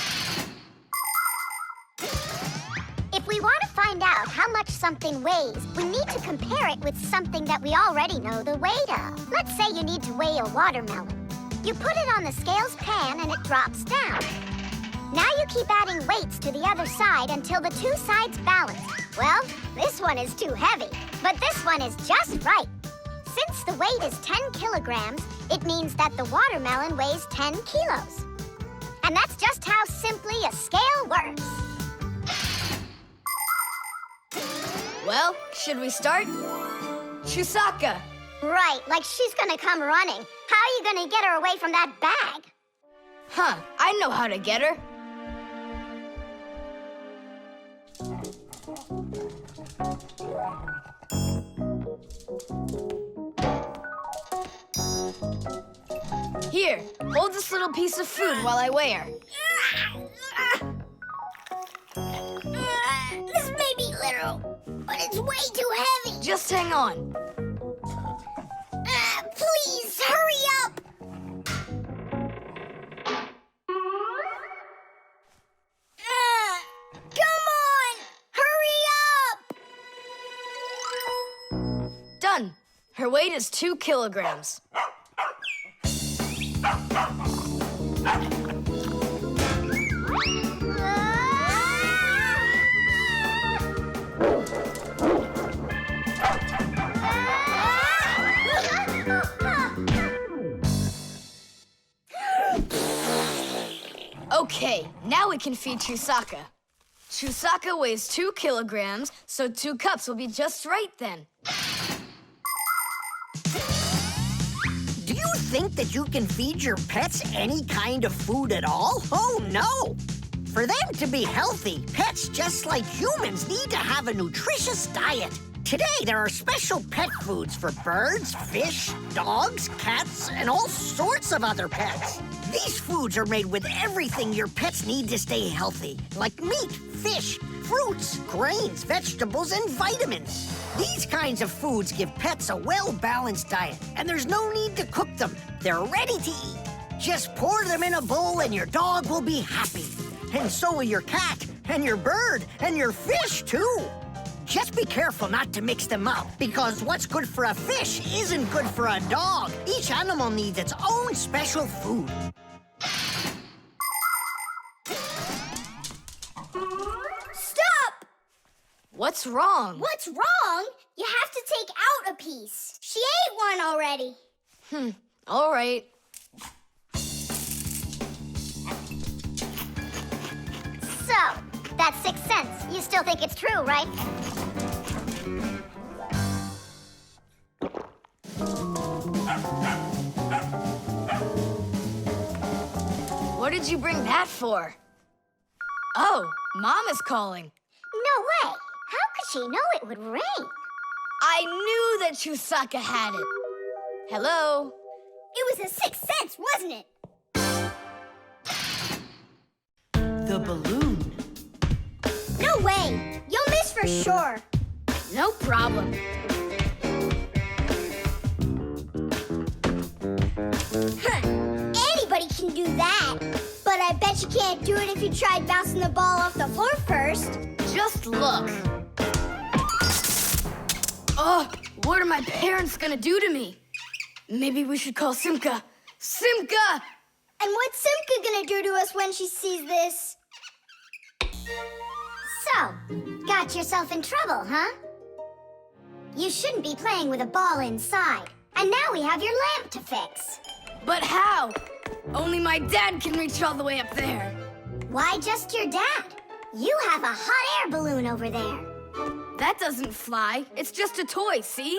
If we want to find out how much something weighs, we need to compare it with something that we already know the weight of. Let's say you need to weigh a watermelon. You put it on the scales pan and it drops down. Now you keep adding weights to the other side until the two sides balance. Well, this one is too heavy, but this one is just right. Since the weight is 10 kilograms, it means that the watermelon weighs 10 kilos. And that's just how simply a scale works. Well, should we start? Chusaka! Right, like she's gonna come running. How are you gonna get her away from that bag? Huh, I know how to get her. Here, hold this little piece of food while I weigh her. This may be literal, but it's way too heavy. Just hang on. Please, hurry up. Come on, hurry up. Done. Her weight is 2 kilograms. Okay, now we can feed Chusaka. Chusaka weighs 2 kilograms, so 2 cups will be just right then. Do you think that you can feed your pets any kind of food at all? Oh, no! For them to be healthy, pets just like humans need to have a nutritious diet. Today, there are special pet foods for birds, fish, dogs, cats, and all sorts of other pets. These foods are made with everything your pets need to stay healthy, like meat, fish, fruits, grains, vegetables, and vitamins. These kinds of foods give pets a well-balanced diet, and there's no need to cook them. They're ready to eat. Just pour them in a bowl and your dog will be happy. And so will your cat, and your bird, and your fish, too. Just be careful not to mix them up, because what's good for a fish isn't good for a dog. Each animal needs its own special food. Stop! What's wrong? What's wrong? You have to take out a piece. She ate one already. All right. So, that's 6 cents. You still think it's true, right? What What did you bring that for? Oh, Mom is calling. No way! How could she know it would rain? I knew that Chusaka had it. Hello? It was a sixth sense, wasn't it? The balloon. No way! You'll miss for sure. No problem. Huh. Anybody can do that. But I bet you can't do it if you tried bouncing the ball off the floor first. Just look. Oh, what are my parents gonna do to me? Maybe we should call Simka. Simka! And what's Simka gonna do to us when she sees this? So, got yourself in trouble, huh? You shouldn't be playing with a ball inside. And now we have your lamp to fix. But how? Only my dad can reach all the way up there. Why just your dad? You have a hot air balloon over there. That doesn't fly. It's just a toy, see?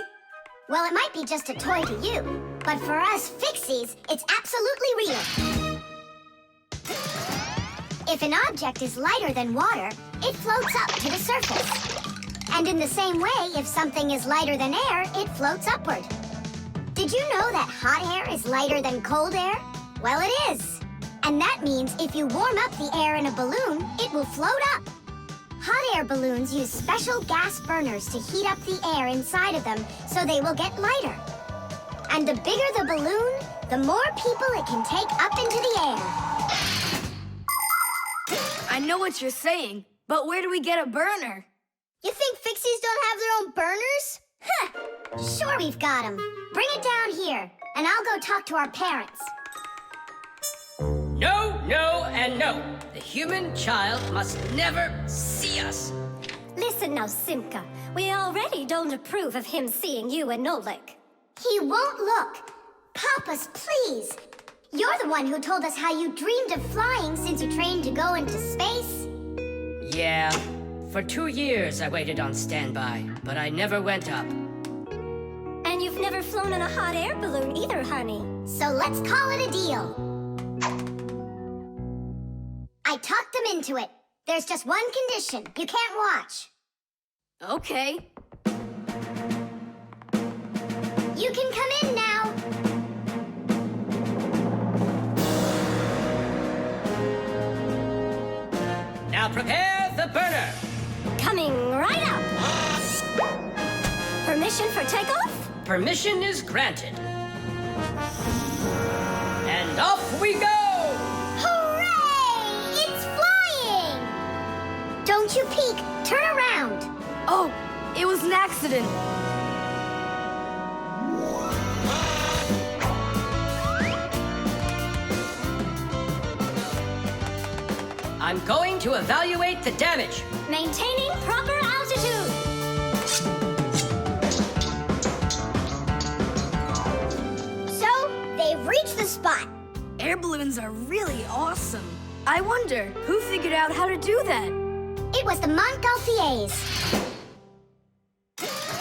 Well, it might be just a toy to you, but for us Fixies, it's absolutely real. If an object is lighter than water, it floats up to the surface. And in the same way, if something is lighter than air, it floats upward. Did you know that hot air is lighter than cold air? Well, it is. And that means if you warm up the air in a balloon, it will float up. Hot air balloons use special gas burners to heat up the air inside of them so they will get lighter. And the bigger the balloon, the more people it can take up into the air. I know what you're saying, but where do we get a burner? You think Fixies don't have their own burners? Huh! Sure we've got them. Bring it down here, and I'll go talk to our parents. No, no, and no. The human child must never see us. Listen now, Simka. We already don't approve of him seeing you and Nolik. He won't look. Papas, please. You're the one who told us how you dreamed of flying since you trained to go into space. Yeah. For 2 years I waited on standby, but I never went up. And you've never flown in a hot air balloon either, honey. So let's call it a deal. I talked them into it. There's just one condition. You can't watch. Okay. You can come in now. Now prepare the burner. Coming right up. Permission for takeoff? Permission is granted. And off we go! Hooray! It's flying! Don't you peek. Turn around. Oh, it was an accident. I'm going to evaluate the damage. Maintaining proper altitude. So, they've reached the spot. Air balloons are really awesome. I wonder, who figured out how to do that? It was the Montgolfiers.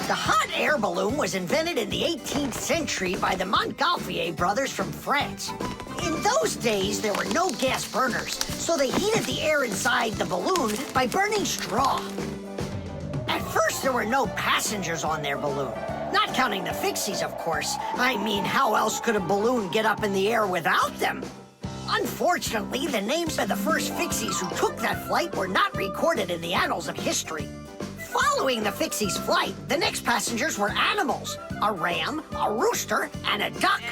The hot air balloon was invented in the 18th century by the Montgolfier brothers from France. In those days, there were no gas burners, so they heated the air inside the balloon by burning straw. At first, there were no passengers on their balloon. Not counting the Fixies, of course. I mean, how else could a balloon get up in the air without them? Unfortunately, the names of the first Fixies who took that flight were not recorded in the annals of history. Following the Fixies' flight, the next passengers were animals: a ram, a rooster, and a duck.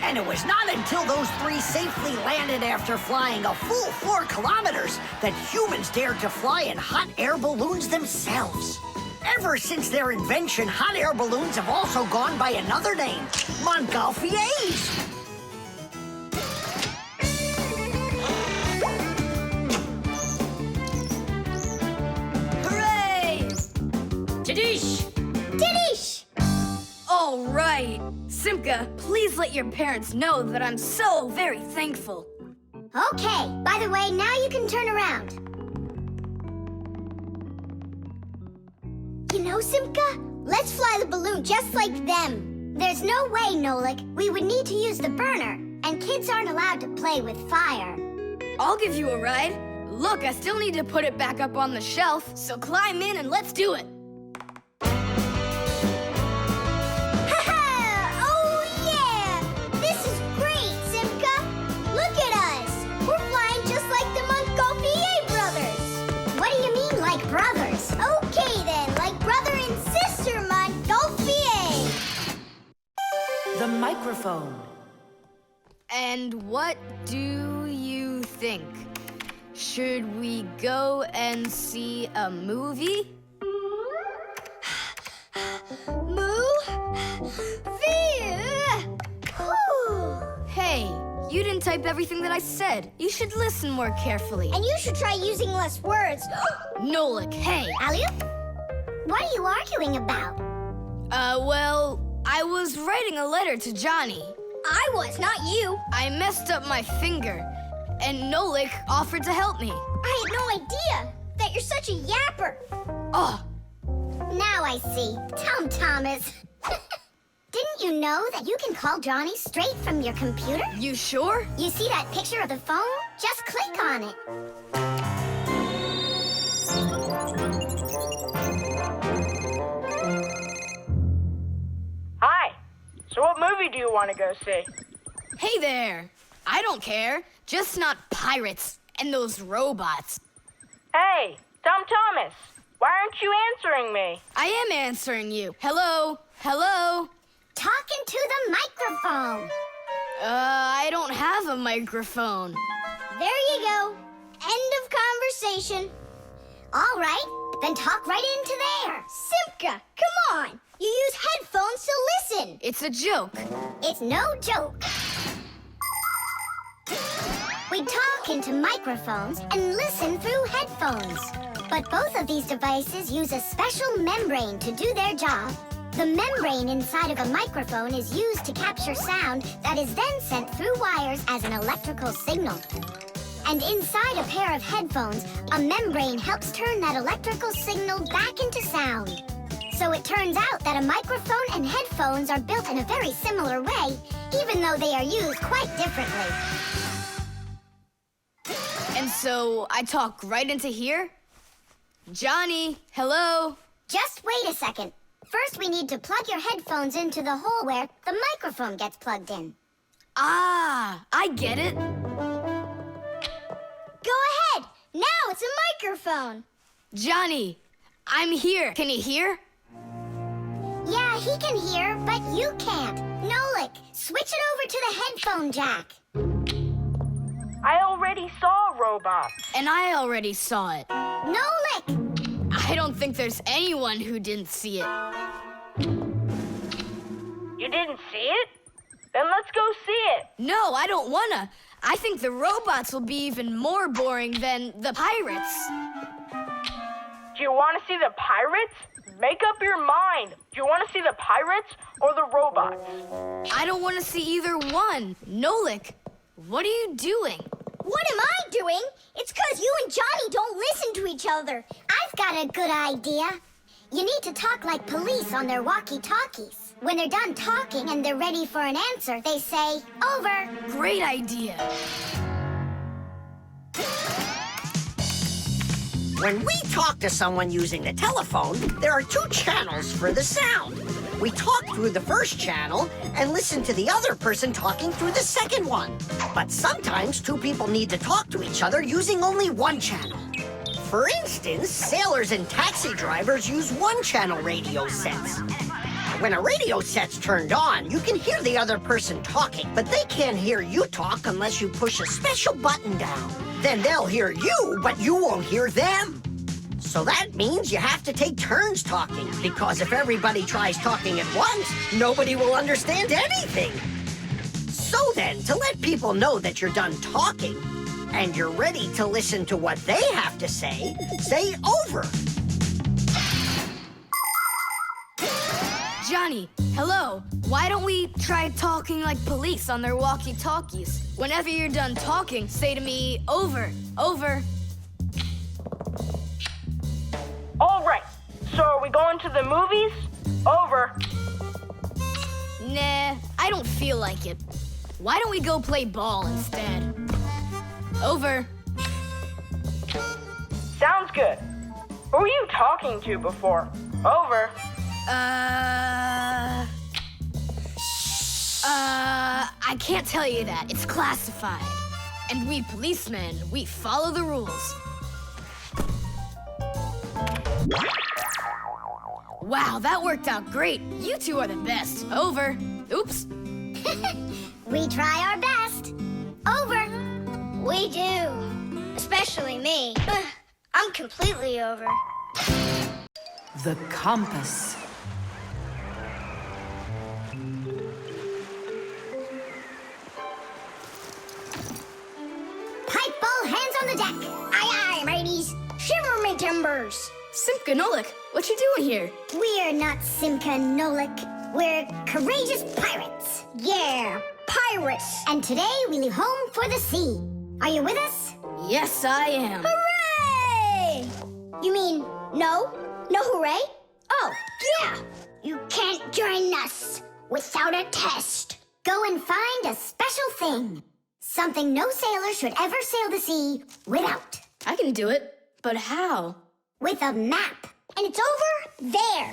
And it was not until those three safely landed after flying a full 4 kilometers that humans dared to fly in hot air balloons themselves. Ever since their invention, hot air balloons have also gone by another name: Montgolfiers. Hooray! Tadish! Didish! All right. Simka, please let your parents know that I'm so very thankful. Okay, by the way, now you can turn around. You know, Simka, let's fly the balloon just like them. There's no way, Nolik. We would need to use the burner, and kids aren't allowed to play with fire. I'll give you a ride. Look, I still need to put it back up on the shelf, so climb in and let's do it. Oh, yeah! This is great, Simka! Look at us! We're flying just like the Montgolfier brothers! What do you mean, like brothers? Okay, then, like brother and sister Montgolfier! The microphone. And what do you think? Should we go and see a movie? Hey, you didn't type everything that I said. You should listen more carefully. And you should try using less words. Nolik, hey. Alley-oop? What are you arguing about? Well, I was writing a letter to Johnny. I was, not you. I messed up my finger, and Nolik offered to help me. I had no idea that you're such a yapper. Oh, Now I see. Tom Thomas. Didn't you know that you can call Johnny straight from your computer? you sure? You see that picture of the phone? Just click on it. Hi. So what movie do you want to go see? Hey there. I don't care. Just not pirates and those robots. Hey, Tom Thomas. Why aren't you answering me? I am answering you. Hello? Hello? Talking to the microphone. I don't have a microphone. There you go. End of conversation. All right, then talk right into there. Simka, come on. You use headphones to listen. It's a joke. It's no joke. We talk into microphones and listen through headphones. But both of these devices use a special membrane to do their job. The membrane inside of a microphone is used to capture sound that is then sent through wires as an electrical signal. And inside a pair of headphones, a membrane helps turn that electrical signal back into sound. So it turns out that a microphone and headphones are built in a very similar way, even though they are used quite differently. And so I talk right into here? Johnny, hello? Just wait a second. First, we need to plug your headphones into the hole where the microphone gets plugged in. Ah, I get it. Go ahead. Now it's a microphone. Johnny, I'm here. Can you hear? Yeah, he can hear, but you can't. Nolik, switch it over to the headphone jack. I already saw a robot. And I already saw it. Nolik! I don't think there's anyone who didn't see it. You didn't see it? Then let's go see it. No, I don't wanna. I think the robots will be even more boring than the pirates. Do you want to see the pirates? Make up your mind. Do you want to see the pirates or the robots? I don't want to see either one. Nolik, what are you doing? What am I doing? It's 'cause you and Johnny don't listen to each other. I've got a good idea. You need to talk like police on their walkie-talkies. When they're done talking and they're ready for an answer, they say, over. Great idea. When we talk to someone using the telephone, there are two channels for the sound. We talk through the first channel and listen to the other person talking through the second one. But sometimes two people need to talk to each other using only one channel. For instance, sailors and taxi drivers use one-channel radio sets. When a radio set's turned on, you can hear the other person talking, but they can't hear you talk unless you push a special button down. Then they'll hear you, but you won't hear them. So that means you have to take turns talking, because if everybody tries talking at once, nobody will understand anything. So then, to let people know that you're done talking, and you're ready to listen to what they have to say over. Johnny, hello. Why don't we try talking like police on their walkie-talkies? Whenever you're done talking, say to me, over, over. All right. So are we going to the movies? Over. Nah, I don't feel like it. Why don't we go play ball instead? Over. Sounds good. Who were you talking to before? Over. I can't tell you that. It's classified. And we policemen, we follow the rules. Wow, that worked out great. You two are the best. Over. Oops. We try our best. Over. We do. Especially me. I'm completely over. The compass. Pipe ball, hands on the deck. Aye, aye, mateys. Shiver me timbers. Simka and Nolik, what you doing here? We're not Simka and Nolik. We're courageous pirates. Yeah, pirates. And today we leave home for the sea. Are you with us? Yes, I am. Hooray! You mean no? No hooray? Oh, yeah. You can't join us without a test. Go and find a special thing. Something no sailor should ever sail the sea without. I can do it, but how? With a map. And it's over there.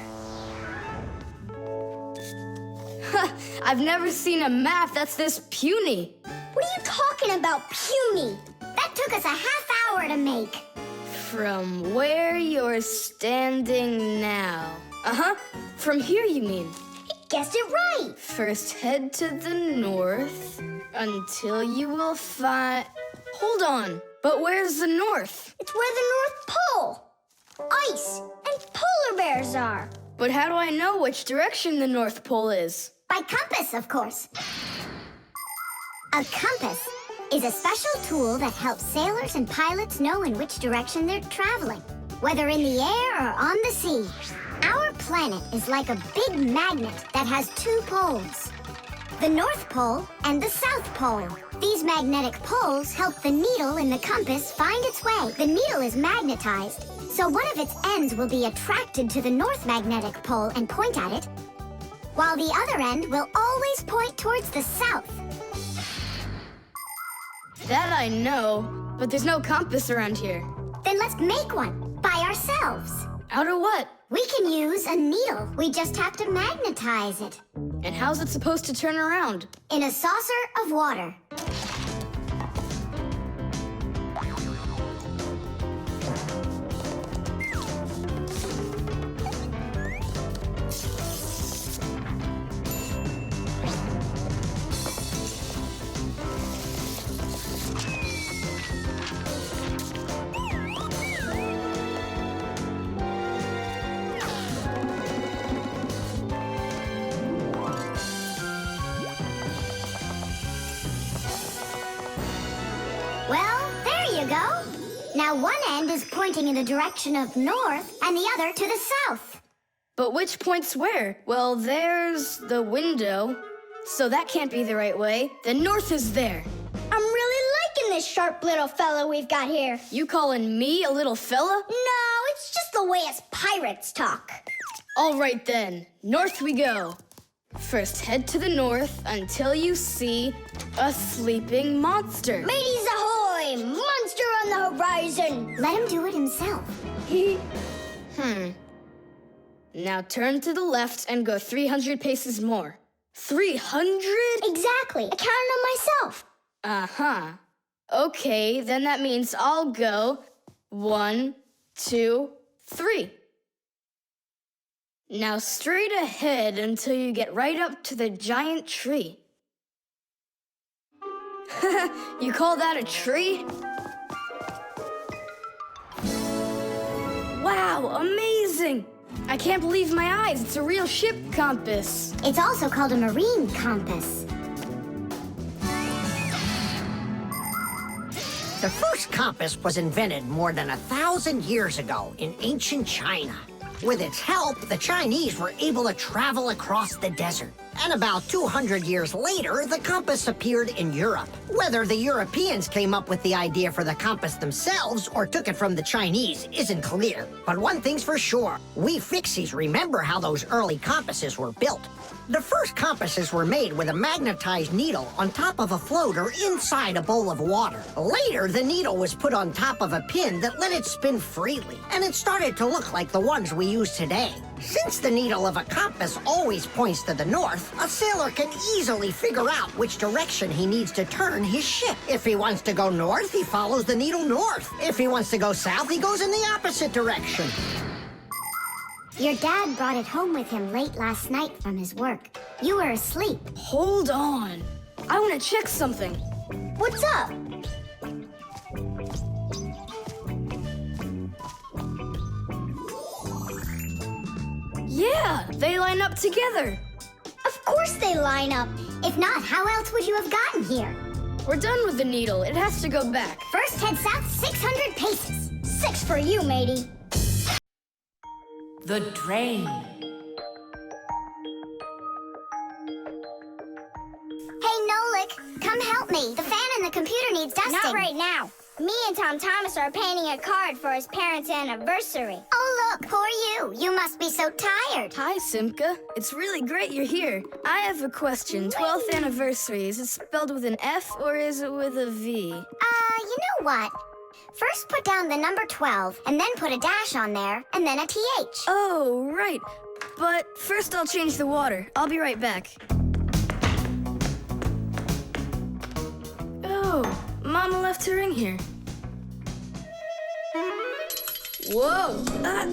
I've never seen a map that's this puny. What are you talking about, puny? That took us a half hour to make. From where you're standing now. Uh-huh. From here, you mean? Guessed it right. First, head to the north until you will find... Hold on. But where's the north? It's where the North Pole. Ice and polar bears are. But how do I know which direction the North Pole is? By compass, of course. A compass is a special tool that helps sailors and pilots know in which direction they're traveling, whether in the air or on the sea. Our planet is like a big magnet that has two poles, the North Pole and the South Pole. These magnetic poles help the needle in the compass find its way. The needle is magnetized, so one of its ends will be attracted to the North Magnetic Pole and point at it, while the other end will always point towards the South. That I know, but there's no compass around here. Then let's make one by ourselves. Out of what? We can use a needle. We just have to magnetize it. And how's it supposed to turn around? In a saucer of water. Well, there you go. Now one end is pointing in the direction of north and the other to the south. But which points where? Well, there's the window, so that can't be the right way. The north is there. I'm really liking this sharp little fella we've got here. You calling me a little fella? No, it's just the way us pirates talk. All right then, north we go. First, head to the north until you see a sleeping monster. Mateys ahoy! Monster on the horizon! Let him do it himself. Now turn to the left and go 300 paces more. 300? Exactly. I counted on myself. Uh-huh. Okay, then that means I'll go 1, 2, 3. Now straight ahead until you get right up to the giant tree. You call that a tree? Wow, amazing! I can't believe my eyes. It's a real ship compass. It's also called a marine compass. The first compass was invented more than 1,000 years ago in ancient China. With its help, the Chinese were able to travel across the desert. And about 200 years later, the compass appeared in Europe. Whether the Europeans came up with the idea for the compass themselves or took it from the Chinese isn't clear. But one thing's for sure, we Fixies remember how those early compasses were built. The first compasses were made with a magnetized needle on top of a floater inside a bowl of water. Later, the needle was put on top of a pin that let it spin freely, and it started to look like the ones we use today. Since the needle of a compass always points to the north, a sailor can easily figure out which direction he needs to turn his ship. If he wants to go north, he follows the needle north. If he wants to go south, he goes in the opposite direction. Your dad brought it home with him late last night from his work. You were asleep. Hold on. I want to check something. What's up? Yeah, they line up together. Of course they line up. If not, how else would you have gotten here? We're done with the needle. It has to go back. First head south 600 paces. 6 for you, matey. The drain. Hey, Nolik, come help me. The fan in the computer needs dusting. Not right now. Me and Tom Thomas are painting a card for his parents' anniversary. Oh, look, poor you. You must be so tired. Hi, Simka. It's really great you're here. I have a question. 12th anniversary, is it spelled with an F or is it with a V? You know what? First put down the number 12, and then put a dash on there, and then a TH. Oh, right. But first I'll change the water. I'll be right back. Oh, Mama left her in here. Whoa! No!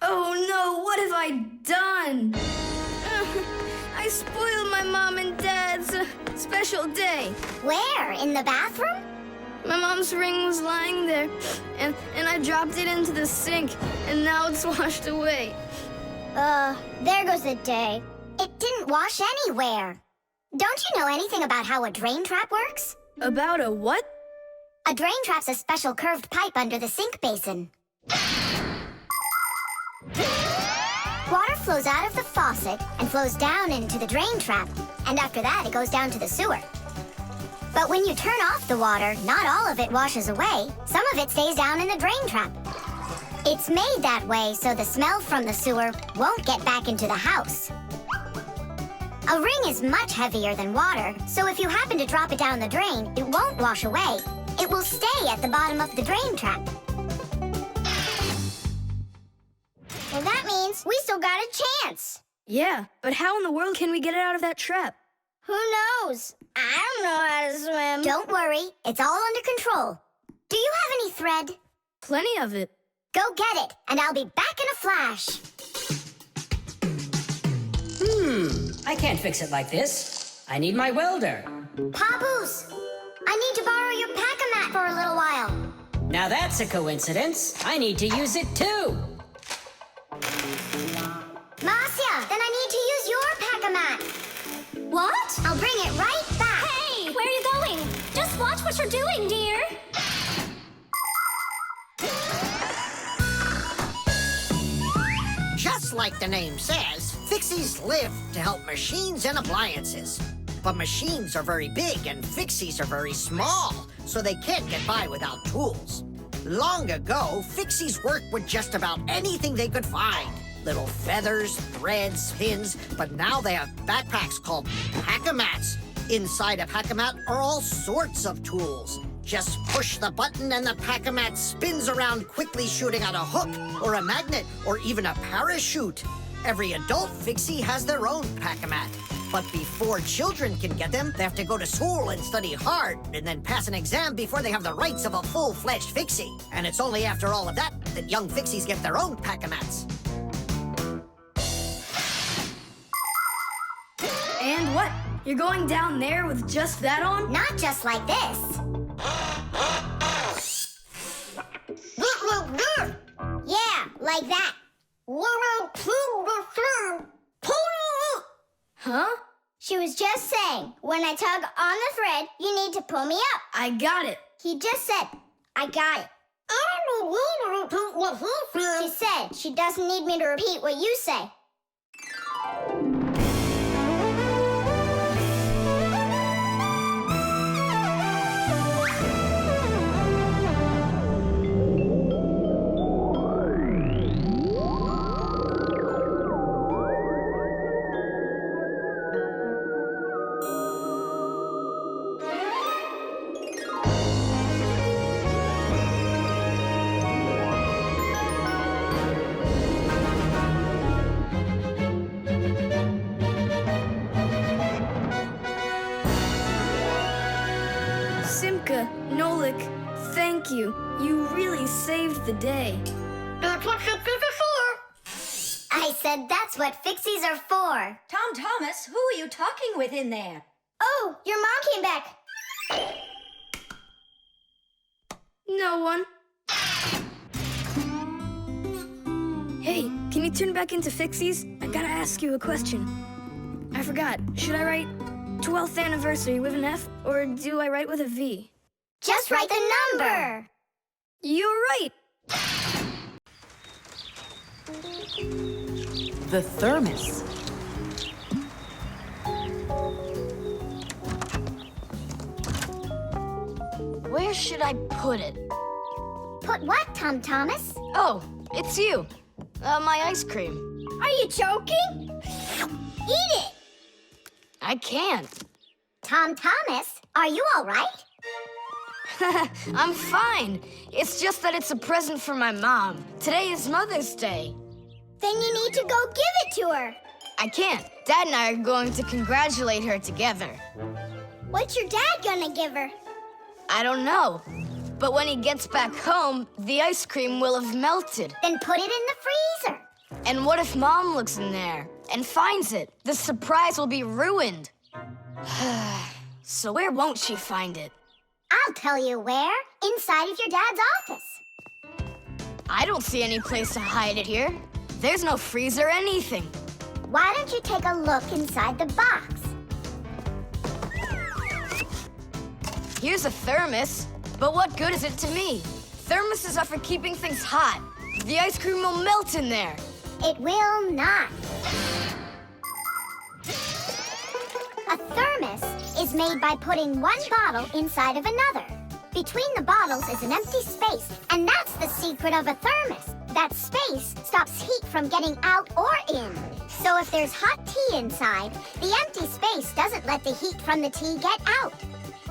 Oh no, what have I done? I spoiled my mom and dad's special day. Where? In the bathroom? My mom's ring was lying there, and I dropped it into the sink, and now it's washed away. There goes the day. It didn't wash anywhere. Don't you know anything about how a drain trap works? About a what? A drain trap's a special curved pipe under the sink basin. Water flows out of the faucet and flows down into the drain trap, and after that it goes down to the sewer. But when you turn off the water, not all of it washes away. Some of it stays down in the drain trap. It's made that way so the smell from the sewer won't get back into the house. A ring is much heavier than water, so if you happen to drop it down the drain, it won't wash away. It will stay at the bottom of the drain trap. Well, that means we still got a chance. Yeah, but how in the world can we get it out of that trap? Who knows? I don't know how to swim. Don't worry, it's all under control. Do you have any thread? Plenty of it. Go get it, and I'll be back in a flash. I can't fix it like this. I need my welder. Papoose, I need to borrow your pack-a-mat for a little while. Now that's a coincidence. I need to use it too. Marcia, then I need to use your pack-a-mat. What? I'll bring it right back. Hey, where are you going? Just watch what you're doing, dear. Just like the name says, Fixies live to help machines and appliances. But machines are very big and Fixies are very small, so they can't get by without tools. Long ago, Fixies worked with just about anything they could find. Little feathers, threads, pins, but now they have backpacks called pack-a-mats. Inside a pack-a-mat are all sorts of tools. Just push the button and the pack-a-mat spins around quickly, shooting out a hook or a magnet or even a parachute. Every adult Fixie has their own pack-a-mat. But before children can get them, they have to go to school and study hard and then pass an exam before they have the rights of a full-fledged Fixie. And it's only after all of that that young Fixies get their own pack-a-mats. And what? You're going down there with just that on? Not just like this. Yeah, like that. Huh? She was just saying, when I tug on the thread, you need to pull me up. I got it. He just said, I got it. need you to repeat what he said. She said she doesn't need me to repeat what you say. Simka, Nolik, thank you. You really saved the day. That's what Fixies are for. I said that's what Fixies are for. Tom Thomas, who are you talking with in there? Oh, your mom came back. No one. Hey, can you turn back into Fixies? I gotta ask you a question. I forgot. Should I write 12th anniversary with an F, or do I write with a V? Just write the number. You're right. The thermos. Where should I put it? Put what, Tom Thomas? Oh, it's you. My ice cream. Are you joking? Eat it. I can't. Tom Thomas, are you all right? I'm fine. It's just that it's a present for my mom. Today is Mother's Day. Then you need to go give it to her. I can't. Dad and I are going to congratulate her together. What's your dad gonna give her? I don't know. But when he gets back home, the ice cream will have melted. Then put it in the freezer. And what if Mom looks in there and finds it? The surprise will be ruined. So where won't she find it? I'll tell you where. Inside of your dad's office. I don't see any place to hide it here. There's no freezer or anything. Why don't you take a look inside the box? Here's a thermos, but what good is it to me? Thermoses are for keeping things hot. The ice cream will melt in there. It will not. A thermos is made by putting one bottle inside of another. Between the bottles is an empty space, and that's the secret of a thermos. That space stops heat from getting out or in. So if there's hot tea inside, the empty space doesn't let the heat from the tea get out.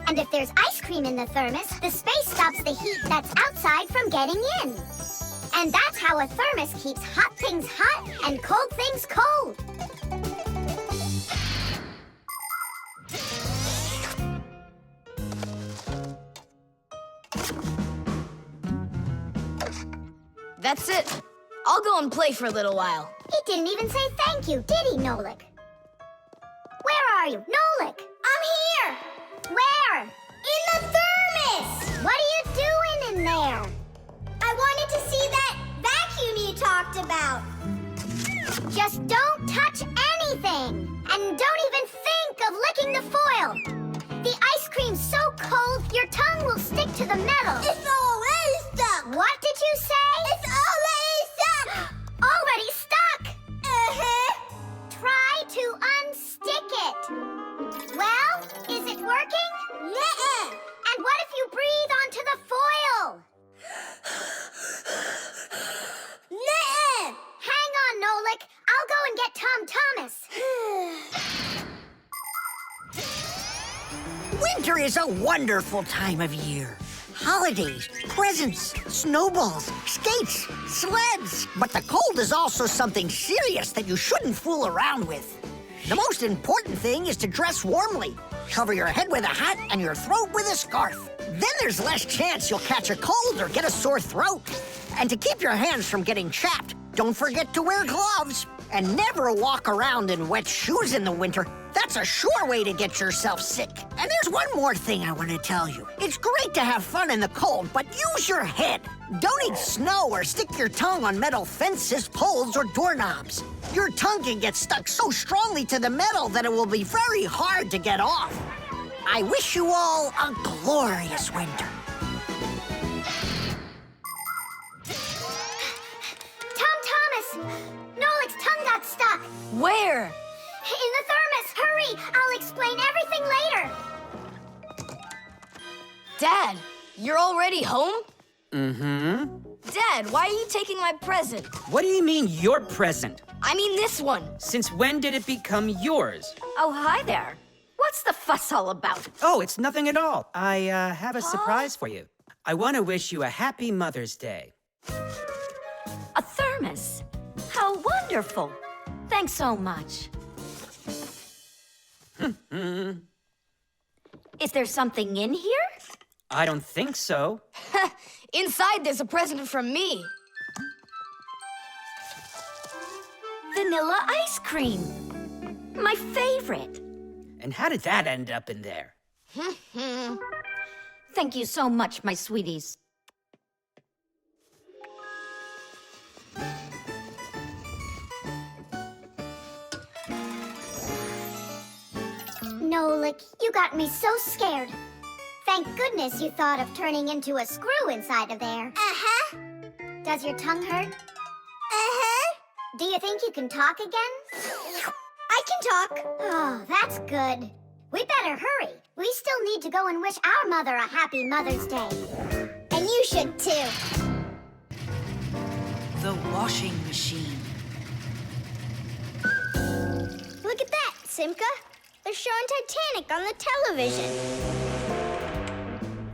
And if there's ice cream in the thermos, the space stops the heat that's outside from getting in. And that's how a thermos keeps hot things hot and cold things cold. That's it. I'll go and play for a little while. He didn't even say thank you, did he, Nolik? Where are you? Nolik! I'm here! Where? In the thermos! What are you doing in there? I wanted to see that vacuum you talked about. Just don't touch anything. And don't even think of licking the foil. The ice cream's so cold, your tongue will stick to the metal. It's already stuck. What did you say? It's already stuck. Already stuck? Uh-huh. Try to unstick it. Well, is it working? Nuh-uh. And what if you breathe onto the foil? Nuh-uh. Hang on, Nolik. I'll go and get Tom Thomas. Winter is a wonderful time of year. Holidays, presents, snowballs, skates, sleds. But the cold is also something serious that you shouldn't fool around with. The most important thing is to dress warmly. Cover your head with a hat and your throat with a scarf. Then there's less chance you'll catch a cold or get a sore throat. And to keep your hands from getting chapped, don't forget to wear gloves. And never walk around in wet shoes in the winter. That's a sure way to get yourself sick. And there's one more thing I want to tell you. It's great to have fun in the cold, but use your head. Don't eat snow or stick your tongue on metal fences, poles, or doorknobs. Your tongue can get stuck so strongly to the metal that it will be very hard to get off. I wish you all a glorious winter. Nolik's tongue got stuck. Where? In the thermos. Hurry! I'll explain everything later. Dad, you're already home? Mm-hmm. Dad, why are you taking my present? What do you mean, your present? I mean this one. Since when did it become yours? Oh, hi there. What's the fuss all about? Oh, it's nothing at all. I have a surprise for you. I want to wish you a happy Mother's Day. A thermos. How wonderful. Thanks so much. Is there something in here? I don't think so. Inside there's a present from me. Vanilla ice cream. My favorite. And how did that end up in there? Thank you so much, my sweeties. Nolik, you got me so scared. Thank goodness you thought of turning into a screw inside of there. Uh-huh. Does your tongue hurt? Uh-huh. Do you think you can talk again? I can talk. Oh, that's good. We better hurry. We still need to go and wish our mother a happy Mother's Day. And you should too. The washing machine. Look at that, Simka. They're showing Titanic on the television.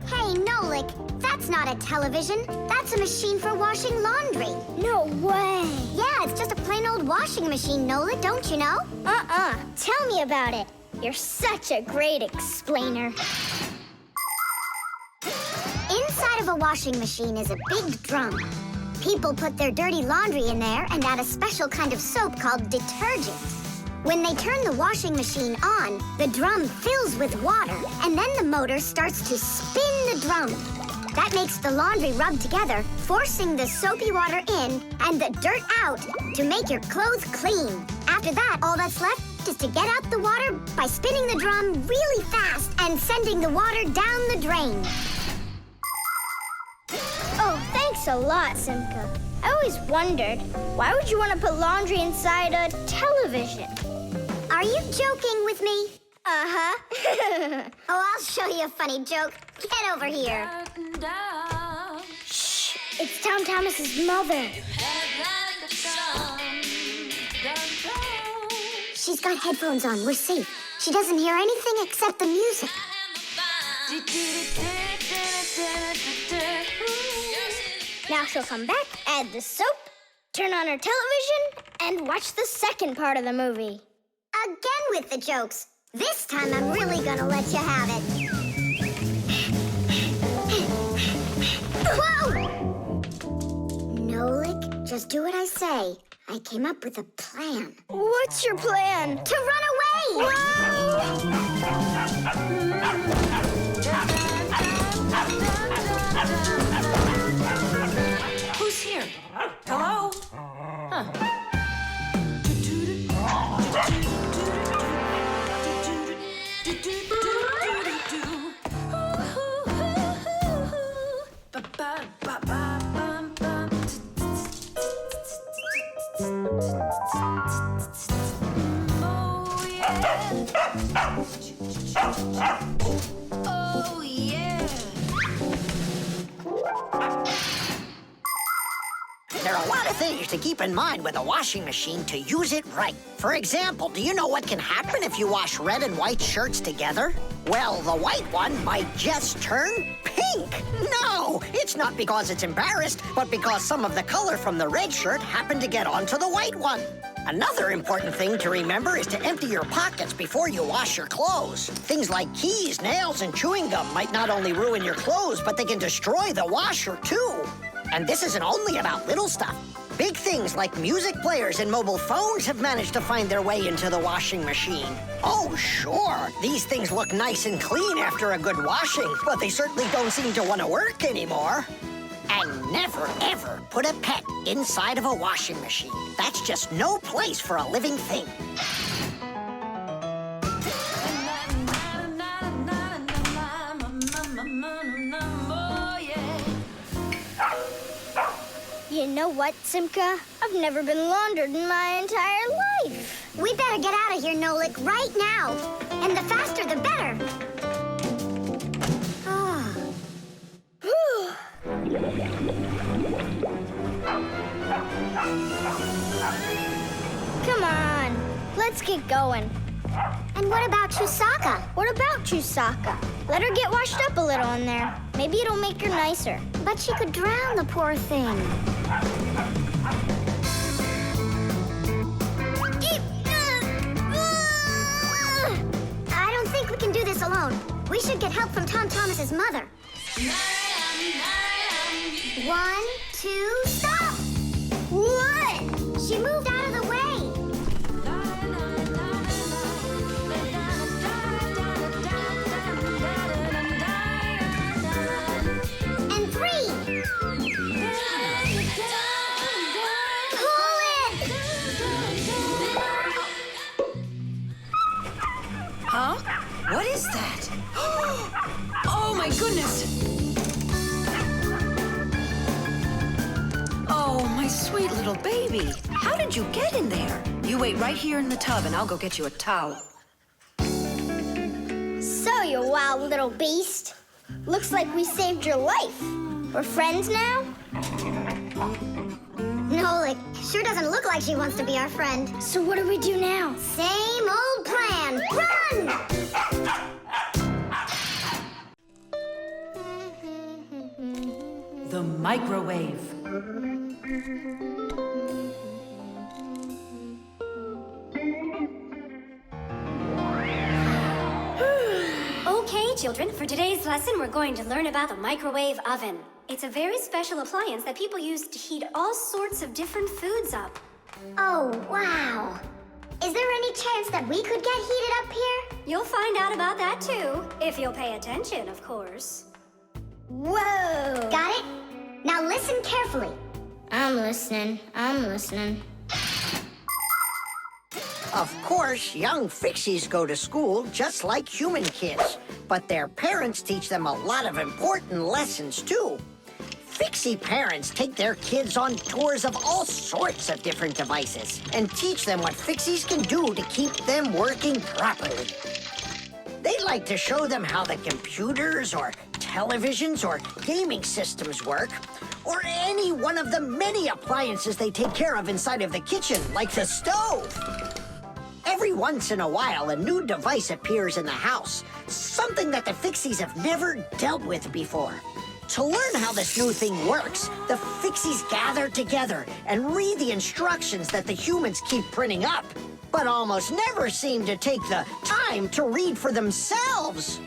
Hey, Nolik, that's not a television. That's a machine for washing laundry. No way. Yeah, it's just a plain old washing machine, Nolik, don't you know? Tell me about it. You're such a great explainer. Inside of a washing machine is a big drum. People put their dirty laundry in there and add a special kind of soap called detergent. When they turn the washing machine on, the drum fills with water, and then the motor starts to spin the drum. That makes the laundry rub together, forcing the soapy water in and the dirt out to make your clothes clean. After that, all that's left is to get out the water by spinning the drum really fast and sending the water down the drain. Oh, thanks a lot, Simka. I always wondered, why would you want to put laundry inside a television? Are you joking with me? Uh-huh. Oh, I'll show you a funny joke. Get over here. Shh, it's Tom Thomas's mother. She's got headphones on. We're safe. She doesn't hear anything except the music. Now she'll come back, add the soap, turn on her television, and watch the second part of the movie. Again with the jokes. This time I'm really gonna let you have it. Whoa! Nolik, just do what I say. I came up with a plan. What's your plan? To run away! Who's here? Hello? Oh, yeah. There are a lot of things to keep in mind with a washing machine to use it right. For example, do you know what can happen if you wash red and white shirts together? Well, the white one might just turn pink. No, it's not because it's embarrassed, but because some of the color from the red shirt happened to get onto the white one. Another important thing to remember is to empty your pockets before you wash your clothes. Things like keys, nails, and chewing gum might not only ruin your clothes, but they can destroy the washer too. And this isn't only about little stuff. Big things like music players and mobile phones have managed to find their way into the washing machine. Oh, sure, these things look nice and clean after a good washing, but they certainly don't seem to want to work anymore. And never, ever put a pet inside of a washing machine. That's just no place for a living thing. You know what, Simka? I've never been laundered in my entire life. We better get out of here, Nolik, right now. And the faster, the better. Come on, let's get going. And what about Chusaka? What about Chusaka? Let her get washed up a little in there. Maybe it'll make her nicer. But she could drown, the poor thing. I don't think we can do this alone. We should get help from Tom Thomas's mother. 1, 2, stop! What? She moved out of the way. And 3. Pull it! Huh? What is that? Oh my goodness! Oh, my sweet little baby. How did you get in there? You wait right here in the tub and I'll go get you a towel. So, you wild little beast. Looks like we saved your life. We're friends now? Nolik, sure doesn't look like she wants to be our friend. So what do we do now? Same old plan. Run! The microwave. Okay, children, for today's lesson, we're going to learn about the microwave oven. It's a very special appliance that people use to heat all sorts of different foods up. Oh, wow. Is there any chance that we could get heated up here? You'll find out about that too, if you'll pay attention, of course. Whoa! Got it? Now listen carefully. I'm listening. Of course, young Fixies go to school just like human kids, but their parents teach them a lot of important lessons, too. Fixie parents take their kids on tours of all sorts of different devices and teach them what Fixies can do to keep them working properly. They like to show them how the computers or televisions or gaming systems work, or any one of the many appliances they take care of inside of the kitchen, like the stove. Every once in a while, a new device appears in the house, something that the Fixies have never dealt with before. To learn how this new thing works, the Fixies gather together and read the instructions that the humans keep printing up, but almost never seem to take the time to read for themselves.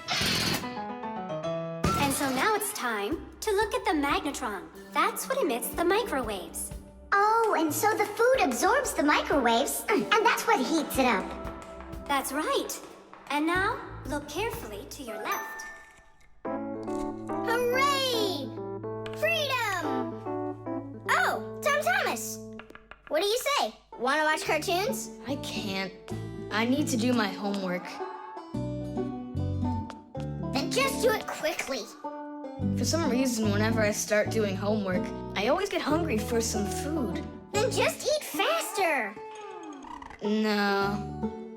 And so now it's time to look at the magnetron. That's what emits the microwaves. Oh, and so the food absorbs the microwaves, and that's what heats it up. That's right. And now, look carefully to your left. Hooray! Freedom! Oh, Tom Thomas. What do you say? Want to watch cartoons? I can't. I need to do my homework. Then just do it quickly. For some reason, whenever I start doing homework, I always get hungry for some food. Then just eat faster. No.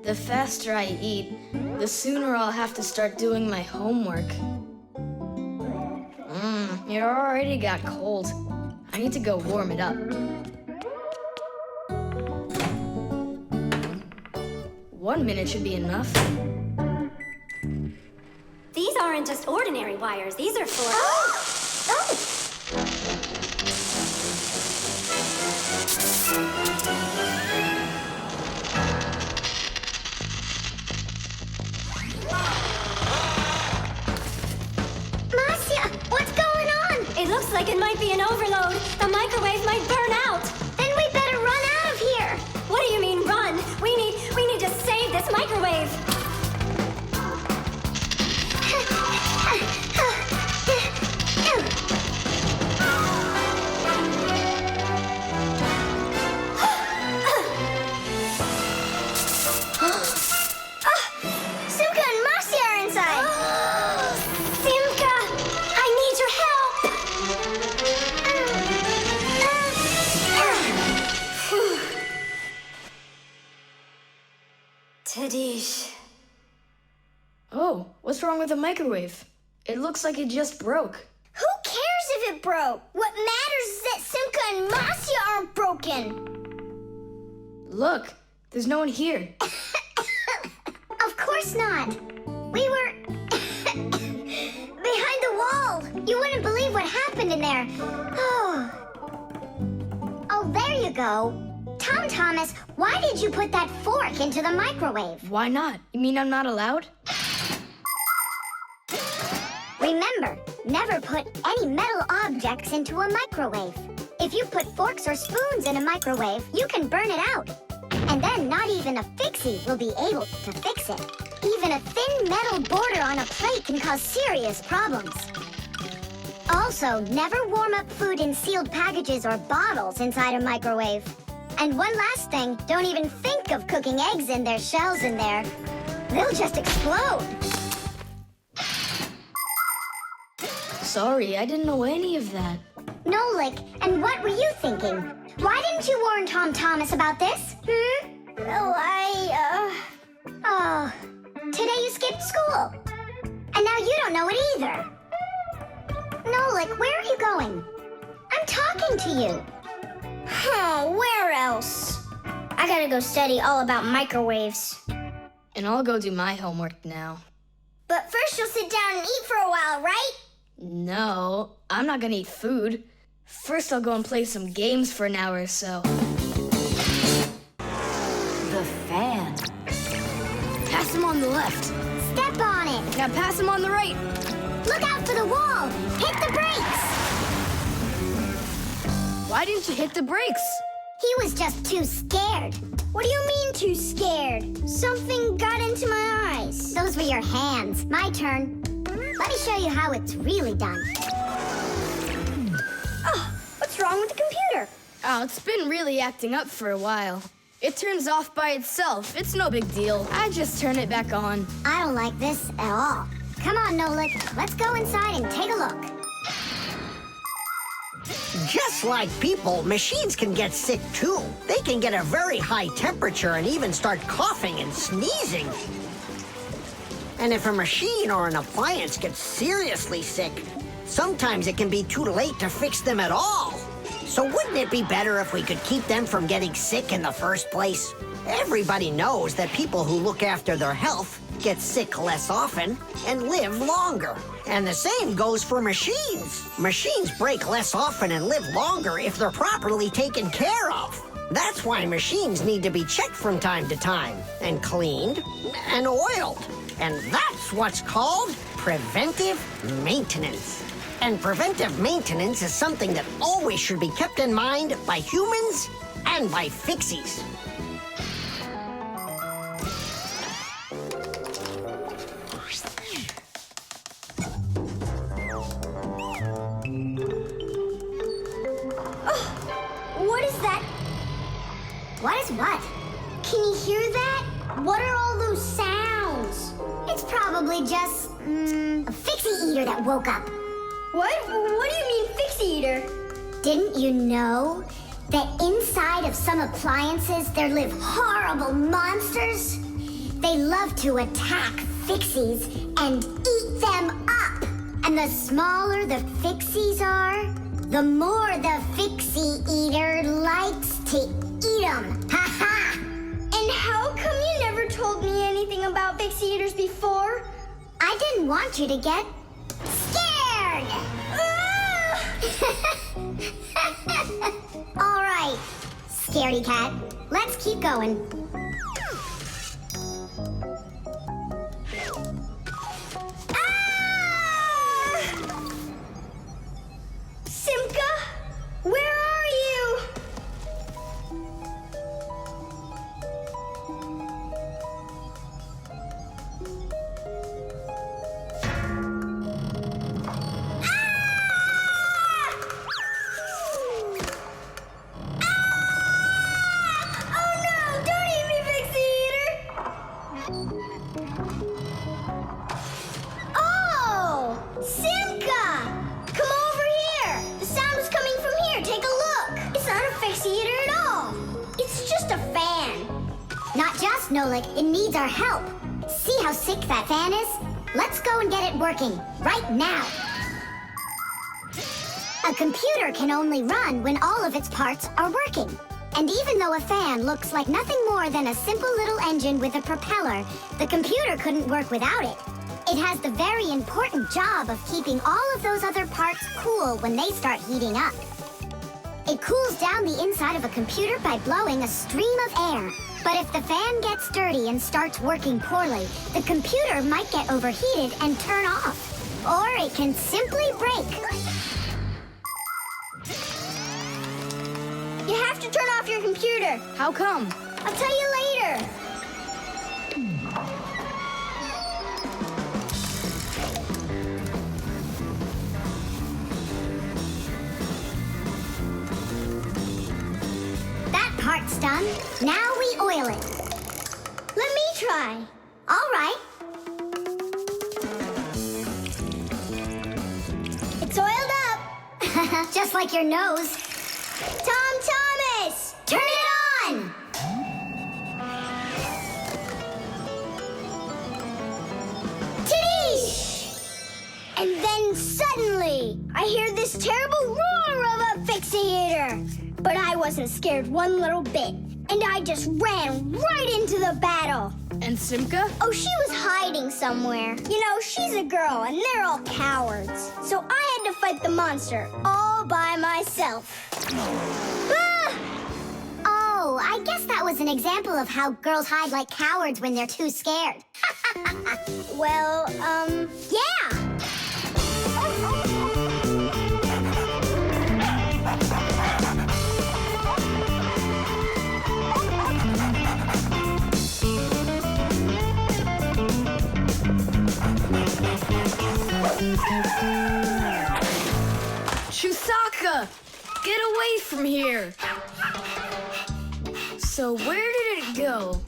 The faster I eat, the sooner I'll have to start doing my homework. It already got cold. I need to go warm it up. 1 minute should be enough. These aren't just ordinary wires. These are for... Marcia, what's going on? It looks like it might be an overload. The microwave might burn out. Then we better run out of here. What do you mean, run? We need to save this microwave. Simka and Marcia are inside. Simka, I need your help. wrong with the microwave? It looks like it just broke. Who cares if it broke? What matters is that Simka and Masya aren't broken. Look, there's no one here. Of course not. We were behind the wall. You wouldn't believe what happened in there. Oh, there you go. Tom Thomas, why did you put that fork into the microwave? Why not? You mean I'm not allowed? Remember, never put any metal objects into a microwave. If you put forks or spoons in a microwave, you can burn it out. And then not even a fixie will be able to fix it. Even a thin metal border on a plate can cause serious problems. Also, never warm up food in sealed packages or bottles inside a microwave. And one last thing, don't even think of cooking eggs in their shells in there. They'll just explode. Sorry, I didn't know any of that. Nolik, and what were you thinking? Why didn't you warn Tom Thomas about this? Oh, today you skipped school. And now you don't know it either. Nolik, where are you going? I'm talking to you. Where else? I gotta go study all about microwaves. And I'll go do my homework now. But first you'll sit down and eat for a while, right? No, I'm not gonna eat food. First I'll go and play some games for an hour or so. The fan. Pass him on the left. Step on it. Now pass him on the right. Look out for the wall. Hit the brakes. Why didn't you hit the brakes? He was just too scared. What do you mean too scared? Something got into my eyes. Those were your hands. My turn. Let me show you how it's really done. Oh, what's wrong with the computer? Oh, it's been really acting up for a while. It turns off by itself. It's no big deal. I just turn it back on. I don't like this at all. Come on, Nolik. Let's go inside and take a look. Just like people, machines can get sick too. They can get a very high temperature and even start coughing and sneezing. And if a machine or an appliance gets seriously sick, sometimes it can be too late to fix them at all. So wouldn't it be better if we could keep them from getting sick in the first place? Everybody knows that people who look after their health get sick less often and live longer. And the same goes for machines. Machines break less often and live longer if they're properly taken care of. That's why machines need to be checked from time to time and cleaned and oiled. And that's what's called preventive maintenance. And preventive maintenance is something that always should be kept in mind by humans and by Fixies. What is that? What is what? Can you hear that? What are all those sounds? It's probably just, a fixie eater that woke up. What? What do you mean, fixie eater? Didn't you know that inside of some appliances there live horrible monsters? They love to attack fixies and eat them up. And the smaller the fixies are, the more the fixie eater likes to eat them. Ha ha! And how come you never told me anything about fixie eaters before? I didn't want you to get scared! All right, scaredy cat, let's keep going. Simka, where are you? Oh no, don't eat me, Fixie Eater! Oh, Simka! Come over here! The sound was coming from here, take a look! It's not a Fixie Eater at all! It's just a fan! Not just, Nolik, it needs our help. See how sick that fan is? Let's go go and get it working, right now. A computer can only run when all of its parts are working. And even though a fan looks like nothing more than a simple little engine with a propeller, the computer couldn't work without it. It has the very important job of keeping all of those other parts cool when they start heating up. It cools down the inside of a computer by blowing a stream of air. But if the fan gets dirty and starts working poorly, the computer might get overheated and turn off. Or it can simply break. You have to turn off your computer. How come? I'll tell you later. That part's done. Now we oil it. Let me try. All right. It's oiled up. Just like your nose. Tom Thomas! Turn it on! Tidish! And then suddenly, I hear this terrible roar of a fixie eater. But I wasn't scared one little bit. And I just ran right into the battle. And Simka? Oh, she was hiding somewhere. You know, she's a girl, and they're all cowards. So I had to fight the monster all by myself. Ah! Oh, I guess that was an example of how girls hide like cowards when they're too scared. Well, yeah. Chusaka! Get away from here! So where did it go?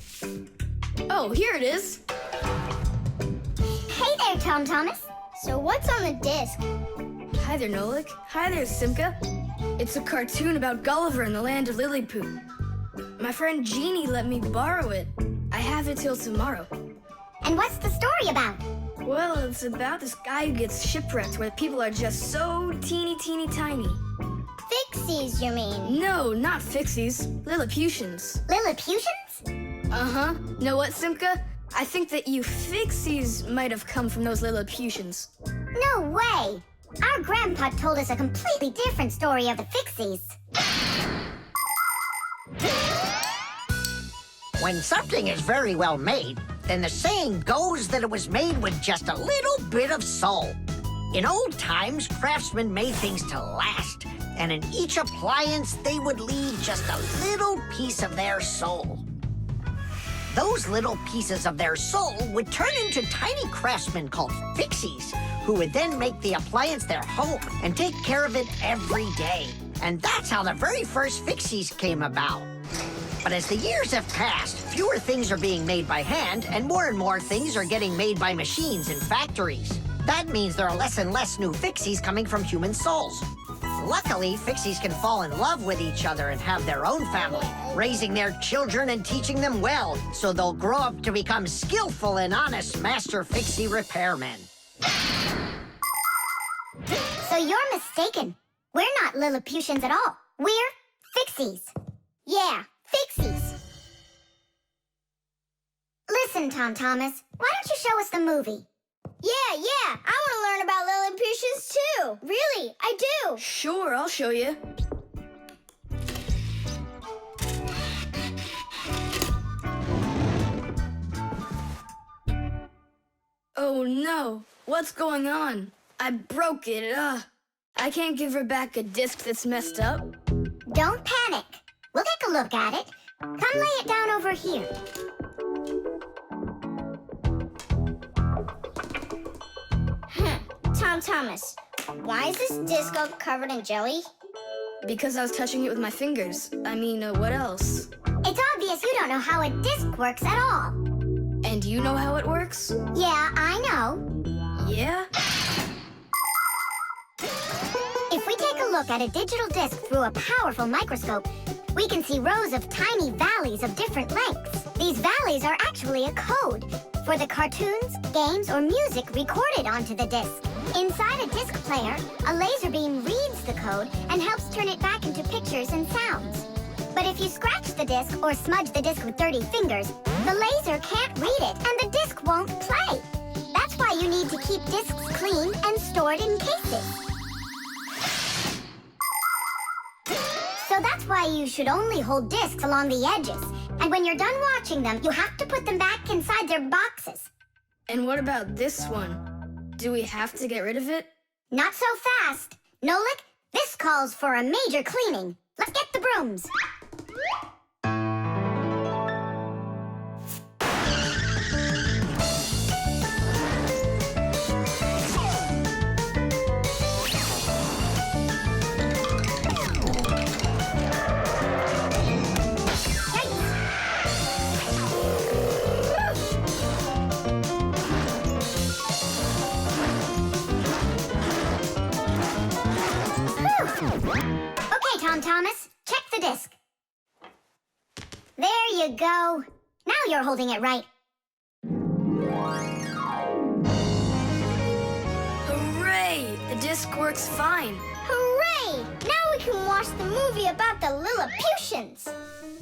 Oh, here it is. Hey there, Tom Thomas. So what's on the disc? Hi there, Nolik. Hi there, Simka. It's a cartoon about Gulliver in the land of Lilliput. My friend Jeannie let me borrow it. I have it till tomorrow. And what's the story about? Well, it's about this guy who gets shipwrecked where people are just so teeny tiny. Fixies, you mean? No, not Fixies. Lilliputians. Lilliputians? Uh-huh. Know what, Simka? I think that you Fixies might have come from those Lilliputians. No way! Our grandpa told us a completely different story of the Fixies. When something is very well made, then the saying goes that it was made with just a little bit of soul. In old times, craftsmen made things to last, and in each appliance, they would leave just a little piece of their soul. Those little pieces of their soul would turn into tiny craftsmen called Fixies, who would then make the appliance their home and take care of it every day. And that's how the very first Fixies came about. But as the years have passed, fewer things are being made by hand, and more things are getting made by machines in factories. That means there are less and less new Fixies coming from human souls. Luckily, Fixies can fall in love with each other and have their own family, raising their children and teaching them well, so they'll grow up to become skillful and honest master Fixie repairmen. So you're mistaken. We're not Lilliputians at all. We're Fixies. Yeah, Fixies. Listen, Tom Thomas, why don't you show us the movie? Yeah, I want to learn about Lilliputians too. Really, I do. Sure, I'll show you. Oh no, what's going on? I broke it. I can't give her back a disc that's messed up. Don't panic. We'll take a look at it. Come lay it down over here. Tom Thomas, why is this disc all covered in jelly? Because I was touching it with my fingers. I mean, what else? It's obvious you don't know how a disc works at all. And you know how it works? Yeah, I know. Yeah? If we take a look at a digital disc through a powerful microscope, we can see rows of tiny valleys of different lengths. These valleys are actually a code. for the cartoons, games, or music recorded onto the disc. Inside a disc player, a laser beam reads the code and helps turn it back into pictures and sounds. But if you scratch the disc or smudge the disc with dirty fingers, the laser can't read it and the disc won't play. That's why you need to keep discs clean and stored in cases. So that's why you should only hold discs along the edges. And when you're done watching them, you have to put them back inside their boxes. And what about this one? Do we have to get rid of it? Not so fast. Nolik, this calls for a major cleaning. Let's get the brooms. Okay, Tom Thomas, check the disc. There you go. Now you're holding it right. Hooray! The disc works fine. Hooray! Now we can watch the movie about the Lilliputians.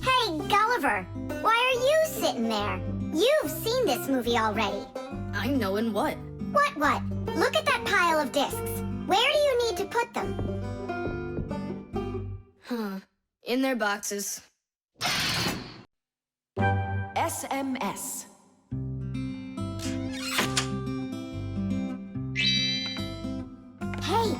Hey, Gulliver, why are you sitting there? You've seen this movie already. I know in what? What? Look at that pile of discs. Where do you need to put them? In their boxes. SMS. Hey!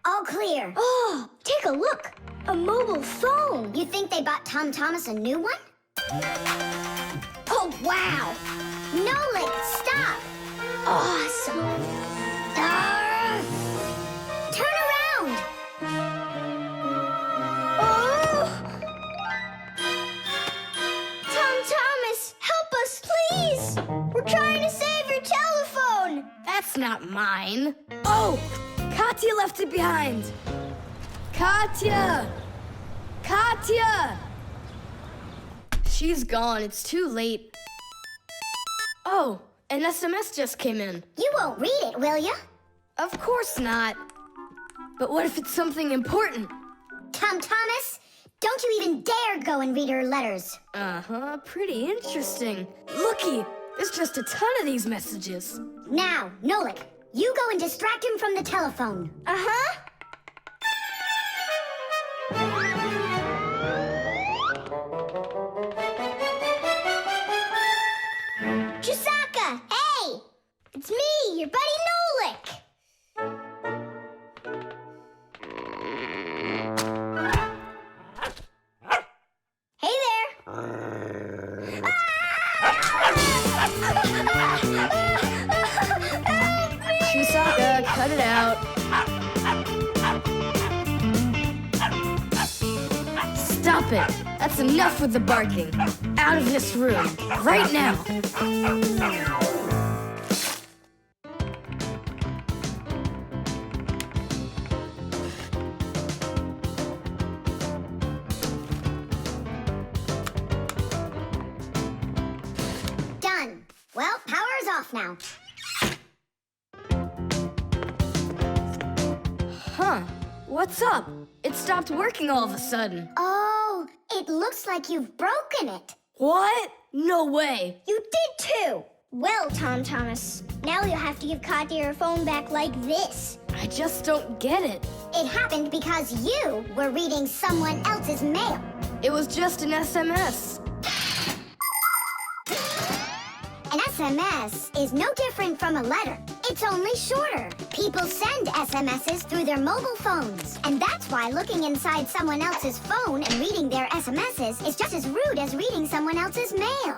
All clear. Oh, take a look. A mobile phone. You think they bought Tom Thomas a new one? Oh, wow. Nolik, stop. Awesome. Turn around. Tom Thomas, help us, please! We're trying to save your telephone! That's not mine. Oh! Katya left it behind. Katya! Katya! She's gone. It's too late. Oh, an SMS just came in. You won't read it, will you? Of course not. But what if it's something important? Tom Thomas, don't you even dare go and read her letters. Uh-huh, pretty interesting. Looky, there's just a ton of these messages. Now, Nolik, you go and distract him from the telephone. Uh-huh. Chisaka, hey! It's me, your buddy Nolik. Hey there. Chisaka, cut it out. Stop it. That's enough with the barking. Out of this room. Right now. Done. Well, power's off now. Huh. What's up? It stopped working all of a sudden. Oh, it looks like you've broken it. What? No way. You did too. Well, Tom Thomas, now you'll have to give Katya her phone back like this. I just don't get it. It happened because you were reading someone else's mail. It was just an SMS. An SMS is no different from a letter. It's only shorter. People send SMSs through their mobile phones. And that's why looking inside someone else's phone and reading their SMSs is just as rude as reading someone else's mail.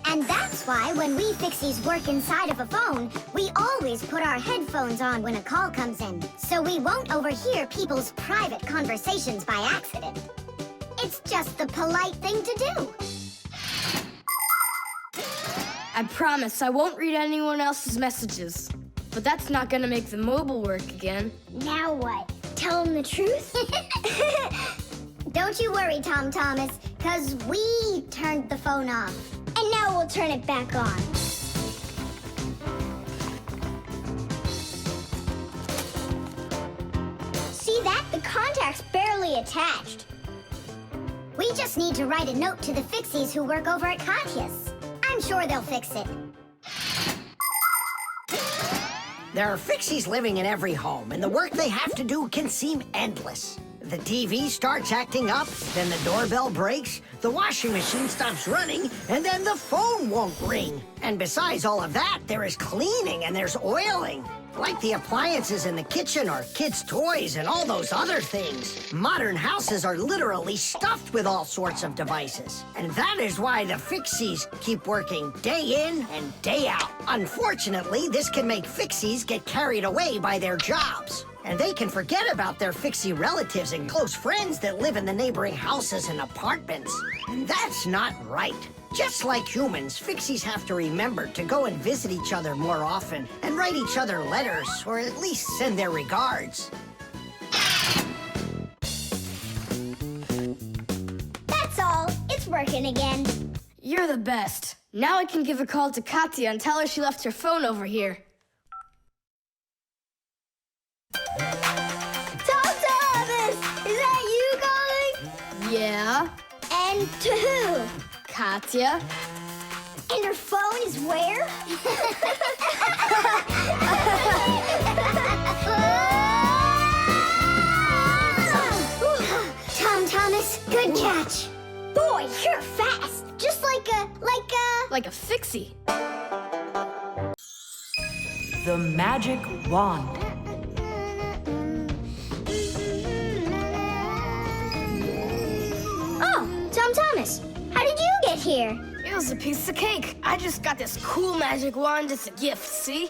And that's why when we Fixies work inside of a phone, we always put our headphones on when a call comes in, so we won't overhear people's private conversations by accident. It's just the polite thing to do. I promise I won't read anyone else's messages. But that's not gonna make the mobile work again. Now what? Tell him the truth? Don't you worry, Tom Thomas, because we turned the phone off. And now Now we'll turn it back on. See that? The contact's barely attached. We just need to write a note to the Fixies who work over at Katya's. I'm sure they'll fix it. There are Fixies living in every home, and the work they have to do can seem endless. The TV starts acting up, then the doorbell breaks, the washing machine stops running, and then the phone won't ring. And besides all of that, there is cleaning and there's oiling. Like the appliances in the kitchen or kids' toys and all those other things. Modern houses are literally stuffed with all sorts of devices. And that is why the Fixies keep working day in and day out. Unfortunately, this can make Fixies get carried away by their jobs. And they can forget about their Fixie relatives and close friends that live in the neighboring houses and apartments. And that's not right. Just like humans, Fixies have to remember to go and visit each other more often and write each other letters, or at least send their regards. That's all. It's working again. You're the best. Now I can give a call to Katya and tell her she left her phone over here. Thomas! Is that you calling? Yeah? And to who? Katya? And her phone is where? Thomas, good catch. Boy, you're fast. Just like a... Like a Fixie. The magic wand. Oh, Thomas, how did you get here? It was a piece of cake. I just got this cool magic wand as a gift, see?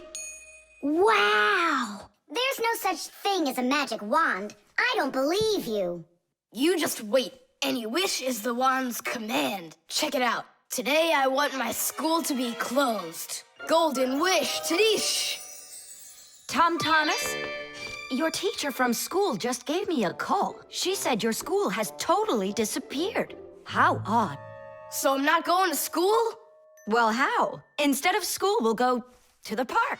Wow. There's no such thing as a magic wand. I don't believe you. You just wait. Any wish is the wand's command. Check it out. Today I want my school to be closed. Golden wish, Tadish! Thomas, your teacher from school just gave me a call. She said your school has totally disappeared. How odd. So I'm not going to school? Well, how? Instead of school, we'll go to the park.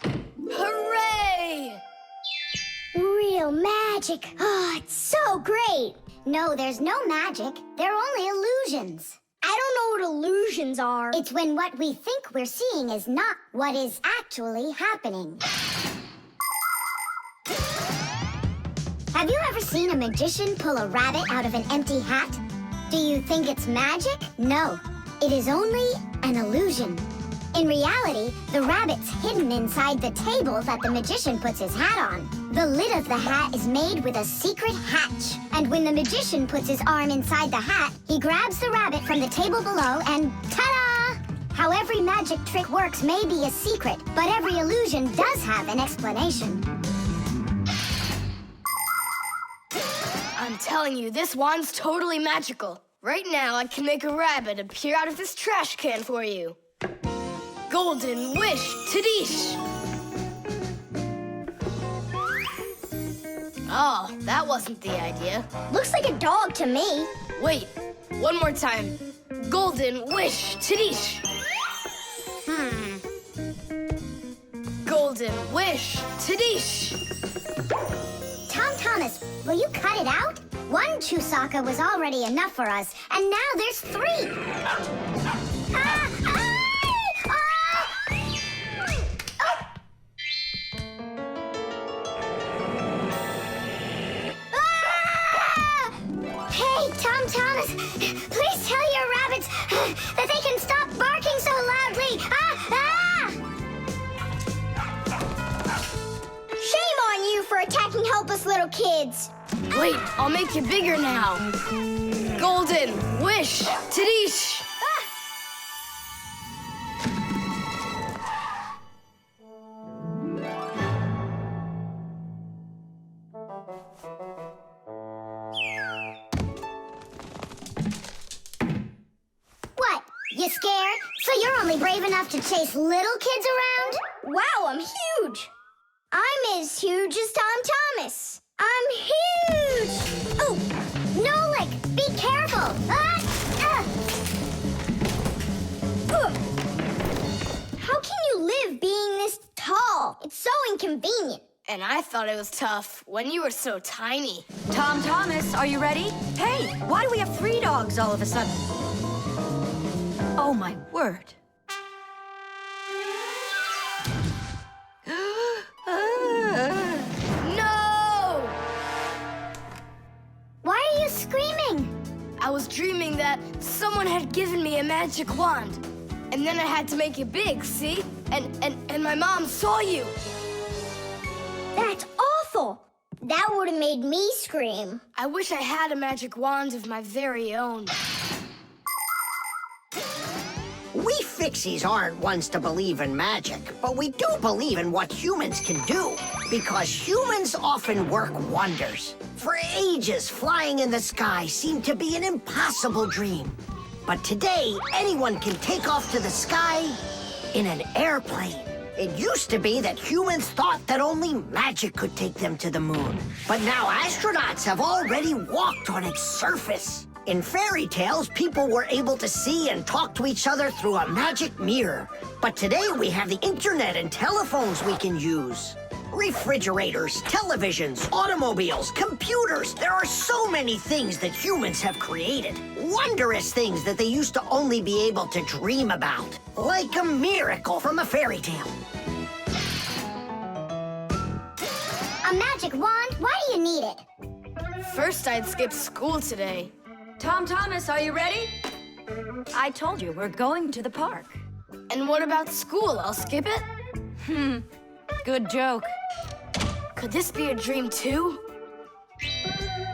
Hooray! Real magic. Oh, it's so great. No, there's no magic. They're only illusions. I don't know what illusions are. It's when what we think we're seeing is not what is actually happening. Have you ever seen a magician pull a rabbit out of an empty hat? Do you think it's magic? No, it is only an illusion. In reality, the rabbit's hidden inside the table that the magician puts his hat on. The lid of the hat is made with a secret hatch. And when the magician puts his arm inside the hat, he grabs the rabbit from the table below and ta-da! How every magic trick works may be a secret, but every illusion does have an explanation. I'm telling you, this wand's totally magical. Right now, I can make a rabbit appear out of this trash can for you. Golden wish, Tadish! Oh, that wasn't the idea. Looks like a dog to me. Wait, one more time. Golden wish, Tadish! Golden wish, Tadish! Thomas, will you cut it out? One Chusaka was already enough for us, and now there's 3. Hey, Thomas, please tell your rabbits that they can stop barking so loudly. Shame on you for attacking helpless little kids. Wait, I'll make you bigger now. Golden wish, Tadish! What? You scared? So you're only brave enough to chase little kids around? Wow, I'm huge. I'm as huge as Thomas. I'm huge! Oh, Nolik, be careful! so inconvenient. And I thought it was tough when you were so tiny. Tom Thomas, are you ready? Hey, why do we have 3 dogs all of a sudden? Oh, my word. No! Why are you screaming? I was dreaming that someone had given me a magic wand. And then I had to make it big, see? And my mom saw you. That's awful. That would have made me scream. I wish I had a magic wand of my very own. We Fixies aren't ones to believe in magic, but we do believe in what humans can do, because humans often work wonders. For ages, flying in the sky seemed to be an impossible dream. But today, anyone can take off to the sky in an airplane. It used to be that humans thought that only magic could take them to the moon. But now astronauts have already walked on its surface. In fairy tales, people were able to see and talk to each other through a magic mirror. But today we have the internet and telephones we can use. Refrigerators, televisions, automobiles, computers. There are so many things that humans have created. Wondrous things that they used to only be able to dream about. Like a miracle from a fairy tale. A magic wand? Why do you need it? First, I'd skipped school today. Tom Thomas, are you ready? I told you, we're going to the park. And what about school? I'll skip it? Good joke. Could this be a dream too?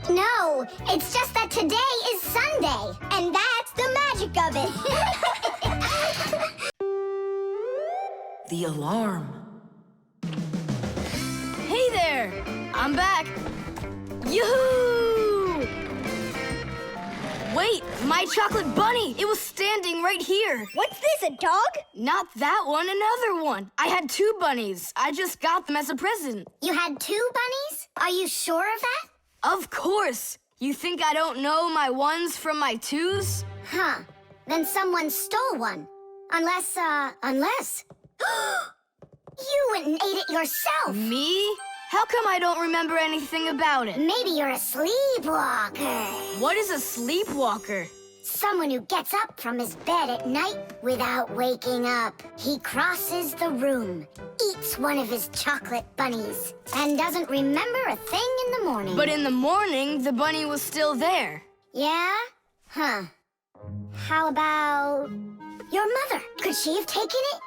No, it's just that today is Sunday, and that's the magic of it. The alarm. Hey there! I'm back! Yoo-hoo! Wait, my chocolate bunny! It was standing right here! What's this, a dog? Not that one, another one! I had 2 bunnies. I just got them as a present. You had 2 bunnies? Are you sure of that? Of course! You think I don't know my 1s from my 2s? Huh. Then someone stole one. Unless. You went and ate it yourself! Me? How come I don't remember anything about it? Maybe you're a sleepwalker. What is a sleepwalker? Someone who gets up from his bed at night without waking up. He crosses the room, eats one of his chocolate bunnies, and doesn't remember a thing in the morning. But in the morning, the bunny was still there. Yeah? Huh. How about your mother? Could she have taken it?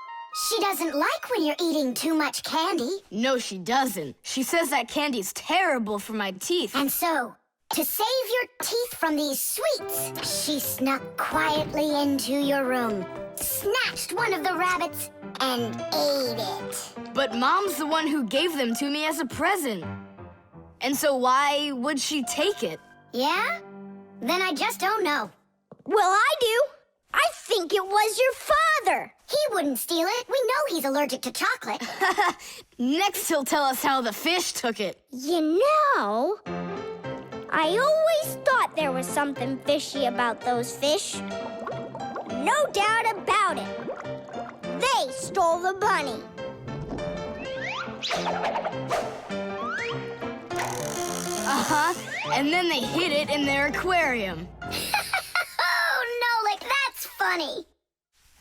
She doesn't like when you're eating too much candy. No, she doesn't. She says that candy's terrible for my teeth. And so, to save your teeth from these sweets, she snuck quietly into your room, snatched one of the rabbits, and ate it. But Mom's the one who gave them to me as a present. And so why would she take it? Yeah? Then I just don't know. Well, I do. I think it was your father. He wouldn't steal it. We know he's allergic to chocolate. Next, he'll tell us how the fish took it. You know, I always thought there was something fishy about those fish. No doubt about it. They stole the bunny. Uh-huh. And then they hid it in their aquarium. Oh, Nolik, that's funny.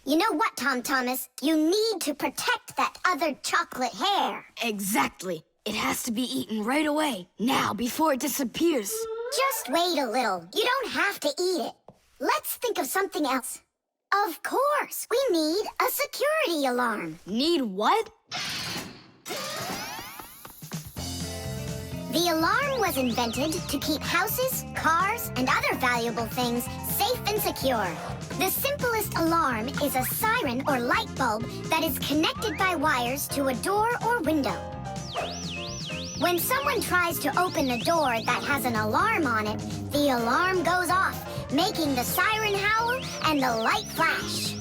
You know what, Tom Thomas? You need to protect that other chocolate hair. Exactly. It has to be eaten right away. Now, before it disappears. Just wait a little. You don't have to eat it. Let's think of something else. Of course, we need a security alarm. Need what? The alarm was invented to keep houses, cars, and other valuable things safe and secure. The simplest alarm is a siren or light bulb that is connected by wires to a door or window. When someone tries to open the door that has an alarm on it, the alarm goes off, making the siren howl and the light flash.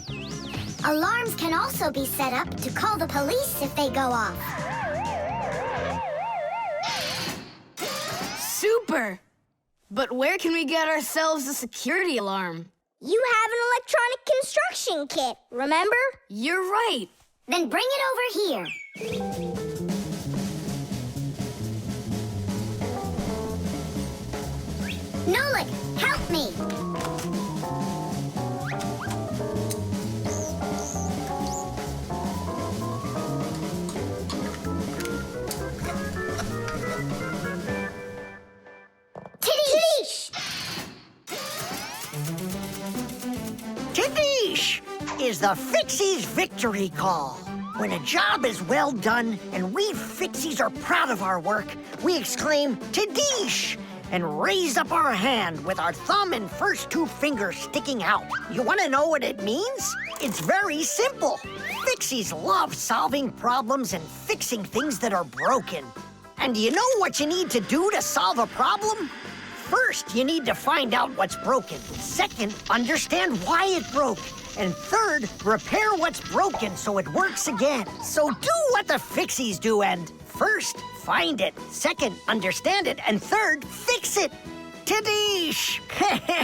Alarms can also be set up to call the police if they go off. Super! But where can we get ourselves a security alarm? You have an electronic construction kit, remember? You're right. Then bring it over here. Nolik, help me! Tidish! Tidish is the Fixies' victory call. When a job is well done and we Fixies are proud of our work, we exclaim, Tidish! And raise up our hand with our thumb and first two fingers sticking out. You want to know what it means? It's very simple. Fixies love solving problems and fixing things that are broken. And do you know what you need to do to solve a problem? First, you need to find out what's broken. Second, understand why it broke. And third, repair what's broken so it works again. So do what the Fixies do and first, find it. Second, understand it. And third, fix it. Tidish!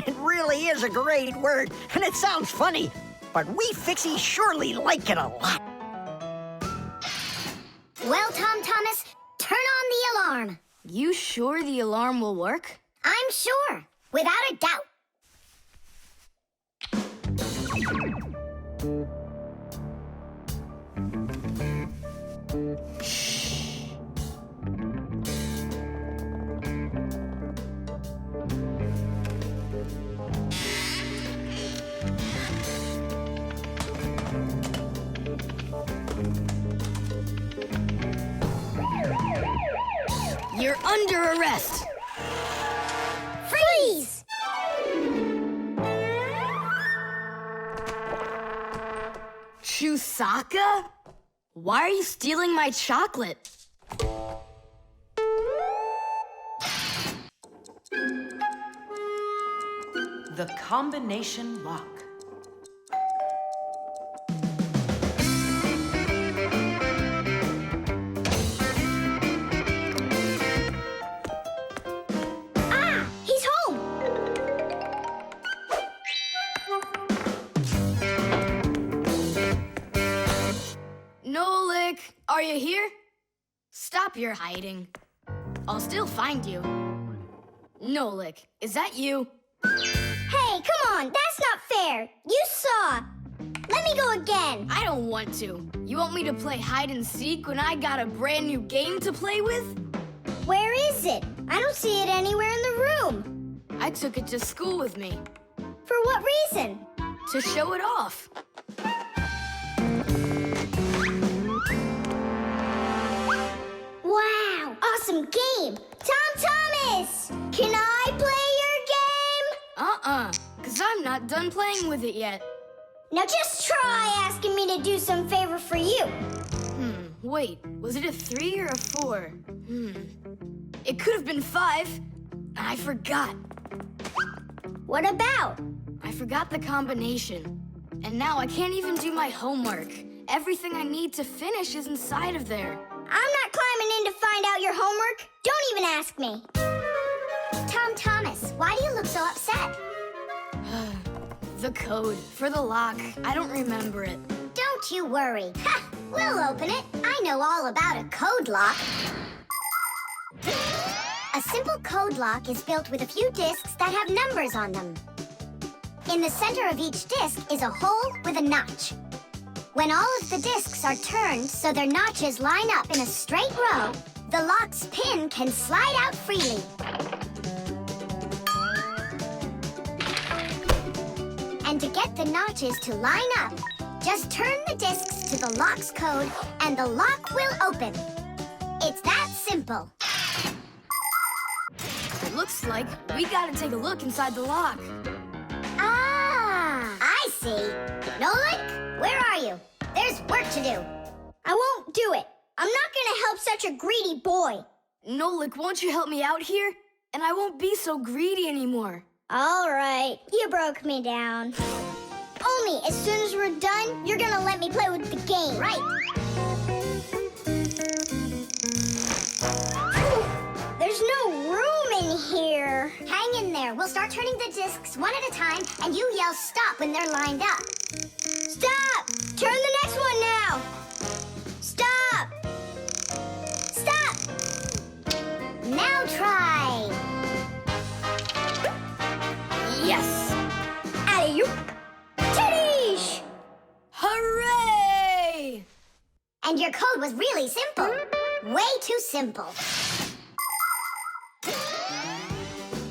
It really is a great word, and it sounds funny, but we Fixies surely like it a lot. Well, Tom Thomas, turn on the alarm. You sure the alarm will work? I'm sure, without a doubt. You're under arrest. Freeze! Chusaka? Why are you stealing my chocolate? The combination lock. Ah! He's home! Nolik, are you here? Stop your hiding. I'll still find you. Nolik, is that you? Hey, come on, that's not fair. You saw. Let me go again. I don't want to. You want me to play hide and seek when I got a brand new game to play with? Where is it? I don't see it anywhere in the room. I took it to school with me. For what reason? To show it off. Wow, awesome game. Tom Thomas, can I play your game? Because I'm not done playing with it yet. Now just try asking me to do some favor for you. Wait, was it a 3 or a 4? It could have been 5. I forgot. What about? I forgot the combination. And now I can't even do my homework. Everything I need to finish is inside of there. I'm not climbing in to find out your homework. Don't even ask me. Tom Thomas, why do you look so upset? The code for the lock. I don't remember it. Don't you worry. Ha! We'll open it. I know all about a code lock. A simple code lock is built with a few discs that have numbers on them. In the center of each disc is a hole with a notch. When all of the discs are turned so their notches line up in a straight row, the lock's pin can slide out freely. And to get the notches to line up, just turn the discs to the lock's code and the lock will open. It's that simple. Looks like we gotta take a look inside the lock. Ah, I see. Nolik, where are you? There's work to do. I won't do it. I'm not gonna help such a greedy boy. Nolik, won't you help me out here? And I won't be so greedy anymore. All right, you broke me down. Only as soon as we're done, you're gonna let me play with the game. Right. There's no room in here. Hang in there. We'll start turning the discs one at a time, and you yell stop when they're lined up. Stop! Turn the next one now. Stop! Stop! Now try. really simple. Way too simple.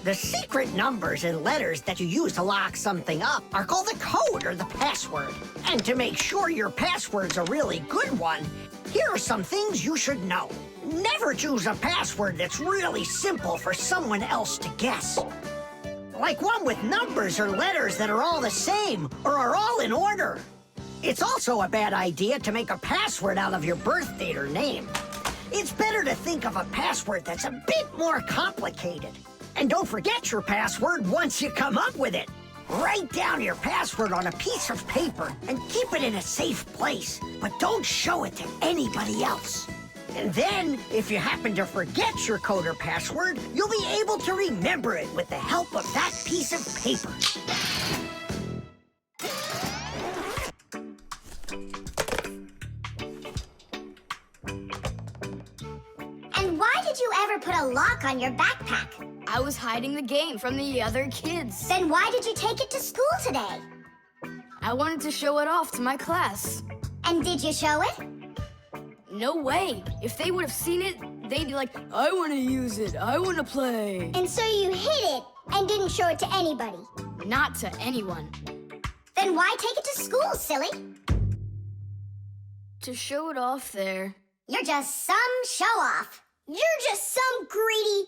The secret numbers and letters that you use to lock something up are called the code or the password. And to make sure your password's a really good one, here are some things you should know. Never choose a password that's really simple for someone else to guess. Like one with numbers or letters that are all the same or are all in order. It's also a bad idea to make a password out of your birth date or name. It's better to think of a password that's a bit more complicated. And don't forget your password once you come up with it. Write down your password on a piece of paper and keep it in a safe place, but don't show it to anybody else. And then, if you happen to forget your code or password, you'll be able to remember it with the help of that piece of paper. And why did you ever put a lock on your backpack? I was hiding the game from the other kids. Then why did you take it to school today? I wanted to show it off to my class. And did you show it? No way. If they would have seen it, they'd be like, I want to use it. I want to play. And so you hid it and didn't show it to anybody? Not to anyone. Then why take it to school, silly? To show it off there. You're just some show-off. You're just some greedy...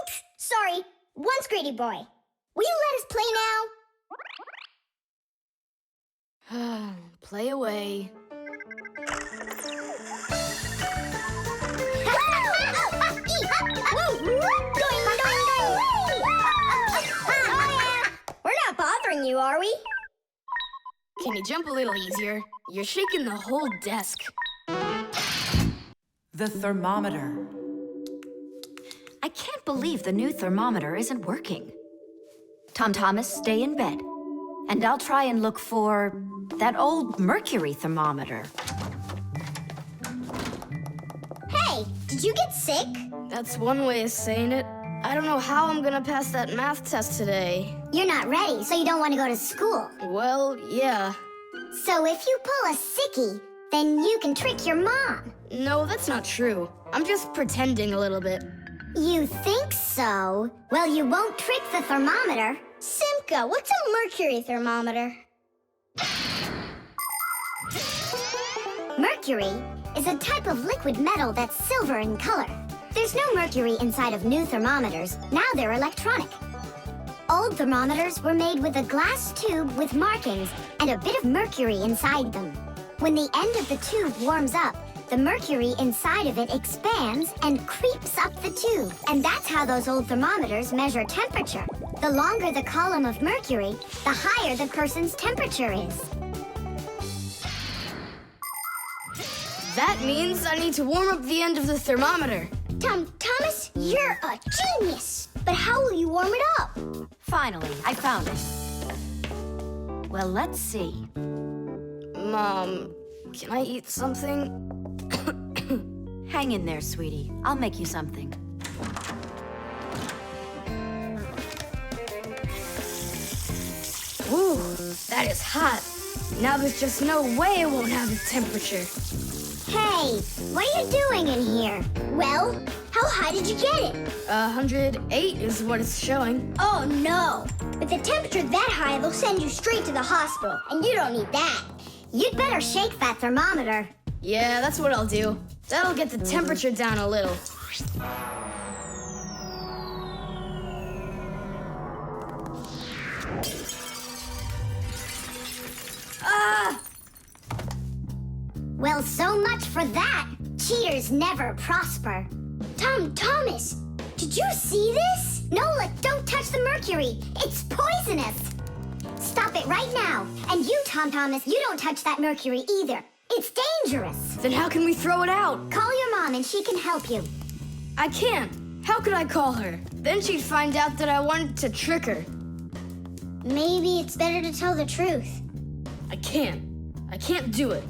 Oops, sorry. Once greedy boy. Will you let us play now? Play away. We're not bothering you, are we? Can you jump a little easier? You're shaking the whole desk. The thermometer. I can't believe the new thermometer isn't working. Tom Thomas, stay in bed. And I'll try and look for that old mercury thermometer. Hey, did you get sick? That's one way of saying it. I don't know how I'm gonna pass that math test today. You're not ready, so you don't want to go to school. Well, yeah. So if you pull a sickie, then you can trick your mom. No, that's not true. I'm just pretending a little bit. You think so? Well, you won't trick the thermometer. Simka, what's a mercury thermometer? Mercury is a type of liquid metal that's silver in color. There's no mercury inside of new thermometers. Now they're electronic. Old thermometers were made with a glass tube with markings and a bit of mercury inside them. When the end of the tube warms up, the mercury inside of it expands and creeps up the tube. And that's how those old thermometers measure temperature. The longer the column of mercury, the higher the person's temperature is. That means I need to warm up the end of the thermometer. Thomas, you're a genius. But how will you warm it up? Finally, I found it. Well, let's see. Mom, can I eat something? Hang in there, sweetie. I'll make you something. Ooh, that is hot. Now there's just no way it won't have the temperature. Hey, what are you doing in here? Well, how high did you get it? 108 is what it's showing. Oh, no. With a temperature that high, they'll send you straight to the hospital, and you don't need that. You'd better shake that thermometer. Yeah, that's what I'll do. That'll get the temperature down a little. Ah! Well, so much for that. Cheaters never prosper. Thomas, did you see this? Nolik, don't touch the mercury. It's poisonous. Stop it right now. And you, Tom Thomas, you don't touch that mercury either. It's dangerous. Then how can we throw it out? Call your mom and she can help you. I can't. How could I call her? Then she'd find out that I wanted to trick her. Maybe it's better to tell the truth. I can't. I can't do it.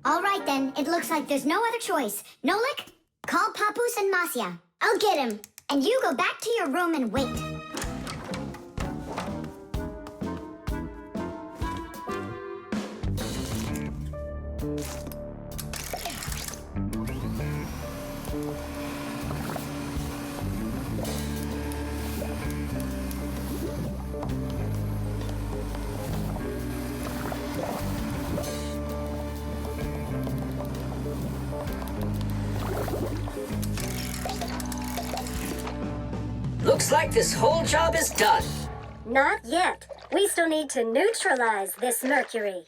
All right, then. It looks like there's no other choice. Nolik, call Papoose and Masya. I'll get him. And you go back to your room and wait. Looks like this whole job is done. Not yet. We still need to neutralize this mercury.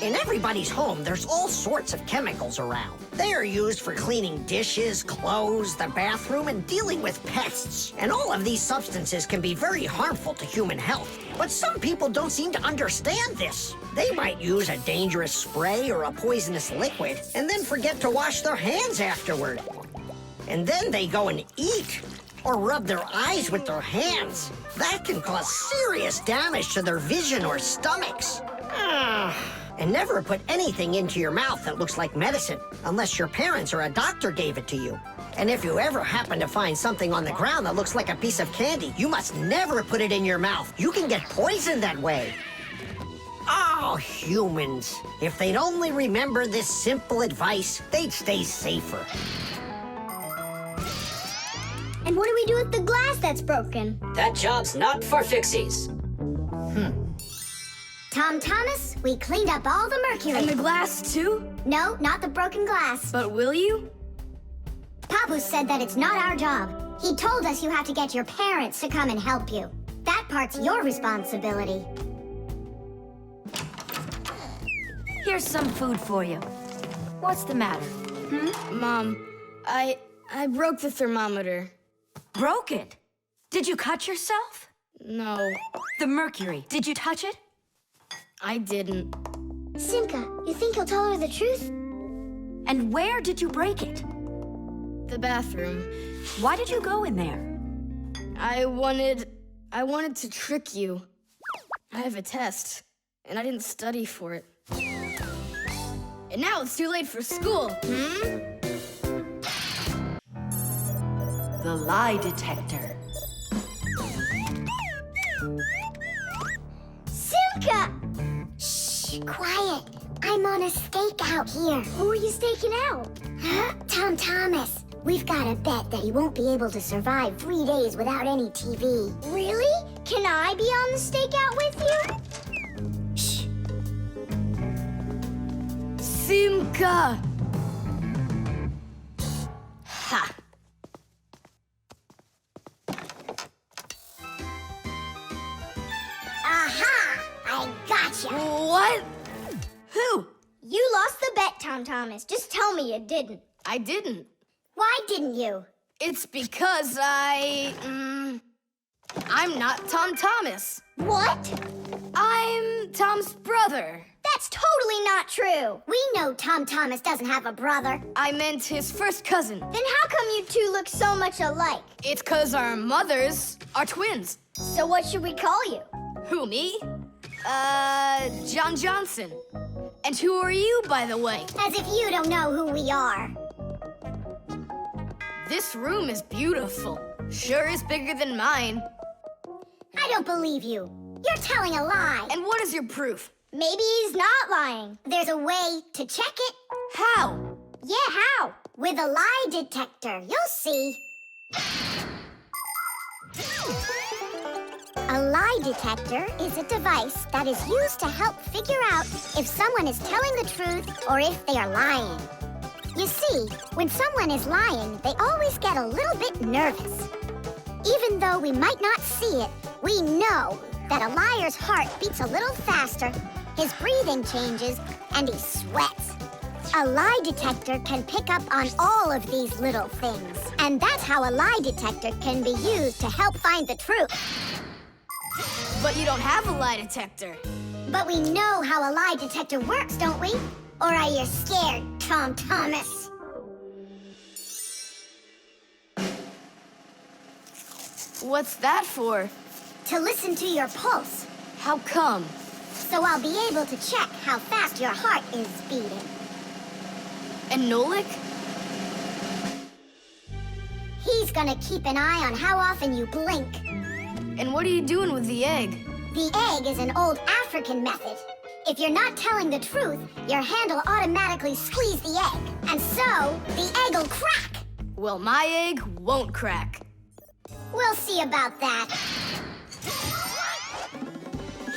In everybody's home, there's all sorts of chemicals around. They are used for cleaning dishes, clothes, the bathroom, and dealing with pests. And all of these substances can be very harmful to human health. But some people don't seem to understand this. They might use a dangerous spray or a poisonous liquid and then forget to wash their hands afterward. And then they go and eat or rub their eyes with their hands. That can cause serious damage to their vision or stomachs. And never put anything into your mouth that looks like medicine, unless your parents or a doctor gave it to you. And if you ever happen to find something on the ground that looks like a piece of candy, you must never put it in your mouth. You can get poisoned that way. Oh, humans. If they'd only remember this simple advice, they'd stay safer. And what do we do with the glass that's broken? That job's not for Fixies. Tom Thomas, we cleaned up all the mercury. And the glass, too? No, not the broken glass. But will you? Papu said that it's not our job. He told us you have to get your parents to come and help you. That part's your responsibility. Here's some food for you. What's the matter? Mom, I broke the thermometer. Broke it? Did you cut yourself? No, The mercury, did you touch it? I didn't. Simka, you think he'll tell her the truth? And where did you break it? The bathroom. Why did you go in there? I wanted to trick you. I have a test, and I didn't study for it. And now it's too late for school, The lie detector. Simka! Shh, quiet. I'm on a stakeout here. Who are you staking out? Tom Thomas. We've got a bet that he won't be able to survive 3 days without any TV. Really? Can I be on the stakeout with you? Shh. Simka! Ha! Aha! I gotcha. What? Who? You lost the bet, Tom Thomas. Just tell me you didn't. I didn't. Why didn't you? It's because I'm not Tom Thomas. What? I'm Tom's brother. That's totally not true. We know Tom Thomas doesn't have a brother. I meant his first cousin. Then how come you two look so much alike? It's 'cause our mothers are twins. So what should we call you? Who, me? John Johnson. And who are you, by the way? As if you don't know who we are. This room is beautiful. Sure is bigger than mine. I don't believe you. You're telling a lie. And what is your proof? Maybe he's not lying. There's a way to check it. How? Yeah, how? With a lie detector. You'll see. A lie detector is a device that is used to help figure out if someone is telling the truth or if they are lying. You see, when someone is lying, they always get a little bit nervous. Even though we might not see it, we know that a liar's heart beats a little faster, his breathing changes, and he sweats. A lie detector can pick up on all of these little things. And that's how a lie detector can be used to help find the truth. But you don't have a lie detector. But we know how a lie detector works, don't we? Or are you scared, Tom Thomas? What's that for? To listen to your pulse. How come? So I'll be able to check how fast your heart is beating. And Nolik? He's gonna keep an eye on how often you blink. And what are you doing with the egg? The egg is an old African method. If you're not telling the truth, your hand will automatically squeeze the egg. And so, the egg will crack. Well, my egg won't crack. We'll see about that.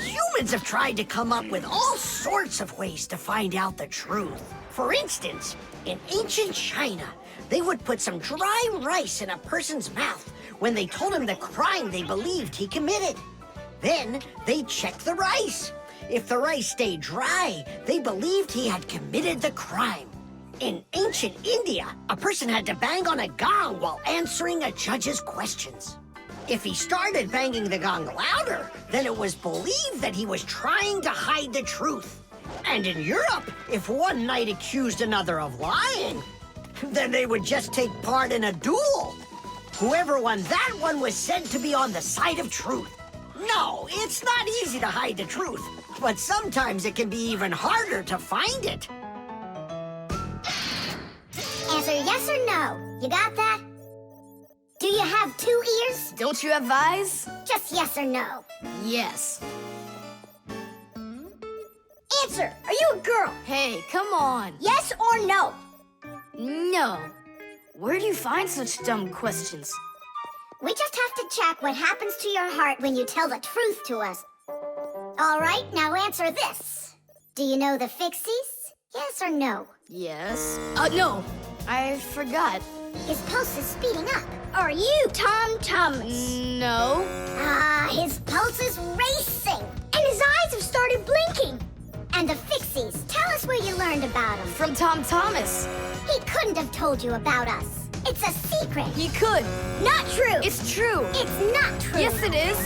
Humans have tried to come up with all sorts of ways to find out the truth. For instance, in ancient China, they would put some dry rice in a person's mouth when they told him the crime they believed he committed. Then they'd check the rice. If the rice stayed dry, they believed he had committed the crime. In ancient India, a person had to bang on a gong while answering a judge's questions. If he started banging the gong louder, then it was believed that he was trying to hide the truth. And in Europe, if one knight accused another of lying, then they would just take part in a duel. Whoever won that one was said to be on the side of truth. No, it's not easy to hide the truth, but sometimes it can be even harder to find it. Answer yes or no. You got that? Do you have 2 ears? Don't you have eyes? Just yes or no. Yes. Answer. Are you a girl? Hey, come on. Yes or no? No. Where do you find such dumb questions? We just have to check what happens to your heart when you tell the truth to us. All right, now answer this. Do you know the Fixies? Yes or no? Yes. No. I forgot. His pulse is speeding up. Are you Tom Thomas? No. His pulse is racing. And his eyes have started blinking. And the Fixies, tell us where you learned about them. From Tom Thomas. He couldn't have told you about us. It's a secret. He could. Not true. It's true. It's not true. Yes, it is.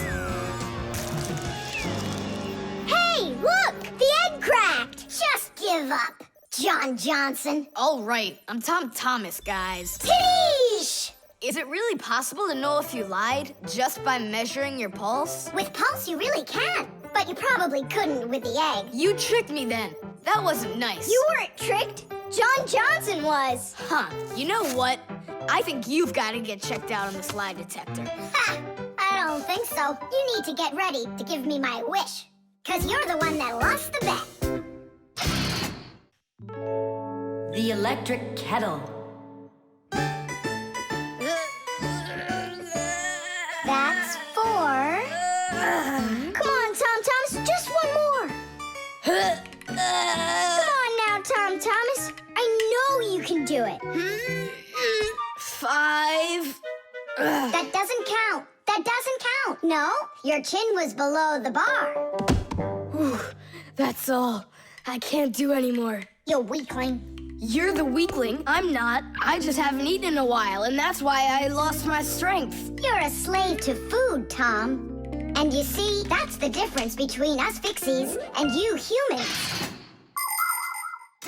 Hey, look! The egg cracked. Just give up, John Johnson. All right, I'm Tom Thomas, guys. Tish! Is it really possible to know if you lied just by measuring your pulse? With pulse, you really can. But you probably couldn't with the egg. You tricked me then. That wasn't nice. You weren't tricked. John Johnson was. Huh. You know what? I think you've got to get checked out on this lie detector. Ha! I don't think so. You need to get ready to give me my wish. 'Cause you're the one that lost the bet. The electric kettle. That's 4. Come on, Tom Thomas, just one more. Come on now, Tom Thomas. I know you can do it. 5. That doesn't count. That doesn't count. No, your chin was below the bar. Whew, that's all. I can't do anymore. You weakling. You're the weakling. I'm not. I just haven't eaten in a while, and that's why I lost my strength. You're a slave to food, Tom. And you see, that's the difference between us Fixies and you humans.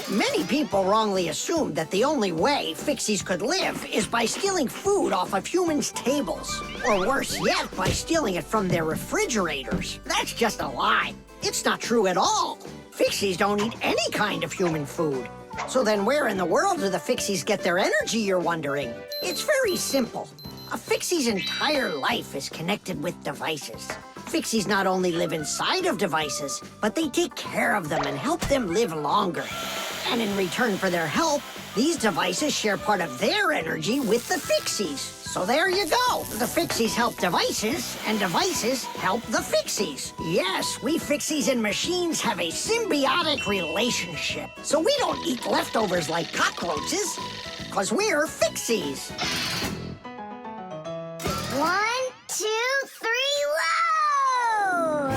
Many people wrongly assume that the only way Fixies could live is by stealing food off of humans' tables. Or worse yet, by stealing it from their refrigerators. That's just a lie. It's not true at all. Fixies don't eat any kind of human food. So then where in the world do the Fixies get their energy, you're wondering? It's very simple. A Fixie's entire life is connected with devices. Fixies not only live inside of devices, but they take care of them and help them live longer. And in return for their help, these devices share part of their energy with the Fixies. So there you go. The Fixies help devices, and devices help the Fixies. Yes, we Fixies and machines have a symbiotic relationship. So we don't eat leftovers like cockroaches, because we're Fixies. 1, 2, 3, low!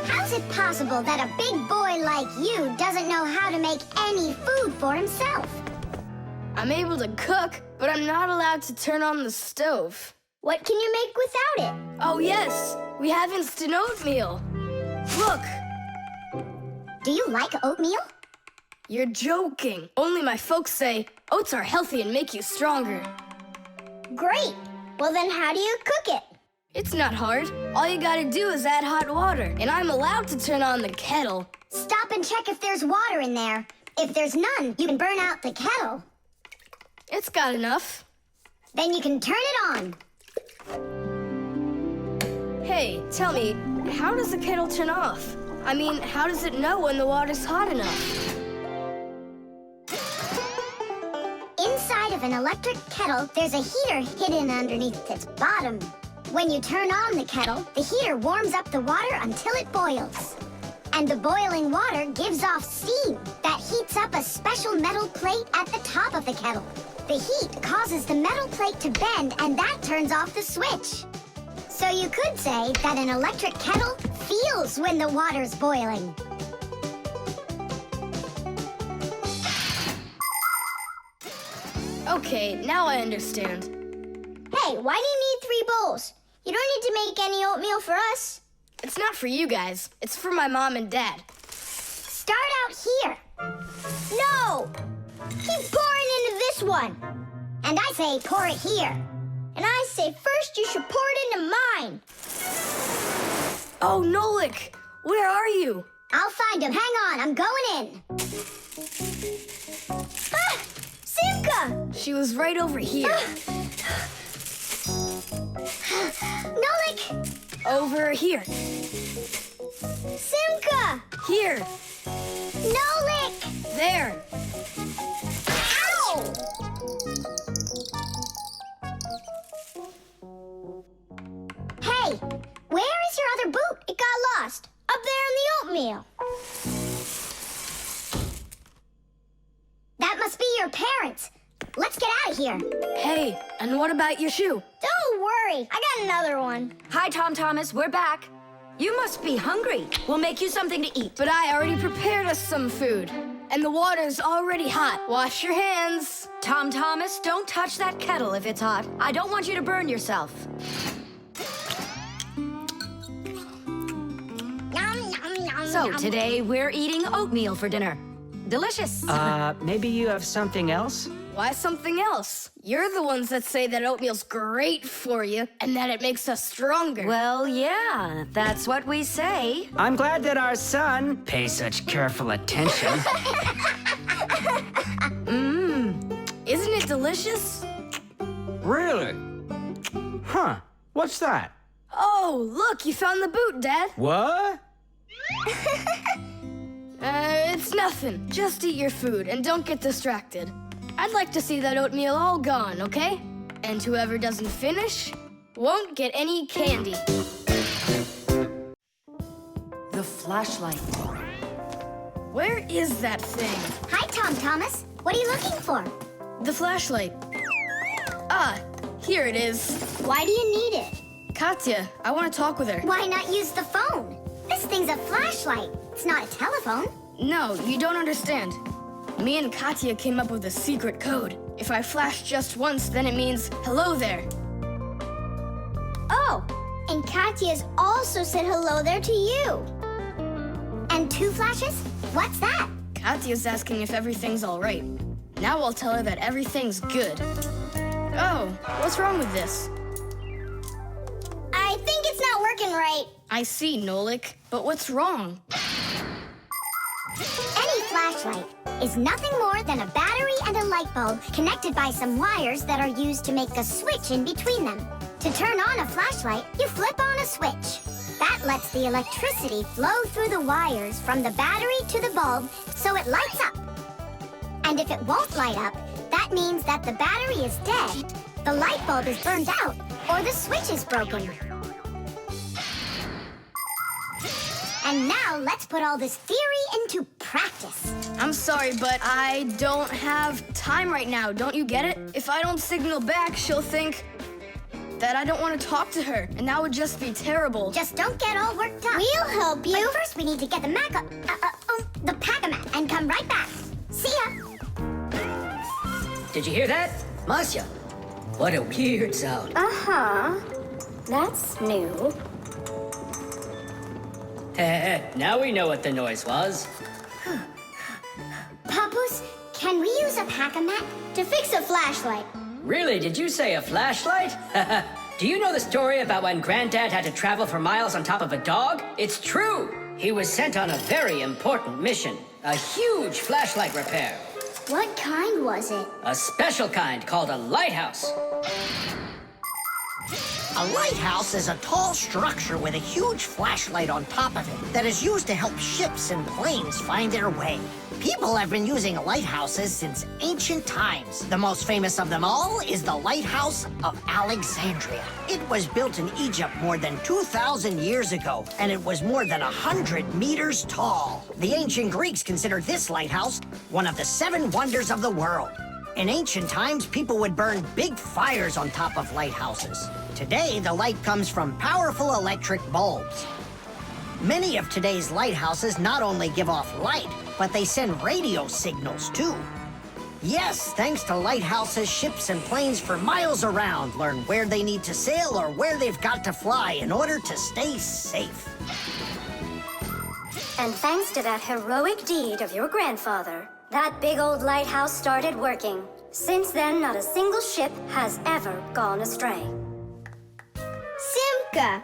How's it possible that a big boy like you doesn't know how to make any food for himself? I'm able to cook, but I'm not allowed to turn on the stove. What can you make without it? Oh, yes. We have instant oatmeal. Look. Do you like oatmeal? You're joking. Only my folks say oats are healthy and make you stronger. Great. Well, then how do you cook it? It's not hard. All you gotta do is add hot water, and I'm allowed to turn on the kettle. Stop and check if there's water in there. If there's none, you can burn out the kettle. It's got enough. Then you can turn it on. Hey, tell me, how does the kettle turn off? I mean, how does it know when the water's hot enough? Inside of an electric kettle, there's a heater hidden underneath its bottom. When you turn on the kettle, the heater warms up the water until it boils. And the boiling water gives off steam that heats lights up a special metal plate at the top of the kettle. The heat causes the metal plate to bend, and that turns off the switch. So you could say that an electric kettle feels when the water's boiling. Okay, now I understand. Hey, why do you need 3 bowls? You don't need to make any oatmeal for us. It's not for you guys. It's for my mom and dad. Start out here. No! Keep pouring into this one. And I say pour it here. And I say first you should pour it into mine. Oh, Nolik, where are you? I'll find him. Hang on, I'm going in. Ah! Simka! She was right over here. Nolik! Over here. Simka! Here. Nolik! There. Ow! Hey, where is your other boot? It got lost. Up there in the oatmeal. That must be your parents. Let's get out of here. Hey, and what about your shoe? Don't worry. I got another one. Hi, Tom Thomas. We're back. You must be hungry. We'll make you something to eat. But I already prepared us some food. And the water's already hot. Wash your hands. Tom Thomas, don't touch that kettle if it's hot. I don't want you to burn yourself. So today we're eating oatmeal for dinner. Delicious. Maybe you have something else? Why something else? You're the ones that say that oatmeal's great for you and that it makes us stronger. Well, yeah, that's what we say. I'm glad that our son pays such careful attention. Isn't it delicious? Really? Huh. What's that? Oh, look, you found the boot, Dad. What? It's nothing. Just eat your food and don't get distracted. I'd like to see that oatmeal all gone, okay? And whoever doesn't finish won't get any candy. The flashlight. Where is that thing? Hi, Tom Thomas. What are you looking for? The flashlight. Ah, here it is. Why do you need it? Katya, I want to talk with her. Why not use the phone? This thing's a flashlight. It's not a telephone. No, you don't understand. Me and Katya came up with a secret code. If I flash just once, then it means hello there. Oh, and Katya's also said hello there to you. And 2 flashes? What's that? Katya's asking if everything's all right. Now I'll tell her that everything's good. Oh, what's wrong with this? I think it's not working right. I see, Nolik, but what's wrong? Any flashlight is nothing more than a battery and a light bulb connected by some wires that are used to make a switch in between them. To turn on a flashlight, you flip on a switch. That lets the electricity flow through the wires from the battery to the bulb so it lights up. And if it won't light up, that means that the battery is dead, the light bulb is burned out, or the switch is broken. And now let's put all this theory into practice. I'm sorry, but I don't have time right now. Don't you get it? If I don't signal back, she'll think that I don't want to talk to her, and that would just be terrible. Just don't get all worked up. We'll help you. But first we need to get the the pack-a-mat and come right back. See ya. Did you hear that? Masya, what a weird sound. Uh-huh. That's new. Now we know what the noise was. Papoose, can we use a pack-a-mat To fix a flashlight. Really, did you say a flashlight? Do you know the story about when Granddad had to travel for miles on top of a dog? It's true! He was sent on a very important mission. A huge flashlight repair. What kind was it? A special kind called a lighthouse. A lighthouse is a tall structure with a huge flashlight on top of it that is used to help ships and planes find their way. People have been using lighthouses since ancient times. The most famous of them all is the Lighthouse of Alexandria. It was built in Egypt more than 2,000 years ago, and it was more than 100 meters tall. The ancient Greeks considered this lighthouse one of the 7 wonders of the world. In ancient times, people would burn big fires on top of lighthouses. Today, the light comes from powerful electric bulbs. Many of today's lighthouses not only give off light, but they send radio signals, too. Yes, thanks to lighthouses, ships and planes for miles around learn where they need to sail or where they've got to fly in order to stay safe. And thanks to that heroic deed of your grandfather, that big old lighthouse started working. Since then, not a single ship has ever gone astray. Simka,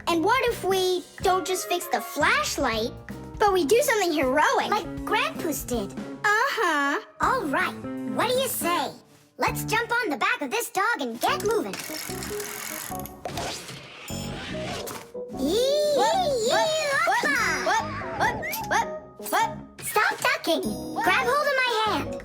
and what if we don't just fix the flashlight, but we do something heroic? Like Grandpa's did. Uh-huh. All right, what do you say? Let's jump on the back of this dog and get moving. What? Stop ducking. Grab hold of my hand.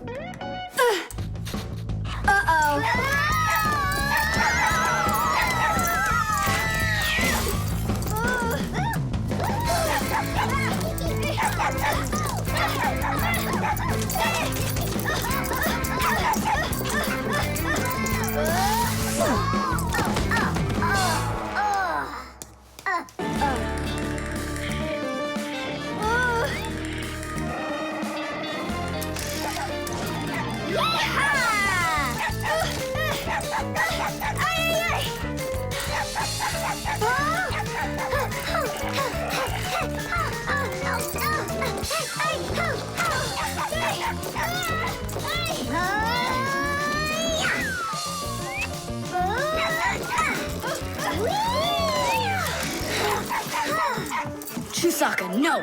Chusaka, no!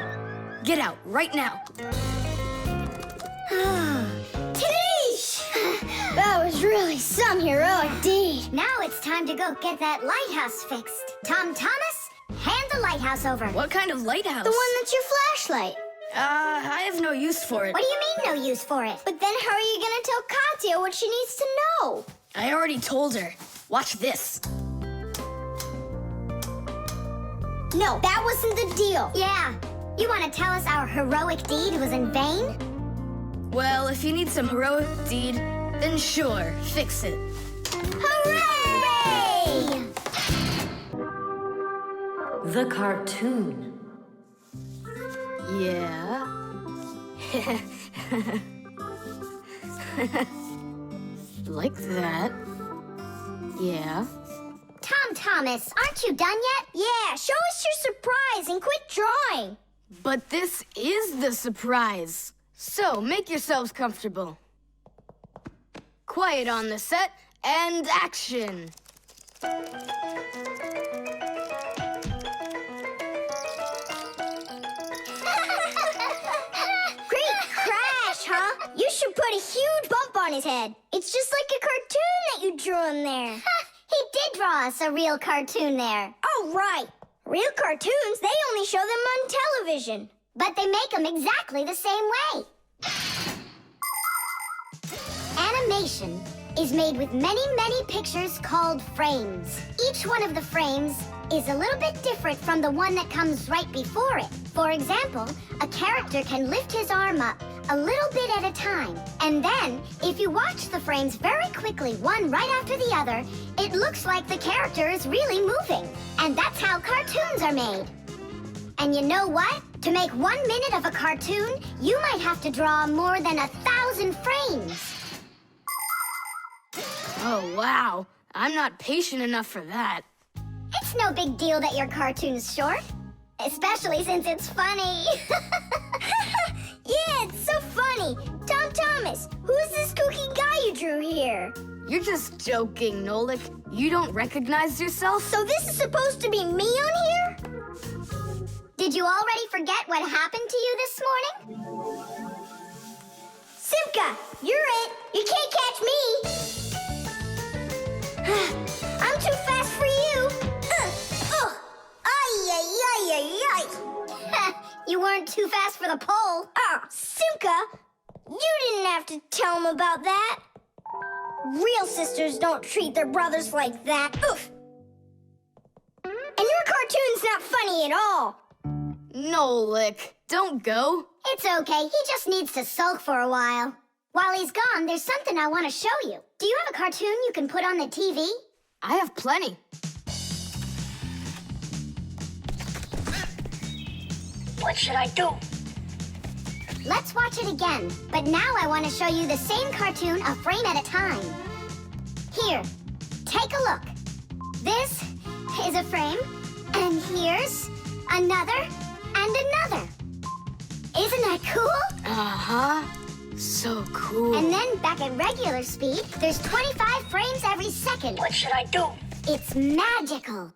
Get out right now. Tish! That was really some heroic deed. Now it's time to go get that lighthouse fixed. Tom Thomas, hand the lighthouse over. What kind of lighthouse? The one that's your flashlight. I have no use for it. What do you mean, no use for it? But then how are you gonna tell Katya what she needs to know? I already told her. Watch this. No, that wasn't the deal. Yeah. You want to tell us our heroic deed was in vain? Well, if you need some heroic deed, then sure, fix it. Hooray! The cartoon. Yeah. Like that. Yeah. Tom Thomas, aren't you done yet? Yeah, show us your surprise and quit drawing. But this is the surprise. So make yourselves comfortable. Quiet on the set and action. Great crash, huh? You should put a huge bump on his head. It's just like a cartoon that you drew in there. He did draw us a real cartoon there. Oh, right. Real cartoons, they only show them on television. But they make them exactly the same way. Animation is made with many, many pictures called frames. Each one of the frames is a little bit different from the one that comes right before it. For example, a character can lift his arm up a little bit at a time. And then, if you watch the frames very quickly, one right after the other, it looks like the character is really moving. And that's how cartoons are made. And you know what? To make 1 minute of a cartoon, you might have to draw more than 1,000 frames. Oh, wow. I'm not patient enough for that. It's no big deal that your cartoon's short. Especially since it's funny. Yeah, it's so funny. Tom Thomas, who's this kooky guy you drew here? You're just joking, Nolik. You don't recognize yourself? So this is supposed to be me on here? Did you already forget what happened to you this morning? Simka, you're it. You can't catch me. I'm too fast for you. You weren't too fast for the pole. Simka, to tell him about that. Real sisters don't treat their brothers like that. Oof! And your cartoon's not funny at all. Nolik, don't go. It's okay. He just needs to sulk for a while. While he's gone, there's something I want to show you. Do you have a cartoon you can put on the TV? I have plenty. What should I do? Let's watch it again. But now I want to show you the same cartoon a frame at a time. Here, take a look. This is a frame, and here's another and another. Isn't that cool? Uh-huh. So cool. And then back at regular speed, there's 25 frames every second. What should I do? It's magical.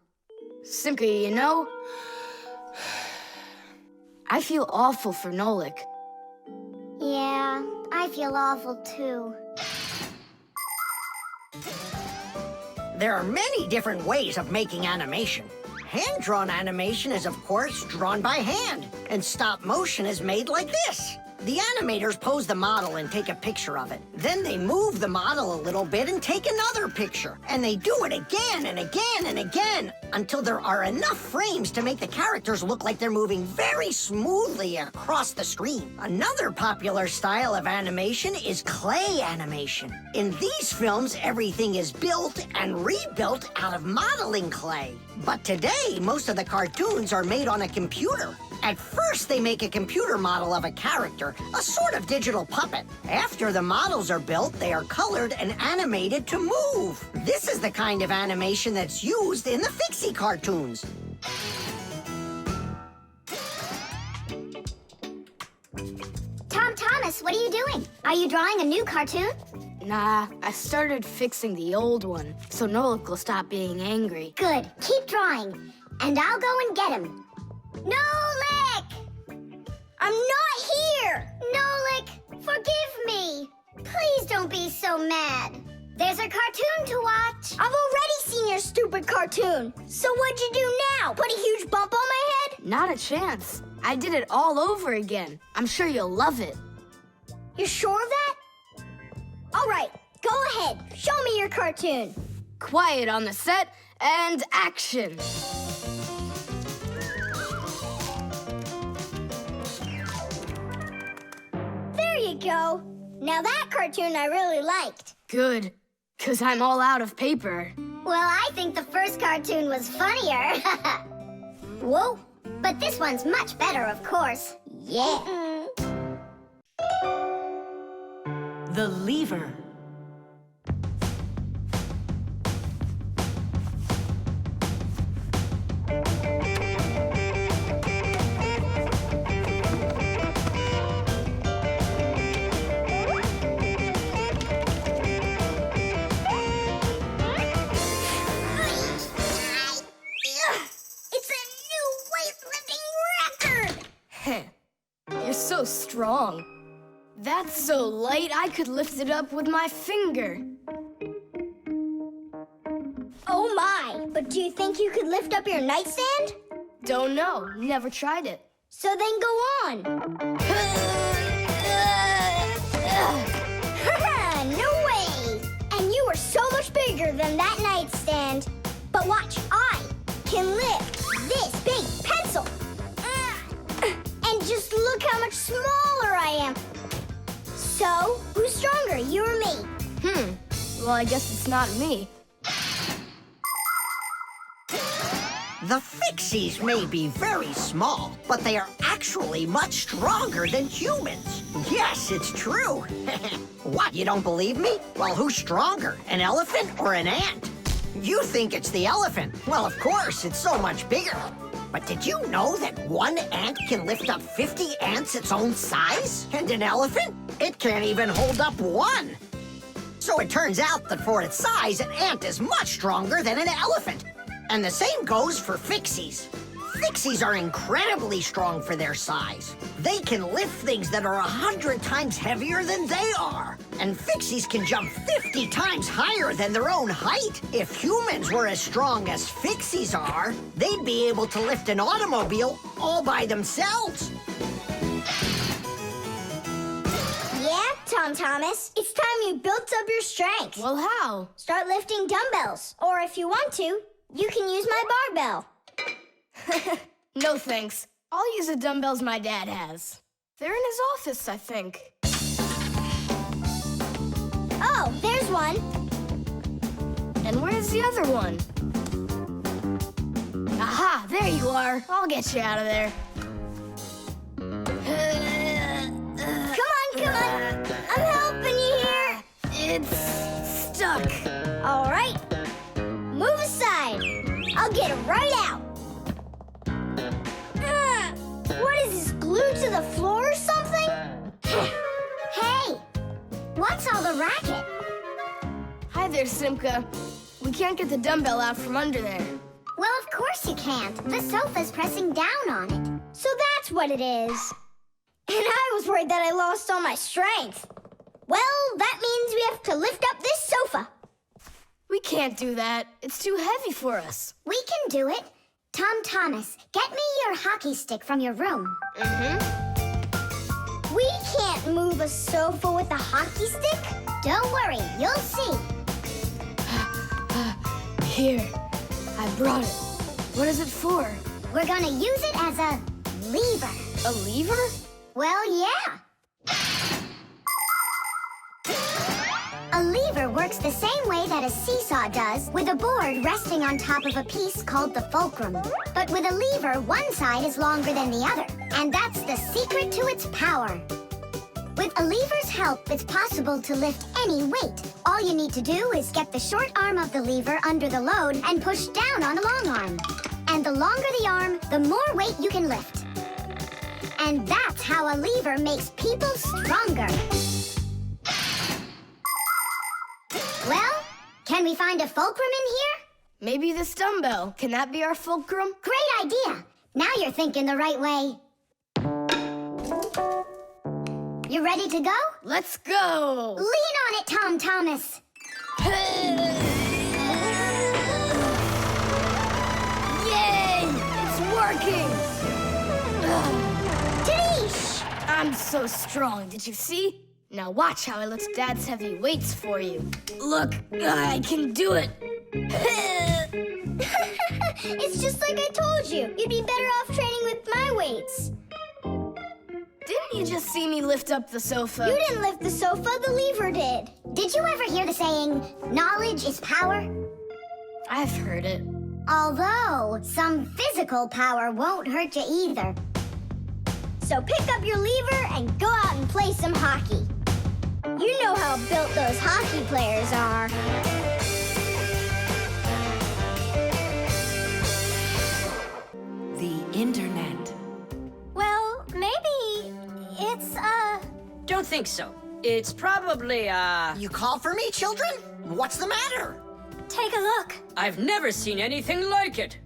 Simka, you know, I feel awful for Nolik. Yeah, I feel awful too. There are many different ways of making animation. Hand-drawn animation is, of course, drawn by hand, and stop motion is made like this. The animators pose the model and take a picture of it. Then they move the model a little bit and take another picture. And they do it again and again and again until there are enough frames to make the characters look like they're moving very smoothly across the screen. Another popular style of animation is clay animation. In these films, everything is built and rebuilt out of modeling clay. But today, most of the cartoons are made on a computer. At first, they make a computer model of a character, a sort of digital puppet. After the models are built, they are colored and animated to move. This is the kind of animation that's used in the Fixie cartoons. Tom Thomas, what are you doing? Are you drawing a new cartoon? Nah, I started fixing the old one, so Nolik will stop being angry. Good. Keep drawing, and I'll go and get him. Nolik! I'm not here! Nolik, forgive me. Please don't be so mad. There's a cartoon to watch. I've already seen your stupid cartoon. So what'd you do now? Put a huge bump on my head? Not a chance. I did it all over again. I'm sure you'll love it. You're sure of that? All right, go ahead. Show me your cartoon. Quiet on the set, and action. There you go. Now that cartoon I really liked. Good, because I'm all out of paper. Well, I think the first cartoon was funnier. Whoa, but this one's much better, of course. Yeah. The lever. You're so strong. That's so light I could lift it up with my finger. Oh my, but do you think you could lift up your nightstand? Don't know, never tried it. So then go on. No way! And you are so much bigger than that nightstand. But watch, I can lift this big pencil. And just look how much smaller I am. So, who's stronger, you or me? Well, I guess it's not me. The Fixies may be very small, but they are actually much stronger than humans. Yes, it's true. What, you don't believe me? Well, who's stronger, an elephant or an ant? You think it's the elephant. Well, of course, it's so much bigger. But did you know that one ant can lift up 50 ants its own size? And an elephant? It can't even hold up one. So it turns out that for its size, an ant is much stronger than an elephant. And the same goes for Fixies. Fixies are incredibly strong for their size. They can lift things that are 100 times heavier than they are. And Fixies can jump 50 times higher than their own height. If humans were as strong as Fixies are, they'd be able to lift an automobile all by themselves. Yeah, Tom Thomas. It's time you built up your strength. Well, how? Start lifting dumbbells. Or if you want to, you can use my barbell. No thanks. I'll use the dumbbells my dad has. They're in his office, I think. Oh, there's one. And where's the other one? Aha, there you are. I'll get you out of there. Come on. I'm helping you here. It's stuck. All right. Move aside. I'll get it right out. What is this, glued to the floor or something? Hey, what's all the racket? Hi there, Simka. We can't get the dumbbell out from under there. Well, of course you can't. The sofa's pressing down on it. So that's what it is. And I was worried that I lost all my strength. Well, that means we have to lift up this sofa. We can't do that. It's too heavy for us. We can do it. Tom Thomas, get me your hockey stick from your room. We can't move a sofa with a hockey stick. Don't worry, you'll see. Here, I brought it. What is it for? We're gonna use it as a lever. A lever? Well, yeah. A lever works the same way that a seesaw does, with a board resting on top of a piece called the fulcrum. But with a lever, one side is longer than the other, and that's the secret to its power. With a lever's help, it's possible to lift any weight. All you need to do is get the short arm of the lever under the load and push down on the long arm. And the longer the arm, the more weight you can lift. And that's how a lever makes people stronger. Well, can we find a fulcrum in here? Maybe this dumbbell. Can that be our fulcrum? Great idea. Now you're thinking the right way. You ready to go? Let's go! Lean on it, Tom Thomas. Yay! It's working! Tadoosh! I'm so strong, did you see? Now watch how I lift Dad's heavy weights for you. Look, I can do it. It's just like I told you. You'd be better off training with my weights. Didn't you just see me lift up the sofa? You didn't lift the sofa, the lever did. Did you ever hear the saying, knowledge is power? I've heard it. Although, some physical power won't hurt you either. So pick up your lever and go out and play some hockey. You know how built those hockey players are. The internet. Well, maybe it's, Don't think so. It's probably, You call for me, children? What's the matter? take a look. I've never seen anything like it.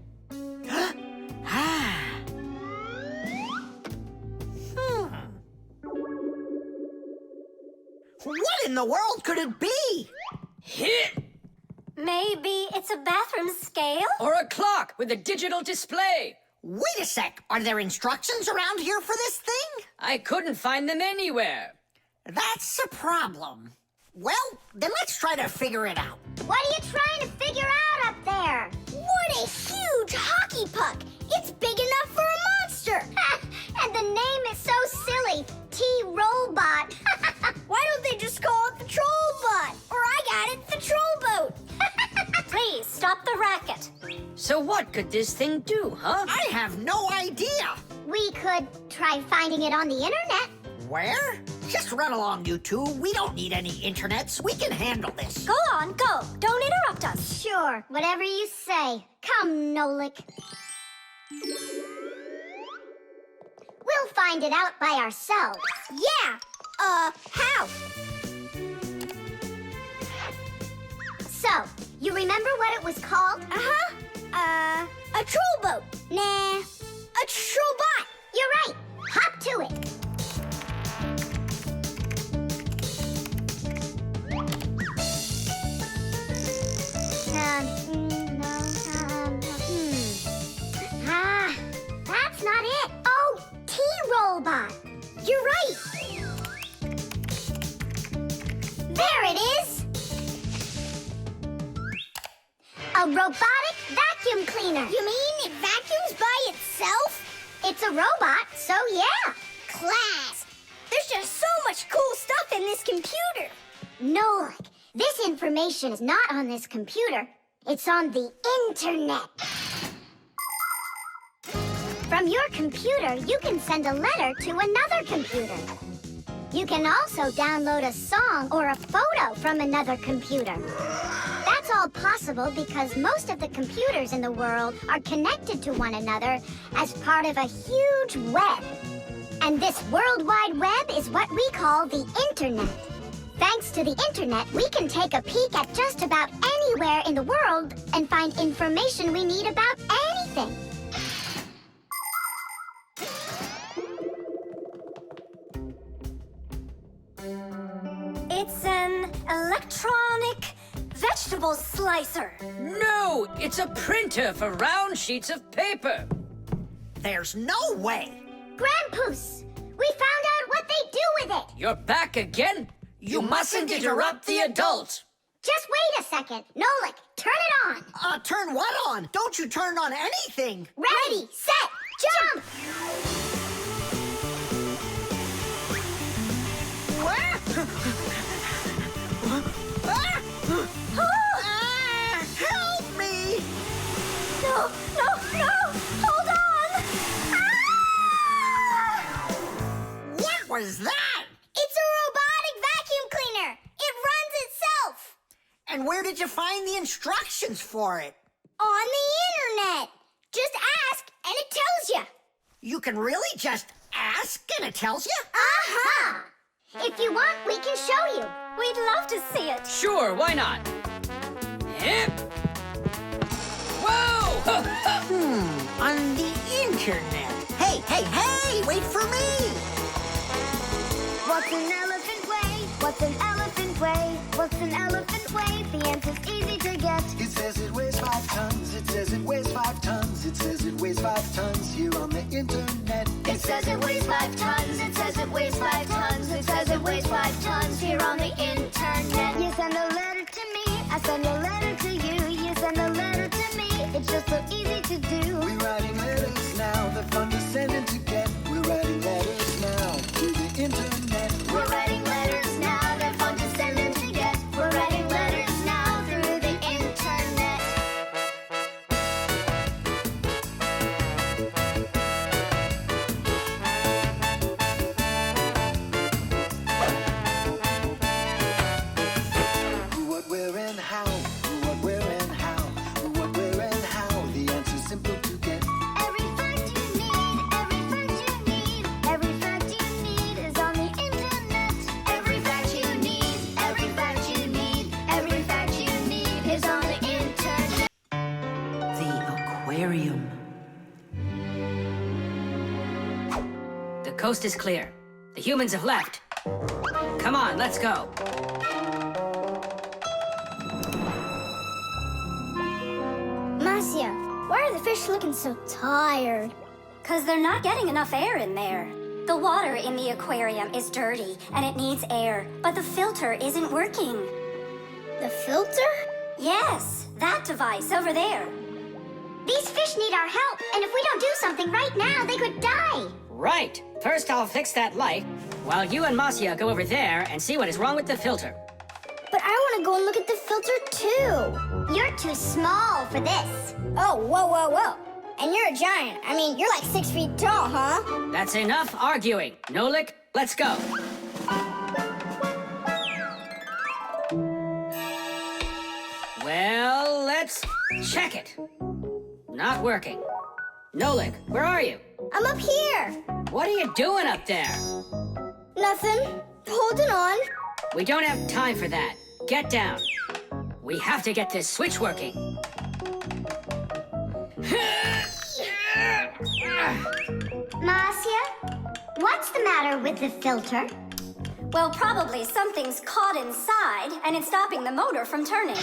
What in the world could it be? Hit! Maybe it's a bathroom scale? Or a clock with a digital display. Wait a sec. Are there instructions around here for this thing? I couldn't find them anywhere. That's a problem. Well, then let's try to figure it out. What are you trying to figure out up there? What a huge hockey puck! It's big enough for a monster! And the name is so silly, T-Robot. Why don't they just call it the Trollbot? Or I got it, the Trollboat. Please, stop the racket. So what could this thing do, huh? I have no idea. We could try finding it on the internet. Where? Just run along, you two. We don't need any internets. We can handle this. Go on, go. Don't interrupt us. Sure, whatever you say. Come, Nolik. We'll find it out by ourselves. Yeah! How? So, you remember what it was called? A Trollboat. Nah, a Trollbot. You're right. Hop to it. That's not it. Oh, T-Robot. You're right. A robotic vacuum cleaner. You mean it vacuums by itself? It's a robot, so yeah. Class! There's just so much cool stuff in this computer. Nolik, this information is not on this computer. It's on the internet. From your computer, you can send a letter to another computer. You can also download a song or a photo from another computer. That's all possible because most of the computers in the world are connected to one another as part of a huge web. And this World Wide Web is what we call the Internet. Thanks to the Internet, we can take a peek at just about anywhere in the world and find information we need about anything. It's an electronic vegetable slicer. No, it's a printer for round sheets of paper. There's no way. Grandpoos, we found out what they do with it. You're back again? You mustn't interrupt the adults. Just wait a second. Nolik, turn it on. Turn what on? Don't you turn on anything. Ready, set, jump! Help me! No, no, no! Hold on! What was that? It's a robotic vacuum cleaner. It runs itself. And where did you find the instructions for it? On the internet. Just ask and it tells you. You can really just ask and it tells you? Aha! If you want, we can show you. We'd love to see it. Sure, why not? Hip. Whoa! On the internet. Hey, hey, hey! Wait for me! What's an elephant weigh? What's an elephant weigh? What's an elephant weigh? The answer's easy to get. It says it weighs 5 tons. It says it weighs 5 tons. It says it weighs 5 tons here on the internet. It says it weighs 5 tons. It says it weighs 5 tons. It says it weighs 5 tons here on the internet. You send a letter to me. I send a letter to you. You send a letter to me. It's just so easy to do. We're writing letters now. They're fun to send and to get. We're writing letters now to the internet. We're writing letters now. They're fun to send and to get. We're writing letters now through the internet. Who, what, where, and how. Who, what, where, and how. Who, what, where, and how. The answer's simple to get. Every fact you need, every fact you need, every fact you need is on the internet. Every fact you need, every fact you need, every fact you need is on the internet. The aquarium. The coast is clear. The humans have left. Come on, let's go. Marcia, why are the fish looking so tired? 'Cause they're not getting enough air in there. The water in the aquarium is dirty and it needs air, but the filter isn't working. The filter? Yes, that device over there. These fish need our help, and if we don't do something right now, they could die. Right. First, I'll fix that light, while you and Marcia go over there and see what is wrong with the filter. But I want to go and look at the filter too. You're too small for this. Oh, whoa, whoa, whoa. And you're a giant. I mean, you're like 6 feet tall, huh? That's enough arguing. Nolik, let's go. Well, let's check it. Not working. Nolik, where are you? I'm up here. What are you doing up there? Nothing. Holding on. We don't have time for that. Get down. We have to get this switch working. Marcia, what's the matter with the filter? Well, probably something's caught inside and it's stopping the motor from turning.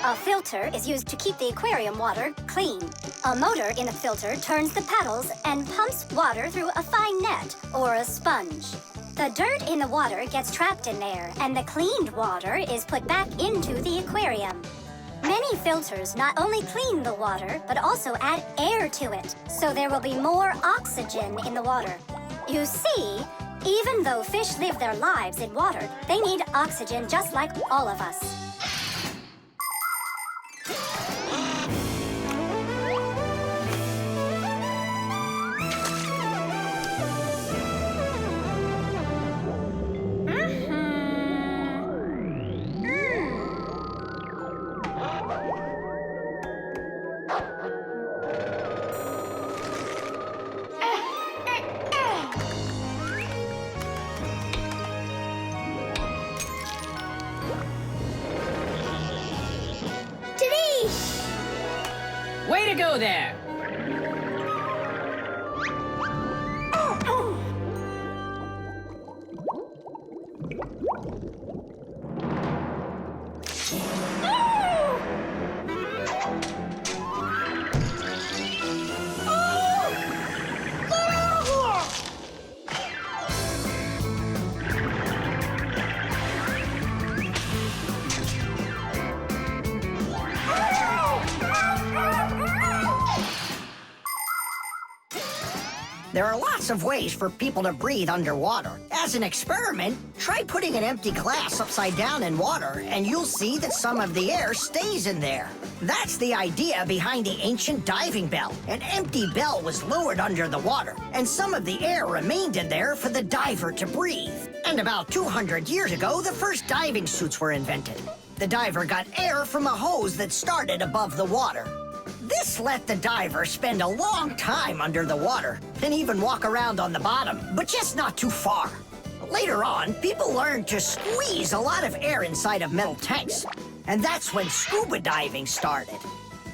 A filter is used to keep the aquarium water clean. A motor in the filter turns the paddles and pumps water through a fine net or a sponge. The dirt in the water gets trapped in there, and the cleaned water is put back into the aquarium. Many filters not only clean the water, but also add air to it, so there will be more oxygen in the water. You see, even though fish live their lives in water, they need oxygen just like all of us. Way to go there! There are lots of ways for people to breathe underwater. As an experiment, try putting an empty glass upside down in water, and you'll see that some of the air stays in there. That's the idea behind the ancient diving bell. An empty bell was lowered under the water, and some of the air remained in there for the diver to breathe. And about 200 years ago, the first diving suits were invented. The diver got air from a hose that started above the water. This let the diver spend a long time under the water and even walk around on the bottom, but just not too far. Later on, people learned to squeeze a lot of air inside of metal tanks, and that's when scuba diving started.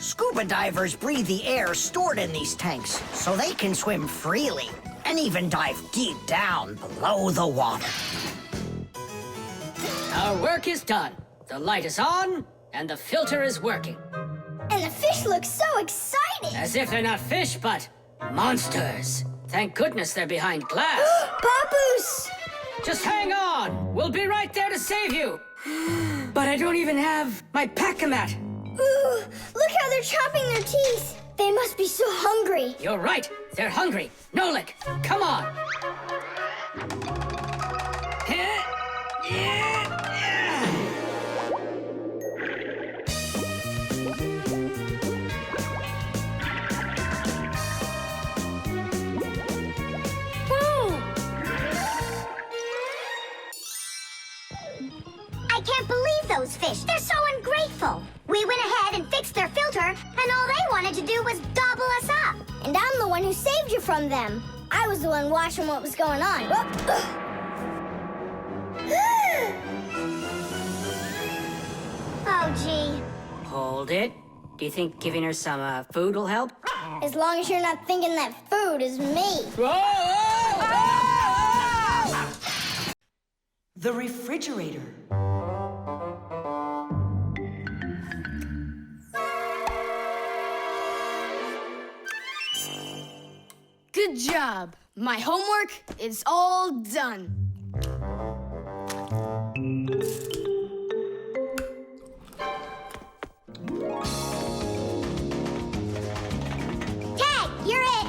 Scuba divers breathe the air stored in these tanks so they can swim freely and even dive deep down below the water. Our work is done. The light is on, and the filter is working. And the fish look so excited! As if they're not fish, but monsters. Thank goodness they're behind glass. Papoose! Just hang on. We'll be right there to save you. But I don't even have my pack-a-mat. Ooh, look how they're chopping their teeth. They must be so hungry. You're right. They're hungry. Nolik, come on. I can't believe those fish. They're so ungrateful. We went ahead and fixed their filter, and all they wanted to do was gobble us up. And I'm the one who saved you from them. I was the one watching what was going on. Oh, gee. Hold it. Do you think giving her some food will help? As long as you're not thinking that food is me. The refrigerator. Good job. My homework is all done. Tag, you're it.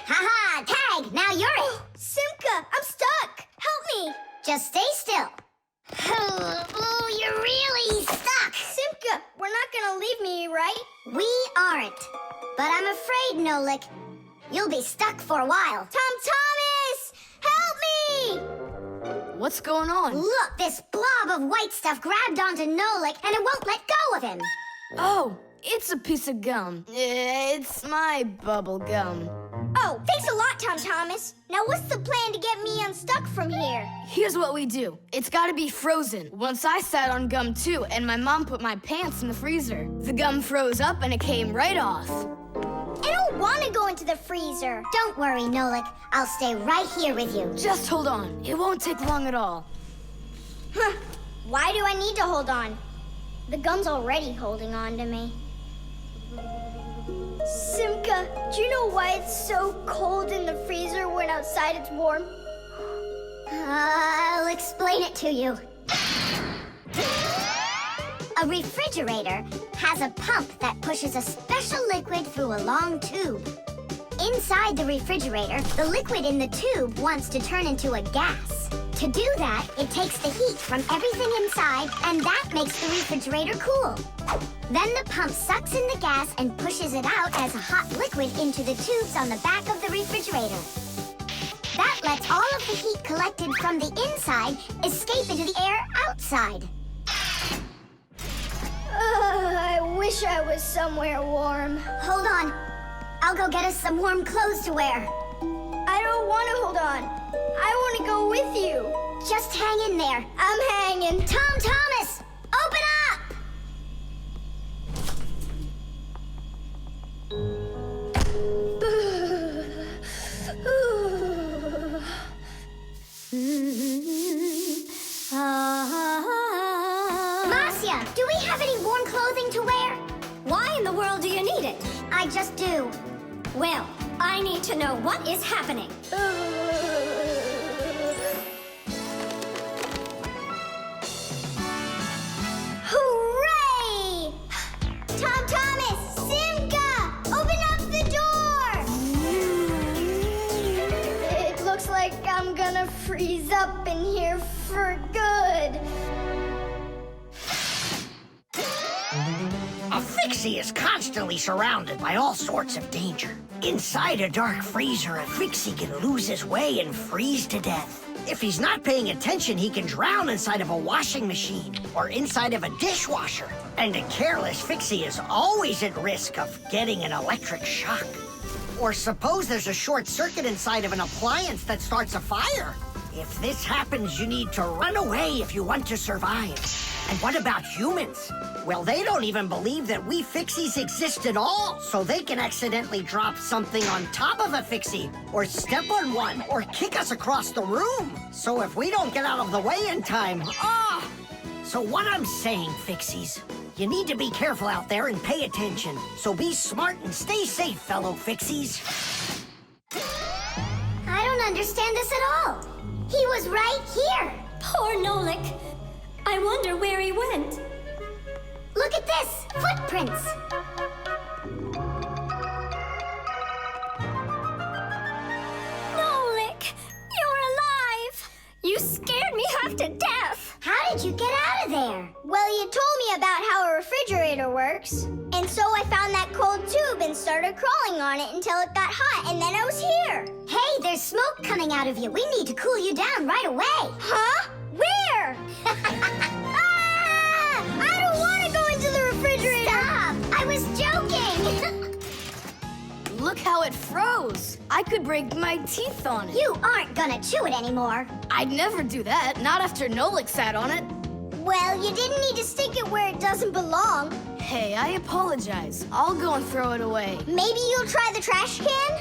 Haha, Tag, now you're it. Simka, I'm stuck. Help me. Just stay still. Oh, you're really stuck. Simka, we're not gonna leave me, right? We aren't. But I'm afraid, Nolik, you'll be stuck for a while. Tom Thomas, help me! What's going on? Look, this blob of white stuff grabbed onto Nolik and it won't let go of him. Oh, it's a piece of gum. It's my bubble gum. Oh, thanks a lot, Tom Thomas. Now what's the plan to get me unstuck from here? Here's what we do. It's gotta be frozen. Once I sat on gum too, and my mom put my pants in the freezer. The gum froze up and it came right off. I don't want to go into the freezer. Don't worry, Nolik. I'll stay right here with you. Just hold on. It won't take long at all. Huh. Why do I need to hold on? The gum's already holding on to me. Simka, do you know why it's so cold in the freezer when outside it's warm? I'll explain it to you. A refrigerator has a pump that pushes a special liquid through a long tube. Inside the refrigerator, the liquid in the tube wants to turn into a gas. To do that, it takes the heat from everything inside, and that makes the refrigerator cool. Then the pump sucks in the gas and pushes it out as a hot liquid into the tubes on the back of the refrigerator. That lets all of the heat collected from the inside escape into the air outside. I wish I was somewhere warm. Hold on. I'll go get us some warm clothes to wear. I don't want to hold on. I want to go with you. Just hang in there. I'm hanging. Tom Thomas, open up! Marcia, do we have any warm clothing to wear? Why in the world do you need it? I just do. Well, I need to know what is happening. Hooray! Tom Thomas, Simka, open up the door! It looks like I'm gonna freeze up in here for good. A Fixie is constantly surrounded by all sorts of danger. Inside a dark freezer, a Fixie can lose his way and freeze to death. If he's not paying attention, he can drown inside of a washing machine or inside of a dishwasher. And a careless Fixie is always at risk of getting an electric shock. Or suppose there's a short circuit inside of an appliance that starts a fire. If this happens, you need to run away if you want to survive. And what about humans? Well, they don't even believe that we Fixies exist at all, so they can accidentally drop something on top of a Fixie, or step on one, or kick us across the room. So if we don't get out of the way in time, So what I'm saying, Fixies, you need to be careful out there and pay attention. So be smart and stay safe, fellow Fixies. I don't understand this at all. He was right here. Poor Nolik. I wonder where he went. Look at this, footprints. Nolik, you're alive! You scared me half to death. How did you get out of there? Well, you told me about how a refrigerator works. And so I found that cold tube and started crawling on it until it got hot, and then I was here. Hey, there's smoke coming out of you. We need to cool you down right away. Huh? Where? I don't want to go into the refrigerator. Stop! I was joking. Look how it froze. I could break my teeth on it. You aren't gonna chew it anymore. I'd never do that, not after Nolik sat on it. Well, you didn't need to stick it where it doesn't belong. Hey, I apologize. I'll go and throw it away. Maybe you'll try the trash can?